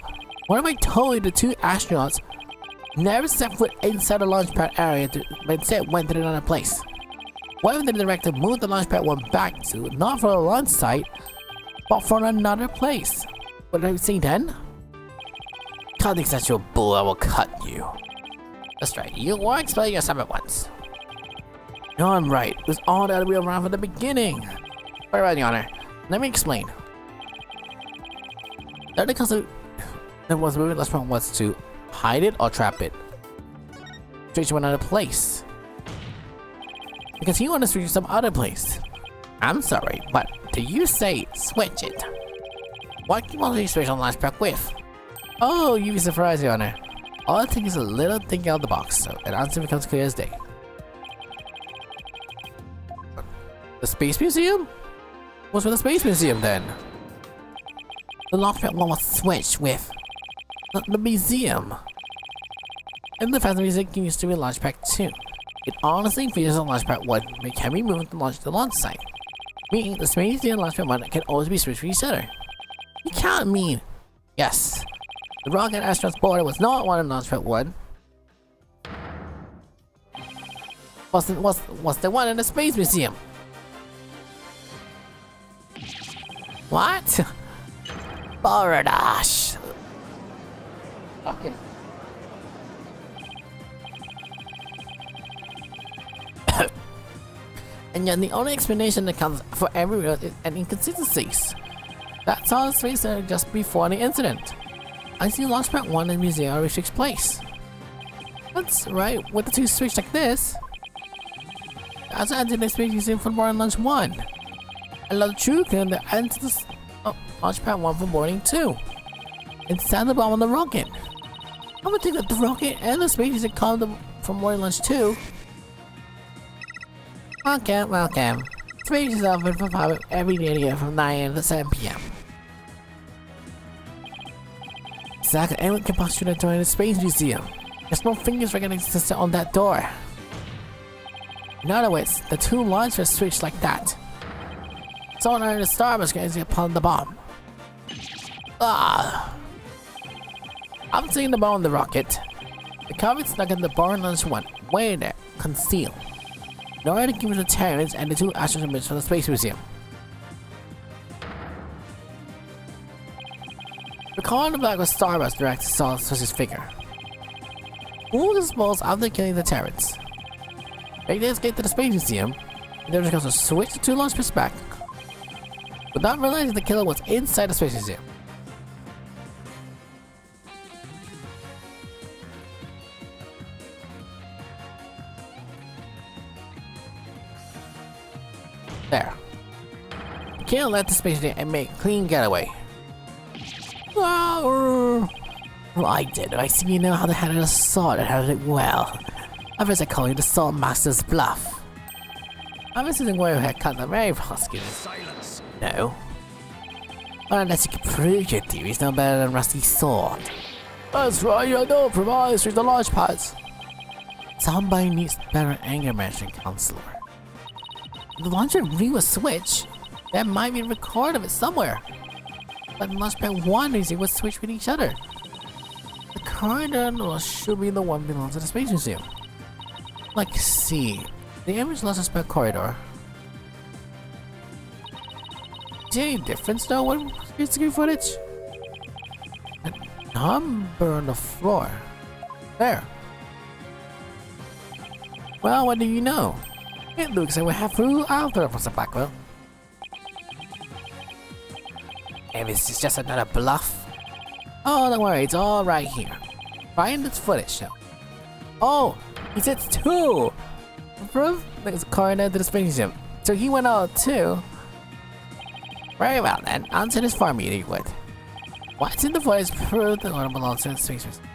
what if I told you the two astronauts never set foot inside the launch pad area but instead went to another place? What if the director moved the launch pad 1 back to not for a launch site, but for another place? What did I say then? Can't accept your bull, I will cut you. That's right, you were explaining yourself at once. No, I'm right. It was all the other way around from the beginning. Very well, Your Honor. Let me explain. The concept that was moving last one was to hide it or trap it. Switch to another place. Because he wanted to switch to some other place. I'm sorry, but did you say switch it? What can you switch on launch pad with? Oh, you'd be surprised, Your Honor. All it takes is a little thinking out of the box, so an answer becomes clear as day. The Space Museum? What's with the Space Museum then? The launch pad 1 was switched with The museum. and the Phantom Music used to be launch pad 2. It honestly features on launch pad 1 but can be moved to launch the launch site. Meaning the Space Museum and launch pad 1 can always be switched with each other. You can't mean yes. The rocket astronaut's border was not one in launch pad 1. Was the one in the Space Museum? What? Baradash. Okay. And yet the only explanation that comes for every real is an inconsistencies. That's all the Space Center just before the incident. I see Launchpad 1 in the museum already takes place. That's right, with the two switch like this. That's the next Space Museum for boarding Launch 1. I love True can enter the Launchpad 1 for boarding 2. And send the bomb on the rocket. I'm gonna think that the rocket and the Space Museum come from boarding Launch 2. Welcome. Space is open for public every day from 9 AM to 7 PM. Exactly, anyone can possibly join the Space Museum. There's no fingers recognition on that door. In other words, the two launchers switch like that. Someone under the star was going to upon the bomb. I'm seeing the bomb on the rocket. The comet's stuck in the barn launch 1, way there, concealed. In order to give it the Terrans and the two astronauts from the Space Museum. The car in the back was Starbucks director saw his figure. Who dispose after killing the Terrans? Make the escape to the Space Museum, and then becomes a switch to two launch pads back. Without realizing the killer was inside the Space Museum. There. The killer left the Space Museum and made a clean getaway. Well, I did. I see you know how to handle a sword and handle it well. Others I call you the Sword Master's bluff. I'm assuming where you had cut the very prosecutor. Silence. No. Well, unless you can prove your theories no better than Rusty Sword. That's right, I know, provides through the launch pads. Somebody needs better anger management, counselor. If the launcher really was switch, there might be a record of it somewhere. But Launchpad 1 and 0 was switched with each other. The corridor should be the one belongs to the Space Museum. Like, see, the image Launchpad corridor. Is there any difference though when it's screen footage? A number on the floor. There. Well, what do you know? It looks like we have full outfit from the backwell. And this is just another bluff. Oh, don't worry, it's all right here. Find this footage though. Oh, he said 2. Proof there's a corridor to the Space Museum. So he went out too. Very well then, answer this for me, you would. What's in the footage prove the order belongs to the Space Museum?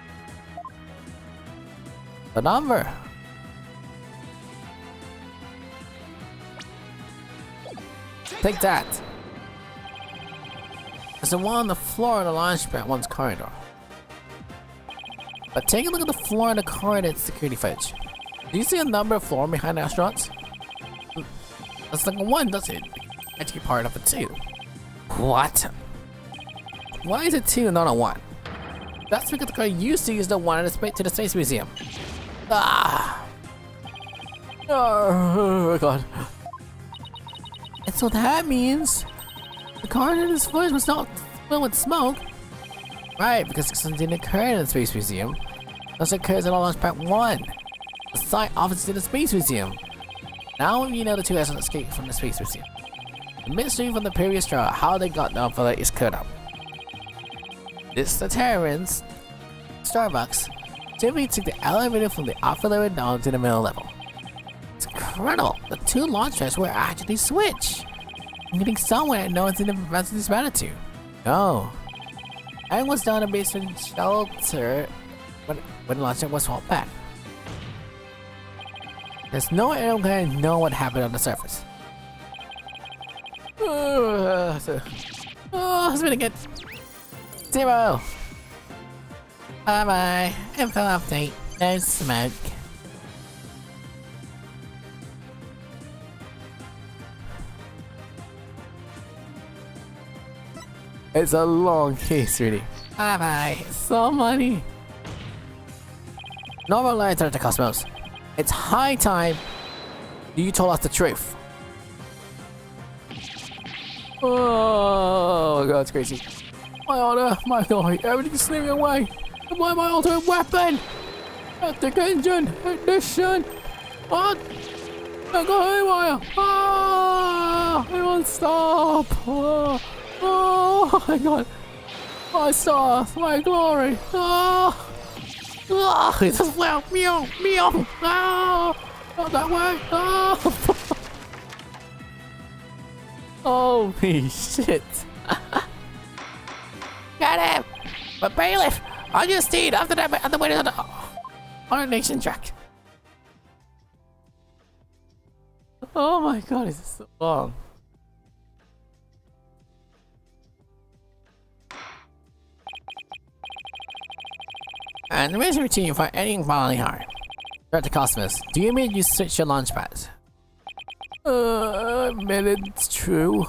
The number. Take that. There's the one on the floor in the launch pad 1's corridor. But take a look at the floor in the corridor security footage. Do you see a number of floor behind the astronauts? That's like a 1, doesn't it? Actually part of a 2. What? Why is it 2 and not a 1? That's because the car you see is the one in the to the Space Museum. Ah! Oh my god. And so that means the car in his foot was not filled with smoke. Right, because this didn't occur in the Space Museum. This occurs in Launch Pad 1. The site opposite the Space Museum. Now you know the two assets escaped from the Space Museum. The mystery from the previous trial, how they got down for that, is cleared up. This the Terrans, Starbucks, simply took the elevator from the upper level down to the middle level. It's incredible! The two launch pads were actually switched! I'm getting somewhere no one's in the rest of this matter to. No. I was down a basement shelter when the launch pad was swapped back. There's no way I'm gonna know what happened on the surface. It's been a good 0. Bye bye. Info update. No smoke. It's a long case, really. Bye bye. So money. Normal lights are the cosmos. It's high time you told us the truth. Oh god, it's crazy. My honor, my glory, everything's slipping away. And why my ultimate weapon? Electric engine, ignition. What? I got haywire. Ah! It won't stop. Oh my god. My stars, my glory. Ah! Ah! It just well, meow, meow. Ah! Not that way. Ah! Holy shit. Got him! But bailiff, on your steed after that on the way to the on a nation track. Oh my god, this is so long. And the mission routine for any bodily harm. Dr. Cosmos, do you mean you switch your launch pads? I admit it's true.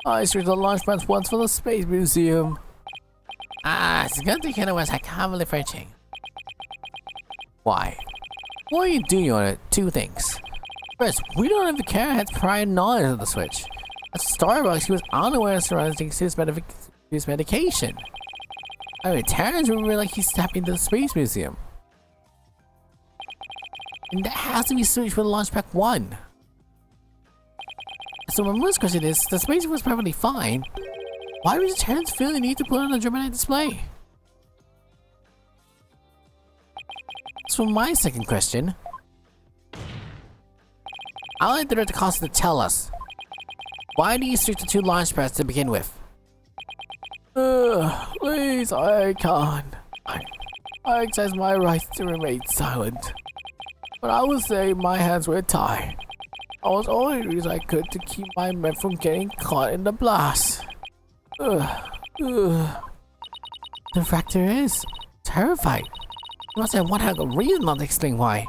I switched the launch pads once for the Space Museum. Ah, it's good to hear the words I can't believe preaching. Why? What are you doing on it? Two things. First, we don't have the Karen has prior knowledge of the switch. At Starbucks, he was unaware surrounding his medication. I mean, Terrans will like he's tapping into the Space Museum. And that has to be switched with Launch Pack 1. So my first question is, the space was perfectly fine. Why does Terrans feel the need to put on a dramatic display? So my second question, I'd like the Director Costa to tell us, why do you switch the two launch pads to begin with? Please, I can't. I exercise my right to remain silent. But I would say my hands were tied. I was only doing I could to keep my men from getting caught in the blast. The factor is terrified. You must have one heck of a reason not to explain why.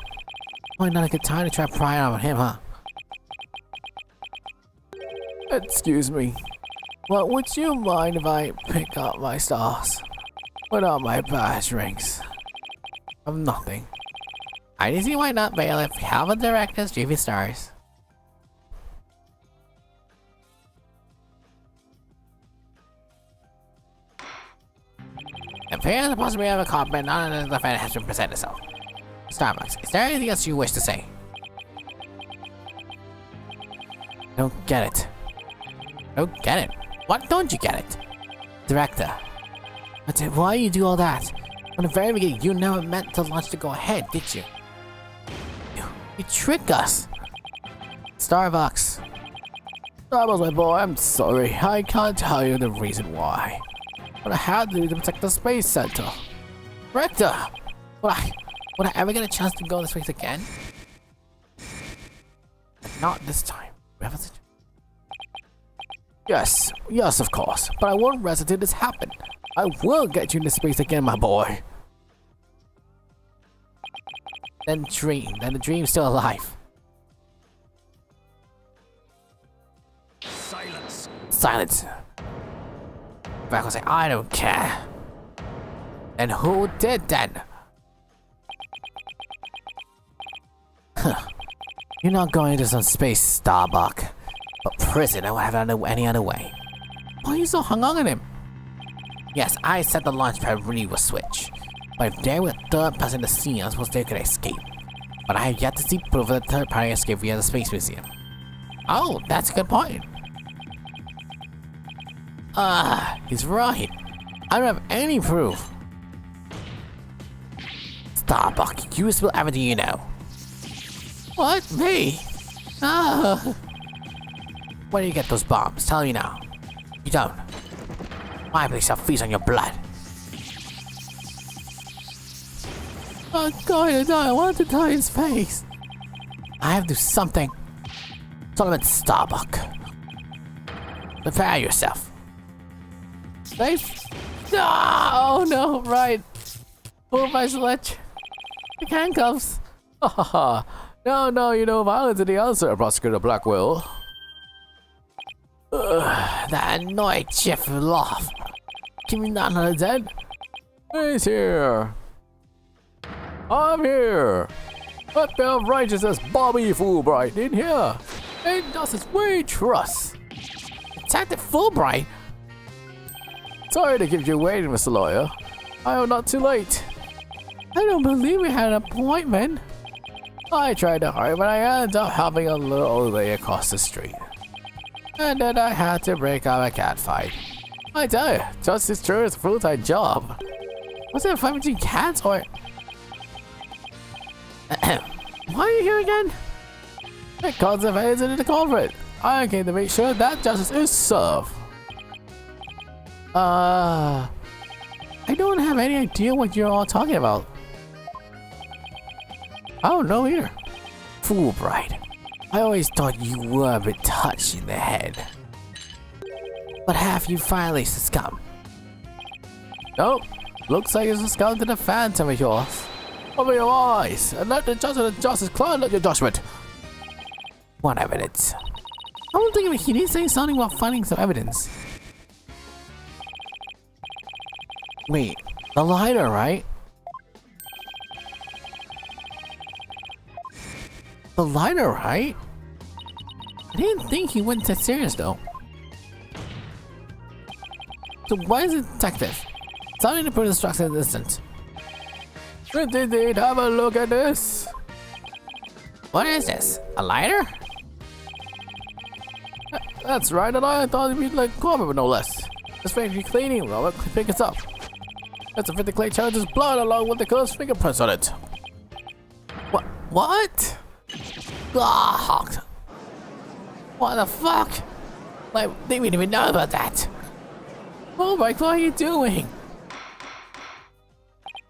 Probably not a good time to try prying on him, huh? Excuse me. Well, would you mind if I pick up my stars? Without my badge rings. Of nothing. I didn't see why not, Bailiff. We have a director's GV stars. Appears the possibility of a combat not another defender has to present itself. Starbucks, is there anything else you wish to say? Don't get it. Don't get it? What don't you get it? Director. But why you do all that? From the very beginning, you never meant the launch to go ahead, did you? You tricked us! Starbucks. Starbucks, my boy, I'm sorry. I can't tell you the reason why. But I had to do to protect the space center. Rector! Would I ever get a chance to go to space again? Not this time. Yes, of course. But I won't rest until this happens. I will get you into space again, my boy. Then the dream's still alive. Silence. Silence. Back will say, I don't care. And who did then? Huh. You're not going to some space, Starbuck. But prison, I won't have any other way. Why are you so hung on him? Yes, I set the launch pad ready with switch. But if there were a third person in the scene, I suppose they could escape. But I have yet to see proof of the third party escape via the Space Museum. Oh, that's a good point. He's right. I don't have any proof. Starbuck, you spill everything you know. What? Me? Where do you get those bombs? Tell me now. You don't. My place shall feast on your blood. I'm going to die. I want to die in space. I have to do something. Solomon Starbuck. Prepare yourself. Space? Oh no, right. Pull my sledge. The handcuffs. No, you know, violence is the answer, Prosecutor Blackwell. That annoyed Jeff laugh. Can we not know dead? He's here. I'm here. What the righteousness Bobby Fulbright in here? And Justice we trust. Detective Fulbright? Sorry to keep you waiting, Mr. Lawyer. I am not too late. I don't believe we had an appointment. I tried to hurry, but I ended up helping a little old lady across the street. And then I had to break out a cat fight. I tell you, Justice True is a full-time job. Was it a fight between cats or... Why are you here again? Because of AIDS into the culprit. I came to make sure that justice is served. I don't have any idea what you're all talking about. I don't know either. Fulbright. I always thought you were a bit touched in the head. But have you finally succumbed? Nope. Looks like it's succumbed to the phantom of yours. Open your eyes and let the justice of the justice cloud at your judgment. What evidence? I don't think he needs to say something about finding some evidence. Wait, the lighter, right? The lighter, right? I didn't think he went that serious though. So why is it detective? Something to prove the structure instant. Indeed, have a look at this. What is this? A lighter? That's right, and I thought it'd be like carbon, but no less. This thing be cleaning, Robert. Pick it up. That's a 50 clay charges blood along with the girl's fingerprints on it. What? God. What the fuck? Like, they didn't even know about that. Oh my god, what are you doing?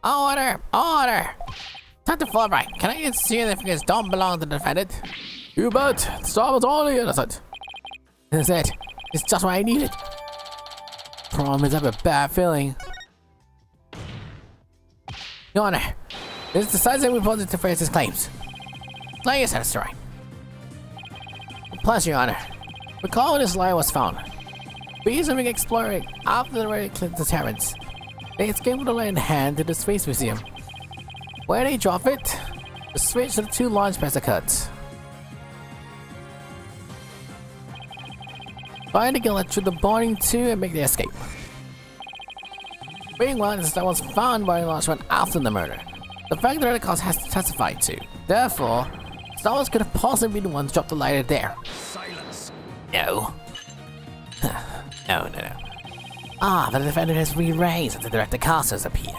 Order! Order! Dr. Fulbright, can I get certificates don't belong to the defendant? You bet. The star was only innocent. This is it. It's just what I needed. Promise I have a bad feeling. Your Honor, this is decisively reported to face his claims. Lay is satisfied. Plus, Your Honor, recall when this liar was found. Recently exploring after the raid cleared the terrans. They escaped with the light in hand to the Space Museum. Where they drop it, the switch to the two launch pads occurred. Find the killer through the boarding tube and make the escape. Meanwhile, the star was found by the launchman after the murder. The fact that the cause has to testify to. Therefore, Star Wars could have possibly be the one to drop the lighter there. Silence. No. No. The defendant has re-raised as the director casters appear.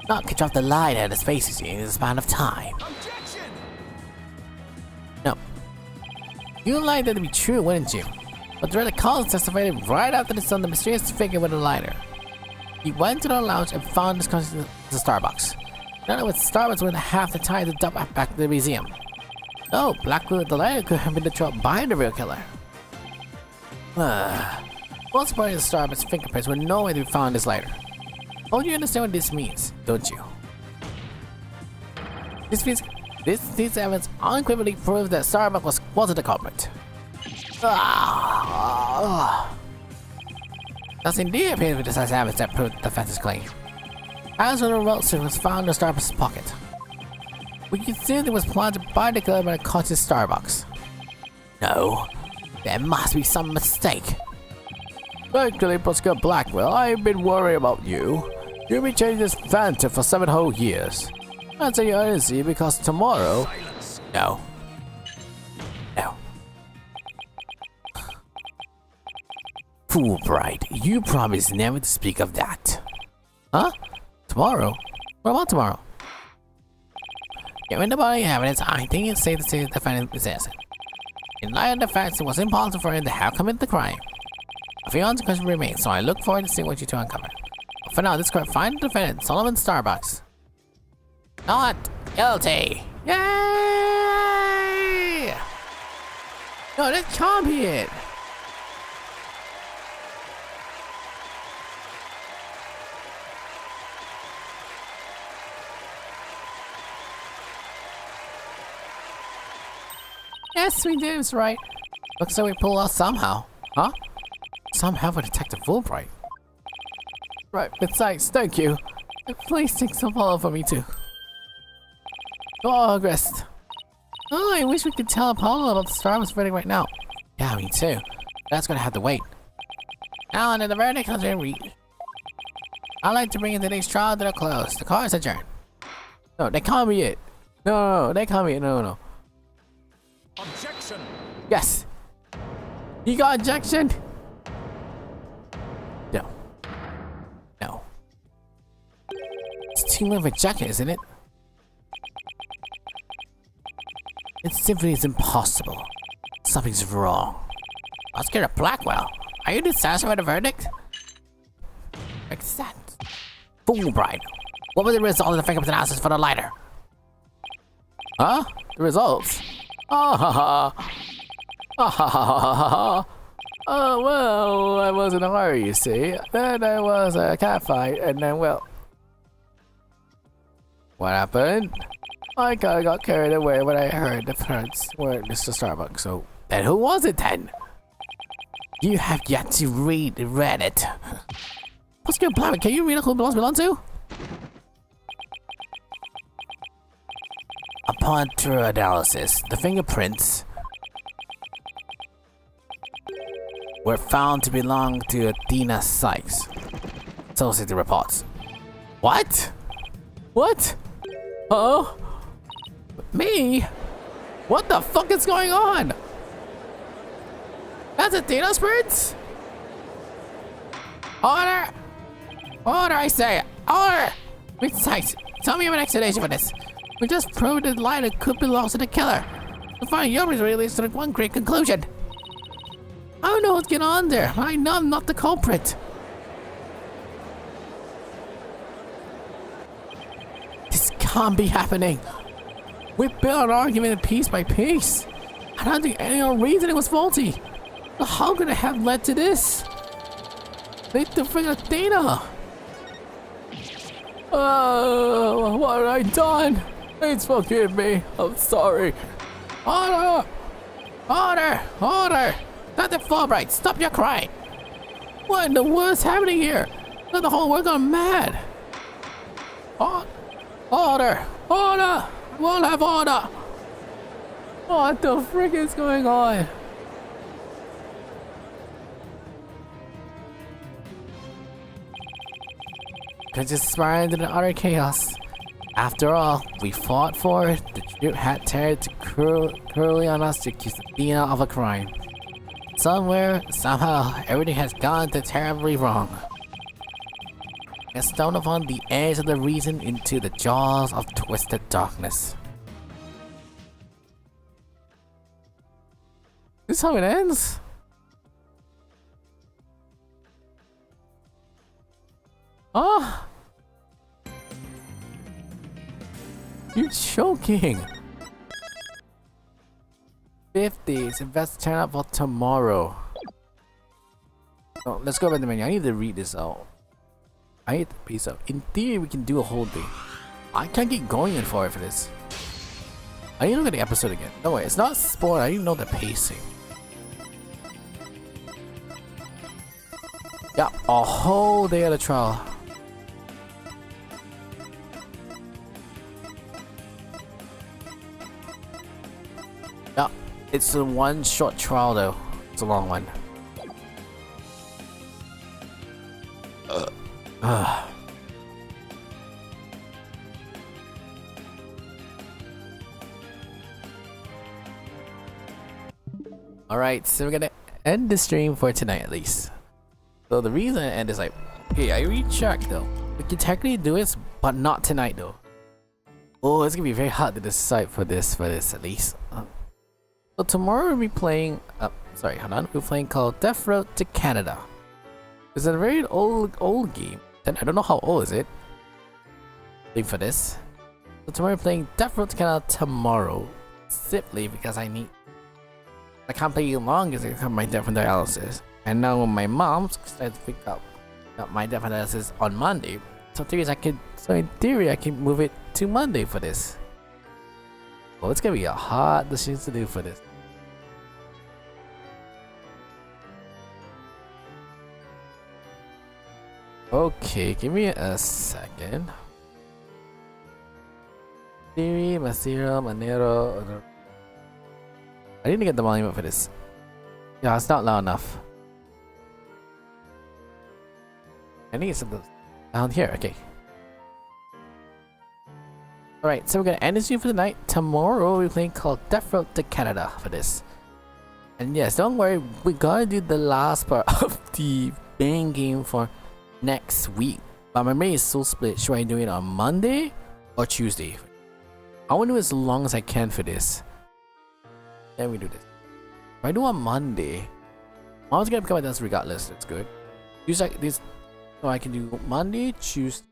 Not could drop the lighter in the Space Museum in the span of time. Objection! No. You'd like that to be true, wouldn't you? But the director casters testified right after they saw the mysterious figure with the lighter. He went to the lounge and found this connection to the Starbucks. None of its Starbucks would have the time to dump back to the museum. No, Blackwood with the lighter could have been the drop by the real killer. Most part of the Starbucks fingerprints were nowhere to be found in this lighter. Oh, you understand what this means, don't you? This means these evidence unequivocally prove that Starbucks wasn't the culprit. Thus indeed appears to be decisive evidence that proved the defense's claim. As for the remote was found in Starbucks' pocket. We considered it was planned by the club when it caught to Starbucks. No, there must be some mistake. Actually, Pascal Blackwell, I've been worried about you. You've been chasing this phantom for 7 whole years. I'd say honestly because tomorrow... Silence. No. No. Fulbright, you promised never to speak of that. Huh? Tomorrow? What about tomorrow? Given the body evidence, I think it's safe to say the defendant is innocent. In light of the facts, it was impossible for him to have committed the crime. A few unanswered questions remain, so I look forward to seeing what you two uncover. But for now, this court finds the defendant, Solomon Starbucks, not guilty. Yay! No, that can't be it. Yes, we did. It's right. Looks like we pulled off somehow. Huh? Somehow with Detective Fulbright. Right, besides, thank you. Please take some follow for me too. August. Oh, I wish we could tell Apollo about the Starbucks verdict right now. Yeah, me too. That's gonna have to wait. Now, under the verdict has been reached. I'd like to bring in today's trial to a close. The court is adjourned. No, they can't be it. No, they can't be it. No. Objection. Yes. You got objection? No. No. It's too late of a jacket, isn't it? It simply is impossible. Something's wrong. Oscar Blackwell, are you dissatisfied with the verdict? Accept. Fulbright, what was the result of the fingerprint analysis for the lighter? Huh? The results? Ah ha ha. Ah ha ha ha ha. Oh, well, I was in a hurry, you see. Then there was a cat fight, and then, well... What happened? I kinda got carried away when I heard the parents were Mr. Starbucks, so... Then who was it then? You have yet to read it. What's your plan? Can you read who it belongs to? Upon true analysis, the fingerprints were found to belong to Athena Sykes. So say the reports. What? What? Oh? Me? What the fuck is going on? That's Athena's prints? Order! Order, I say! Order! Wait, Sykes, tell me your explanation for this. We just proved that the lighter could belong to the killer. The final your really leads to one great conclusion. I don't know what's going on there. I know I'm not the culprit. This can't be happening. We built an argument piece by piece. I don't think any other reasoning was faulty. So how could it have led to this? They defeated Athena. Oh, what have I done? Please forgive me. I'm sorry. Order! Order! Order! Dr. Fulbright, stop your crying! What in the world's happening here? Let the whole world gone mad! Order! Order! We'll have order! What the frick is going on? Could just spiral into the utter chaos. After all, we fought for it. The truth had turned to cruelly on us to accuse Athena of a crime. Somewhere, somehow, everything has gone terribly wrong. It's thrown upon the edge of the reason into the jaws of twisted darkness. This is how it ends? Oh! You're choking! 50s, invest turn up for tomorrow. Oh, let's go back to the menu. I need to read this out. I need to piece out. In theory, we can do a whole thing. I can't get going for it for this. I need to look at the episode again. No way, it's not sport. I didn't know the pacing. Yeah, a whole day of the trial. It's a one short trial though. It's a long one. Alright, so we're gonna end the stream for tonight at least. So the reason I end is like, okay, I rechecked though. We can technically do it, but not tonight though. Oh, it's gonna be very hard to decide for this at least. So tomorrow we'll be playing, sorry, hold on. We're playing called Death Road to Canada. It's a very old game. And I don't know how old is it. Wait for this. So tomorrow we're playing Death Road to Canada tomorrow. Simply because I can't play it long because I have my death and dialysis. And now when my mom's decided to pick up my death and dialysis on Monday. So in theory I can move it to Monday for this. Well, it's gonna be a hard decision to do for this. Okay, give me a second. Theory, Masiro, Manero. I need to get the volume up for this. Yeah, it's not loud enough. I need something down here. Okay. Alright, so we're gonna end this stream for the night. Tomorrow we're playing called Death Road to Canada for this. And yes, don't worry, we gotta do the last part of the main game for next week. But my brain is so split. Should I do it on Monday or Tuesday? I wanna do as long as I can for this. Then we do this. If I do on Monday, Mom's gonna become a dance regardless. That's good. Use like this, so I can do Monday, Tuesday.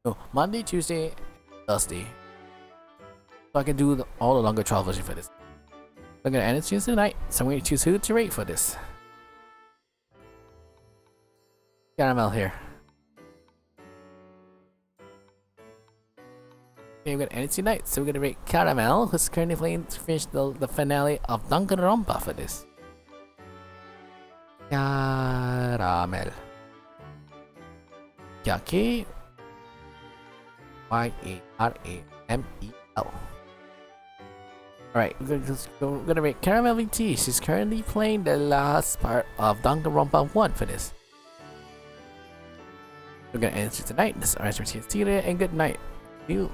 No, Monday, Tuesday, Thursday. So I can do all the longer trial version for this. I'm gonna end it Tuesday night, so I'm gonna choose who to rate for this. Caramel here. Okay, we're gonna end it tonight, so we're gonna rate Caramel, who's currently playing to finish the finale of Danganronpa for this. Caramel. Yaki. Y-A-R-A-M-E-L. Alright, we're gonna rate Caramel VT. She's currently playing the last part of Danganronpa 1 for this. We're gonna end it tonight. This is RSRT and good night. See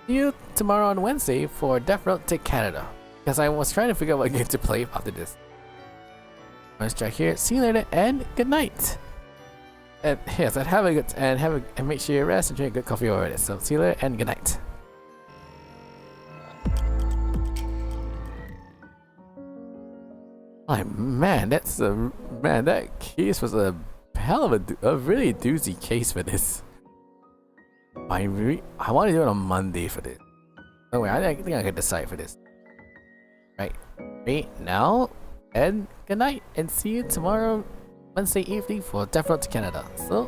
you tomorrow on Wednesday for Death Road to Canada. Because I was trying to figure out what game to play after this. Let's try here. See you later and good night. And yes, and have a good and make sure you rest and drink good coffee over this. So see you later and good night. Like man, that case was a hell of a really doozy case for this. I want to do it on Monday for this. Oh wait, I think I can decide for this. Right now, and good night, and see you tomorrow, Wednesday evening for Death Road to Canada. So